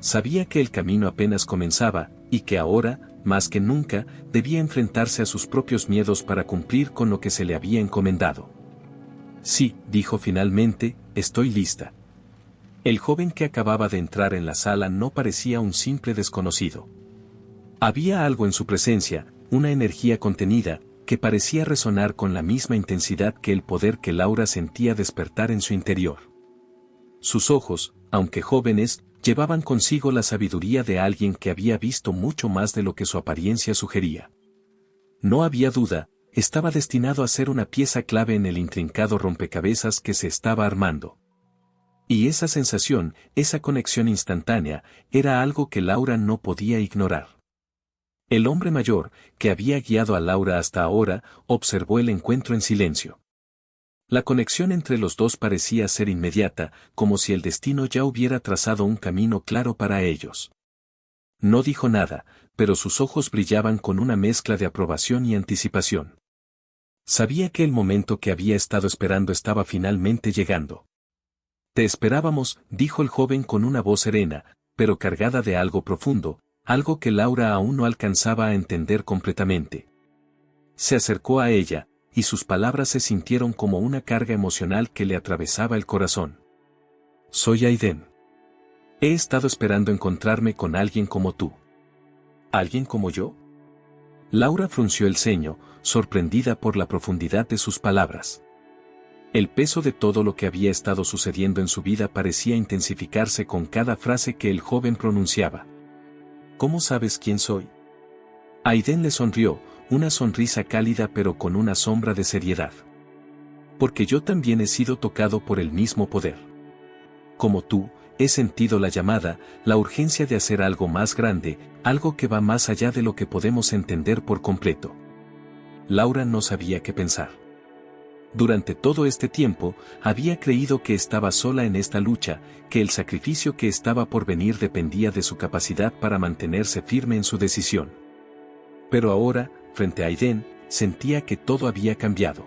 A: Sabía que el camino apenas comenzaba, y que ahora, más que nunca, debía enfrentarse a sus propios miedos para cumplir con lo que se le había encomendado. Sí, dijo finalmente, estoy lista. El joven que acababa de entrar en la sala no parecía un simple desconocido. Había algo en su presencia, una energía contenida, que parecía resonar con la misma intensidad que el poder que Laura sentía despertar en su interior. Sus ojos, aunque jóvenes, llevaban consigo la sabiduría de alguien que había visto mucho más de lo que su apariencia sugería. No había duda, estaba destinado a ser una pieza clave en el intrincado rompecabezas que se estaba armando. Y esa sensación, esa conexión instantánea, era algo que Laura no podía ignorar. El hombre mayor, que había guiado a Laura hasta ahora, observó el encuentro en silencio. La conexión entre los dos parecía ser inmediata, como si el destino ya hubiera trazado un camino claro para ellos. No dijo nada, pero sus ojos brillaban con una mezcla de aprobación y anticipación. Sabía que el momento que había estado esperando estaba finalmente llegando. Te esperábamos, dijo el joven con una voz serena, pero cargada de algo profundo, algo que Laura aún no alcanzaba a entender completamente. Se acercó a ella, y sus palabras se sintieron como una carga emocional que le atravesaba el corazón. Soy Aiden. He estado esperando encontrarme con alguien como tú. ¿Alguien como yo? Laura frunció el ceño, sorprendida por la profundidad de sus palabras. El peso de todo lo que había estado sucediendo en su vida parecía intensificarse con cada frase que el joven pronunciaba. ¿Cómo sabes quién soy? Aiden le sonrió, una sonrisa cálida pero con una sombra de seriedad. Porque yo también he sido tocado por el mismo poder. Como tú, he sentido la llamada, la urgencia de hacer algo más grande, algo que va más allá de lo que podemos entender por completo. Laura no sabía qué pensar. Durante todo este tiempo, había creído que estaba sola en esta lucha, que el sacrificio que estaba por venir dependía de su capacidad para mantenerse firme en su decisión. Pero ahora, frente a Aiden, sentía que todo había cambiado.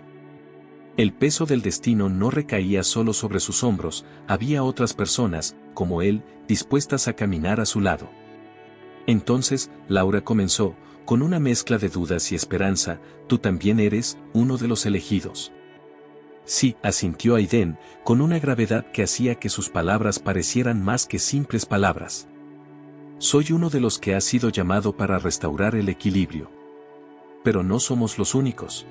A: El peso del destino no recaía solo sobre sus hombros, había otras personas, como él, dispuestas a caminar a su lado. Entonces, Laura comenzó, con una mezcla de dudas y esperanza: tú también eres uno de los elegidos. Sí, asintió Aiden, con una gravedad que hacía que sus palabras parecieran más que simples palabras. Soy uno de los que ha sido llamado para restaurar el equilibrio. Pero no somos los únicos.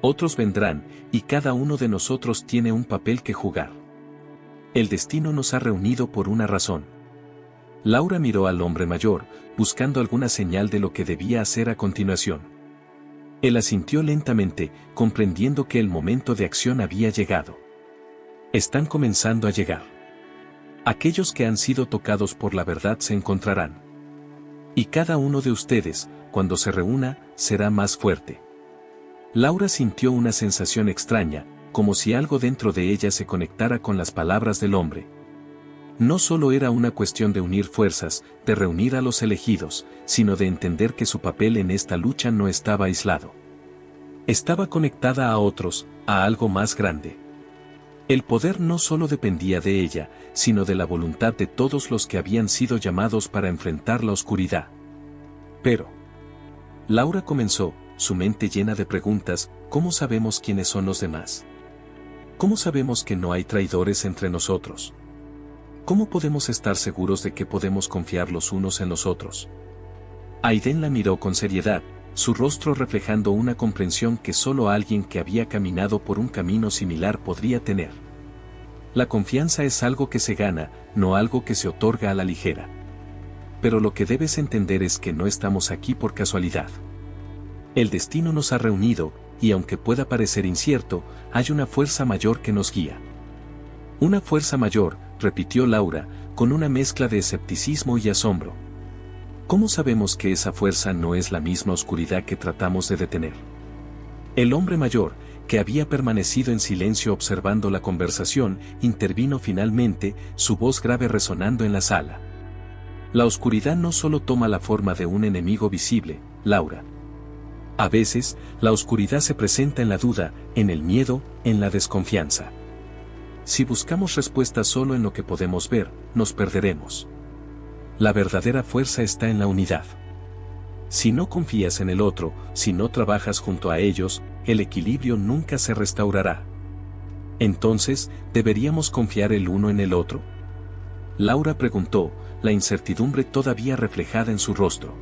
A: Otros vendrán, y cada uno de nosotros tiene un papel que jugar. El destino nos ha reunido por una razón. Laura miró al hombre mayor, buscando alguna señal de lo que debía hacer a continuación. Él asintió lentamente, comprendiendo que el momento de acción había llegado. Están comenzando a llegar. Aquellos que han sido tocados por la verdad se encontrarán. Y cada uno de ustedes, cuando se reúna, será más fuerte. Laura sintió una sensación extraña, como si algo dentro de ella se conectara con las palabras del hombre. No solo era una cuestión de unir fuerzas, de reunir a los elegidos, sino de entender que su papel en esta lucha no estaba aislado. Estaba conectada a otros, a algo más grande. El poder no solo dependía de ella, sino de la voluntad de todos los que habían sido llamados para enfrentar la oscuridad. Pero Laura comenzó, su mente llena de preguntas: ¿cómo sabemos quiénes son los demás? ¿Cómo sabemos que no hay traidores entre nosotros? ¿Cómo podemos estar seguros de que podemos confiar los unos en los otros? Aiden la miró con seriedad, su rostro reflejando una comprensión que solo alguien que había caminado por un camino similar podría tener. La confianza es algo que se gana, no algo que se otorga a la ligera. Pero lo que debes entender es que no estamos aquí por casualidad. El destino nos ha reunido, y aunque pueda parecer incierto, hay una fuerza mayor que nos guía. Una fuerza mayor, repitió Laura, con una mezcla de escepticismo y asombro. ¿Cómo sabemos que esa fuerza no es la misma oscuridad que tratamos de detener? El hombre mayor, que había permanecido en silencio observando la conversación, intervino finalmente, su voz grave resonando en la sala. La oscuridad no solo toma la forma de un enemigo visible, Laura. A veces, la oscuridad se presenta en la duda, en el miedo, en la desconfianza. Si buscamos respuestas solo en lo que podemos ver, nos perderemos. La verdadera fuerza está en la unidad. Si no confías en el otro, si no trabajas junto a ellos, el equilibrio nunca se restaurará. Entonces, ¿deberíamos confiar el uno en el otro? Laura preguntó, la incertidumbre todavía reflejada en su rostro.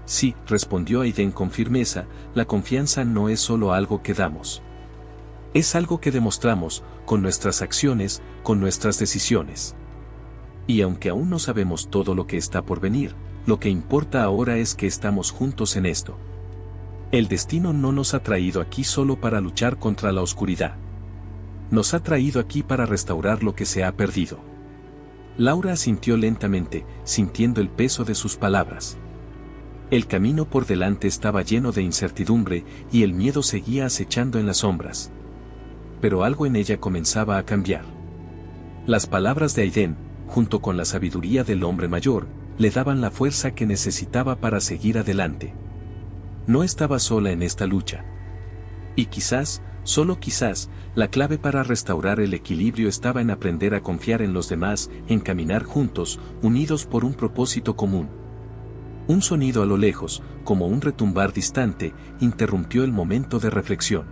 A: Sí, respondió Aiden con firmeza, la confianza no es solo algo que damos. Es algo que demostramos, con nuestras acciones, con nuestras decisiones. Y aunque aún no sabemos todo lo que está por venir, lo que importa ahora es que estamos juntos en esto. El destino no nos ha traído aquí solo para luchar contra la oscuridad. Nos ha traído aquí para restaurar lo que se ha perdido. Laura asintió lentamente, sintiendo el peso de sus palabras. El camino por delante estaba lleno de incertidumbre, y el miedo seguía acechando en las sombras. Pero algo en ella comenzaba a cambiar. Las palabras de Aiden, junto con la sabiduría del hombre mayor, le daban la fuerza que necesitaba para seguir adelante. No estaba sola en esta lucha. Y quizás, solo quizás, la clave para restaurar el equilibrio estaba en aprender a confiar en los demás, en caminar juntos, unidos por un propósito común. Un sonido a lo lejos, como un retumbar distante, interrumpió el momento de reflexión.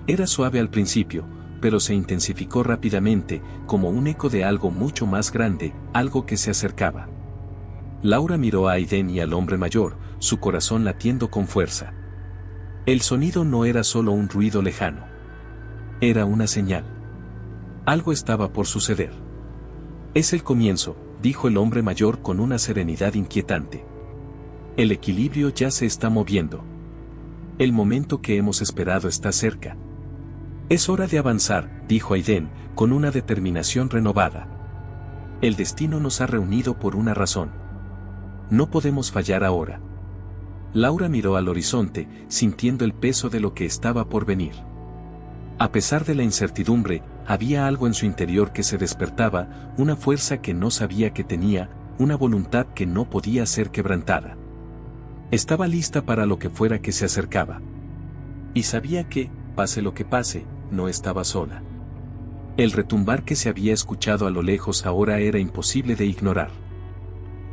A: Era suave al principio, pero se intensificó rápidamente, como un eco de algo mucho más grande, algo que se acercaba. Laura miró a Aiden y al hombre mayor, su corazón latiendo con fuerza. El sonido no era solo un ruido lejano. Era una señal. Algo estaba por suceder. Es el comienzo, dijo el hombre mayor con una serenidad inquietante. El equilibrio ya se está moviendo. El momento que hemos esperado está cerca. Es hora de avanzar, dijo Aiden, con una determinación renovada. El destino nos ha reunido por una razón. No podemos fallar ahora. Laura miró al horizonte, sintiendo el peso de lo que estaba por venir. A pesar de la incertidumbre, había algo en su interior que se despertaba, una fuerza que no sabía que tenía, una voluntad que no podía ser quebrantada. Estaba lista para lo que fuera que se acercaba. Y sabía que, pase lo que pase, no estaba sola. El retumbar que se había escuchado a lo lejos ahora era imposible de ignorar.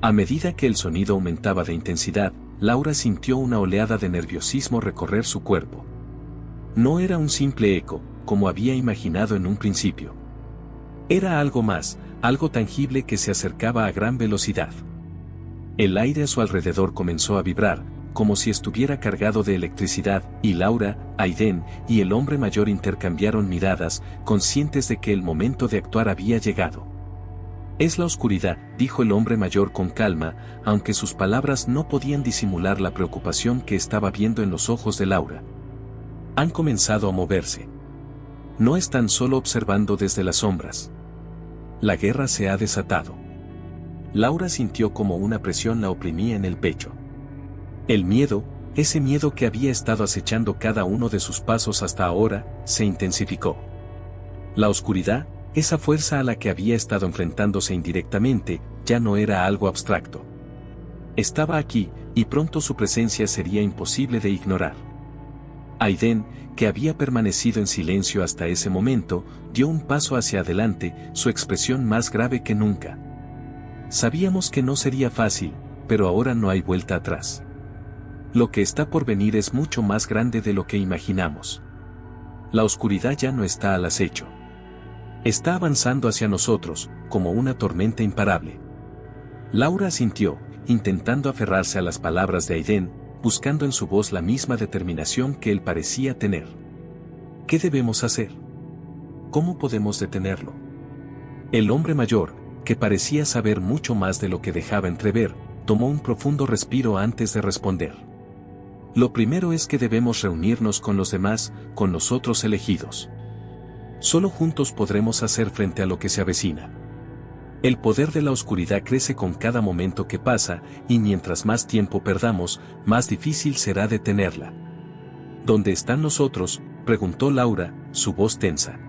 A: A medida que el sonido aumentaba de intensidad, Laura sintió una oleada de nerviosismo recorrer su cuerpo. No era un simple eco, como había imaginado en un principio. Era algo más, algo tangible que se acercaba a gran velocidad. El aire a su alrededor comenzó a vibrar, como si estuviera cargado de electricidad, y Laura, Aiden y el hombre mayor intercambiaron miradas, conscientes de que el momento de actuar había llegado. «Es la oscuridad», dijo el hombre mayor con calma, aunque sus palabras no podían disimular la preocupación que estaba viendo en los ojos de Laura. Han comenzado a moverse. No están solo observando desde las sombras. La guerra se ha desatado. Laura sintió como una presión la oprimía en el pecho. El miedo, ese miedo que había estado acechando cada uno de sus pasos hasta ahora, se intensificó. La oscuridad, esa fuerza a la que había estado enfrentándose indirectamente, ya no era algo abstracto. Estaba aquí, y pronto su presencia sería imposible de ignorar. Aiden, que había permanecido en silencio hasta ese momento, dio un paso hacia adelante, su expresión más grave que nunca. Sabíamos que no sería fácil, pero ahora no hay vuelta atrás. Lo que está por venir es mucho más grande de lo que imaginamos. La oscuridad ya no está al acecho. Está avanzando hacia nosotros, como una tormenta imparable. Laura asintió, intentando aferrarse a las palabras de Aiden, buscando en su voz la misma determinación que él parecía tener. ¿Qué debemos hacer? ¿Cómo podemos detenerlo? El hombre mayor, que parecía saber mucho más de lo que dejaba entrever, tomó un profundo respiro antes de responder. Lo primero es que debemos reunirnos con los demás, con los otros elegidos. Solo juntos podremos hacer frente a lo que se avecina. El poder de la oscuridad crece con cada momento que pasa, y mientras más tiempo perdamos, más difícil será detenerla. ¿Dónde están los otros?, preguntó Laura, su voz tensa.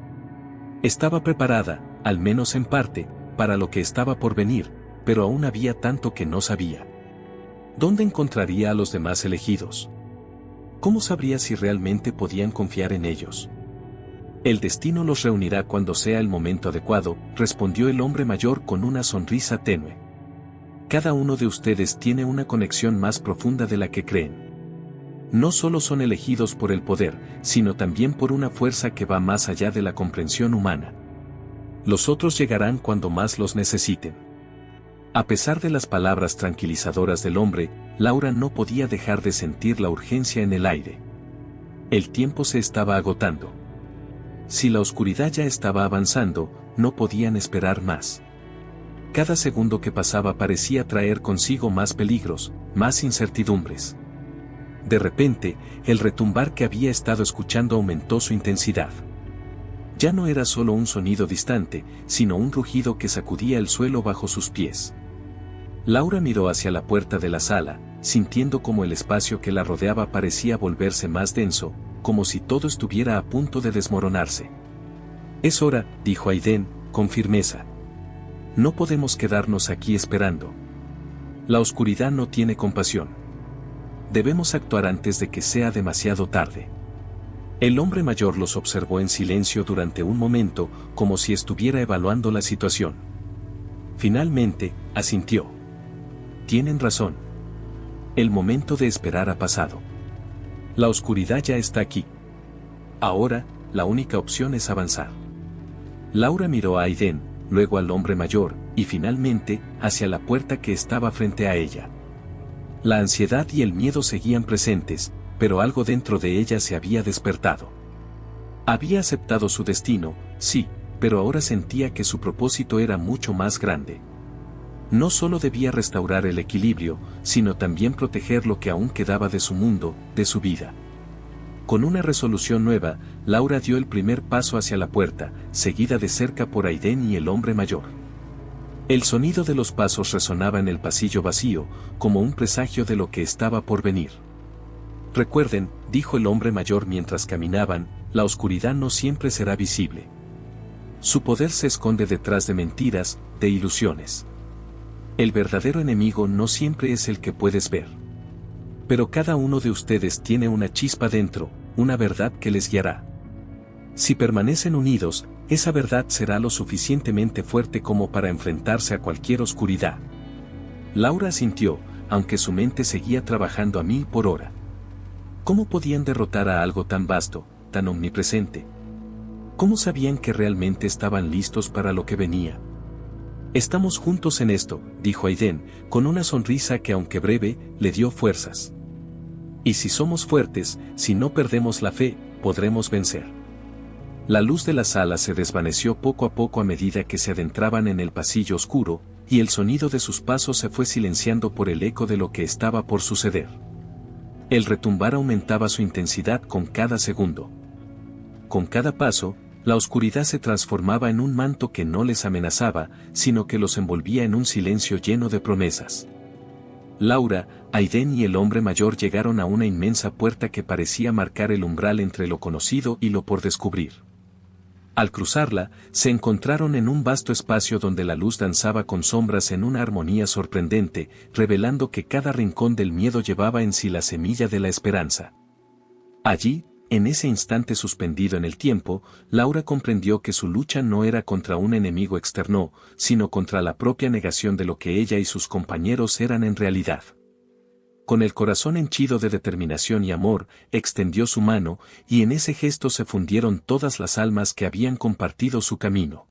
A: Estaba preparada, al menos en parte, para lo que estaba por venir, pero aún había tanto que no sabía. ¿Dónde encontraría a los demás elegidos? ¿Cómo sabría si realmente podían confiar en ellos? El destino los reunirá cuando sea el momento adecuado, respondió el hombre mayor con una sonrisa tenue. Cada uno de ustedes tiene una conexión más profunda de la que creen. No solo son elegidos por el poder, sino también por una fuerza que va más allá de la comprensión humana. Los otros llegarán cuando más los necesiten. A pesar de las palabras tranquilizadoras del hombre, Laura no podía dejar de sentir la urgencia en el aire. El tiempo se estaba agotando. Si la oscuridad ya estaba avanzando, no podían esperar más. Cada segundo que pasaba parecía traer consigo más peligros, más incertidumbres. De repente, el retumbar que había estado escuchando aumentó su intensidad. Ya no era solo un sonido distante, sino un rugido que sacudía el suelo bajo sus pies. Laura miró hacia la puerta de la sala, sintiendo como el espacio que la rodeaba parecía volverse más denso, como si todo estuviera a punto de desmoronarse. «Es hora», dijo Aiden, con firmeza. «No podemos quedarnos aquí esperando. La oscuridad no tiene compasión. Debemos actuar antes de que sea demasiado tarde». El hombre mayor los observó en silencio durante un momento, como si estuviera evaluando la situación. Finalmente, asintió. «Tienen razón. El momento de esperar ha pasado. La oscuridad ya está aquí. Ahora, la única opción es avanzar». Laura miró a Aiden, luego al hombre mayor, y finalmente, hacia la puerta que estaba frente a ella. La ansiedad y el miedo seguían presentes, pero algo dentro de ella se había despertado. Había aceptado su destino, sí, pero ahora sentía que su propósito era mucho más grande. No solo debía restaurar el equilibrio, sino también proteger lo que aún quedaba de su mundo, de su vida. Con una resolución nueva, Laura dio el primer paso hacia la puerta, seguida de cerca por Aiden y el hombre mayor. El sonido de los pasos resonaba en el pasillo vacío, como un presagio de lo que estaba por venir. Recuerden, dijo el hombre mayor mientras caminaban, la oscuridad no siempre será visible. Su poder se esconde detrás de mentiras, de ilusiones. El verdadero enemigo no siempre es el que puedes ver. Pero cada uno de ustedes tiene una chispa dentro, una verdad que les guiará. Si permanecen unidos, esa verdad será lo suficientemente fuerte como para enfrentarse a cualquier oscuridad. Laura asintió, aunque su mente seguía trabajando a 1000 por hora. ¿Cómo podían derrotar a algo tan vasto, tan omnipresente? ¿Cómo sabían que realmente estaban listos para lo que venía? Estamos juntos en esto, dijo Aiden, con una sonrisa que aunque breve, le dio fuerzas. Y si somos fuertes, si no perdemos la fe, podremos vencer. La luz de la sala se desvaneció poco a poco a medida que se adentraban en el pasillo oscuro, y el sonido de sus pasos se fue silenciando por el eco de lo que estaba por suceder. El retumbar aumentaba su intensidad con cada segundo. Con cada paso, la oscuridad se transformaba en un manto que no les amenazaba, sino que los envolvía en un silencio lleno de promesas. Laura, Aiden y el hombre mayor llegaron a una inmensa puerta que parecía marcar el umbral entre lo conocido y lo por descubrir. Al cruzarla, se encontraron en un vasto espacio donde la luz danzaba con sombras en una armonía sorprendente, revelando que cada rincón del miedo llevaba en sí la semilla de la esperanza. Allí, en ese instante suspendido en el tiempo, Laura comprendió que su lucha no era contra un enemigo externo, sino contra la propia negación de lo que ella y sus compañeros eran en realidad. Con el corazón henchido de determinación y amor, extendió su mano, y en ese gesto se fundieron todas las almas que habían compartido su camino.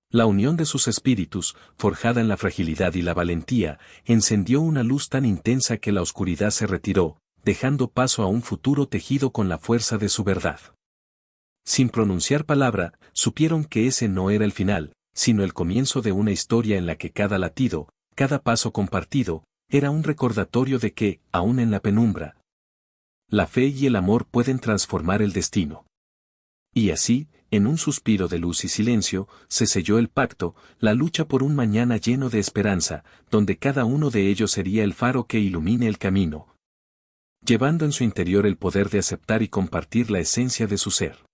A: La unión de sus espíritus, forjada en la fragilidad y la valentía, encendió una luz tan intensa que la oscuridad se retiró, dejando paso a un futuro tejido con la fuerza de su verdad. Sin pronunciar palabra, supieron que ese no era el final, sino el comienzo de una historia en la que cada latido, cada paso compartido, era un recordatorio de que, aún en la penumbra, la fe y el amor pueden transformar el destino. Y así, en un suspiro de luz y silencio, se selló el pacto, la lucha por un mañana lleno de esperanza, donde cada uno de ellos sería el faro que ilumine el camino, llevando en su interior el poder de aceptar y compartir la esencia de su ser.